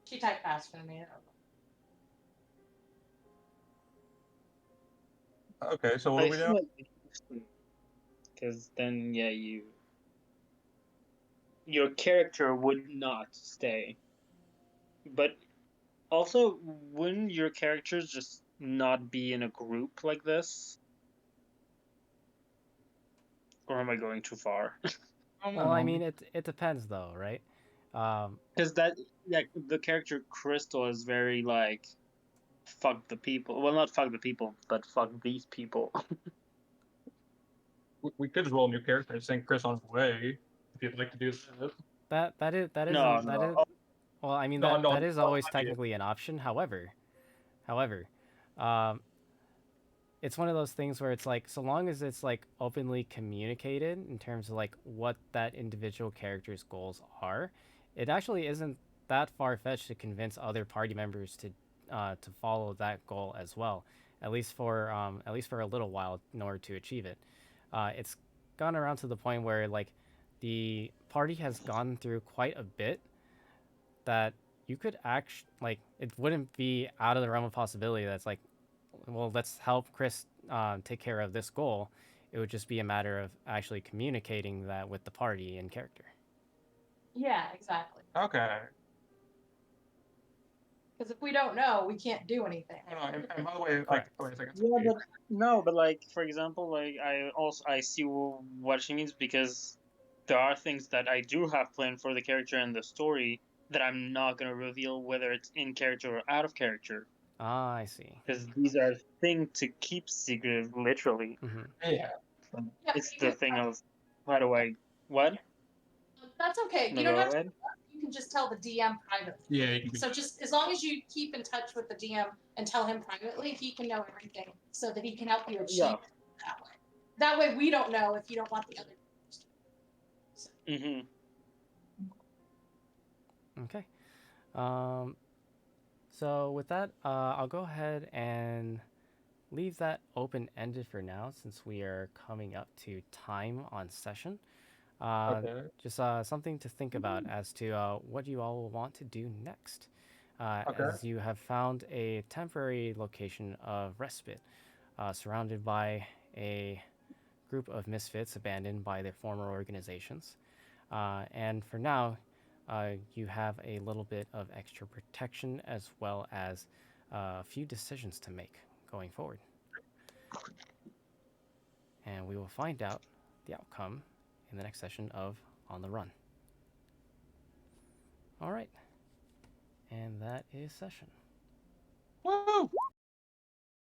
She typed faster than me.
okay. So what
I
do we
see
do?
like the issue. Because then, yeah, your character would not stay. But also, wouldn't your characters just not be in a group like this? Or am I going too far?
well, I mean, it depends though, right?
Because that, yeah, the character Crystal is very like, fuck the people. Well, not fuck the people, but fuck these people.
We could just roll a new character and send Chris on his way if you'd like to do that.
That
No,
isn't that is
no.
well, I mean
No,
that is always
I mean,
technically an option. However, um, it's one of those things where it's like so long as it's like openly communicated in terms of like what that individual character's goals are, it actually isn't that far fetched to convince other party members to follow that goal as well, at least for a little while in order to achieve it. It's gone around to the point where like the party has gone through quite a bit that you could actually like it wouldn't be out of the realm of possibility that's like well, let's help Chris take care of this goal. It would just be a matter of actually communicating that with the party in character.
Yeah, exactly.
Okay.
Because if we don't know, we can't do anything.
And by the way, like,
Correct.
wait a second.
Yeah, but no, but like for example, like I see what she means because there are things that I do have planned for the character and the story that I'm not gonna reveal whether it's in character or out of character
Ah, I see.
because these are things to keep secret, literally.
Mm-hmm.
Yeah.
Yeah,
It's
you
the
can-
thing of how do I what?
That's okay.
No,
You don't
go
have to.
ahead.
You can just tell the DM privately.
Yeah, you can do
So just as long as you keep in touch with the DM and tell him privately, he can know everything so that he can help you achieve
Yeah.
it that way. That way we don't know if you don't want the other.
Mm-hmm.
Okay. Um, so with that, I'll go ahead and leave that open ended for now since we are coming up to time on session.
Okay.
Just something to think about as to what you all will want to do next.
Okay.
As you have found a temporary location of respite, surrounded by a group of misfits abandoned by their former organizations. And for now, you have a little bit of extra protection as well as a few decisions to make going forward. And we will find out the outcome in the next session of On the Run. All right. And that is session.
Woo!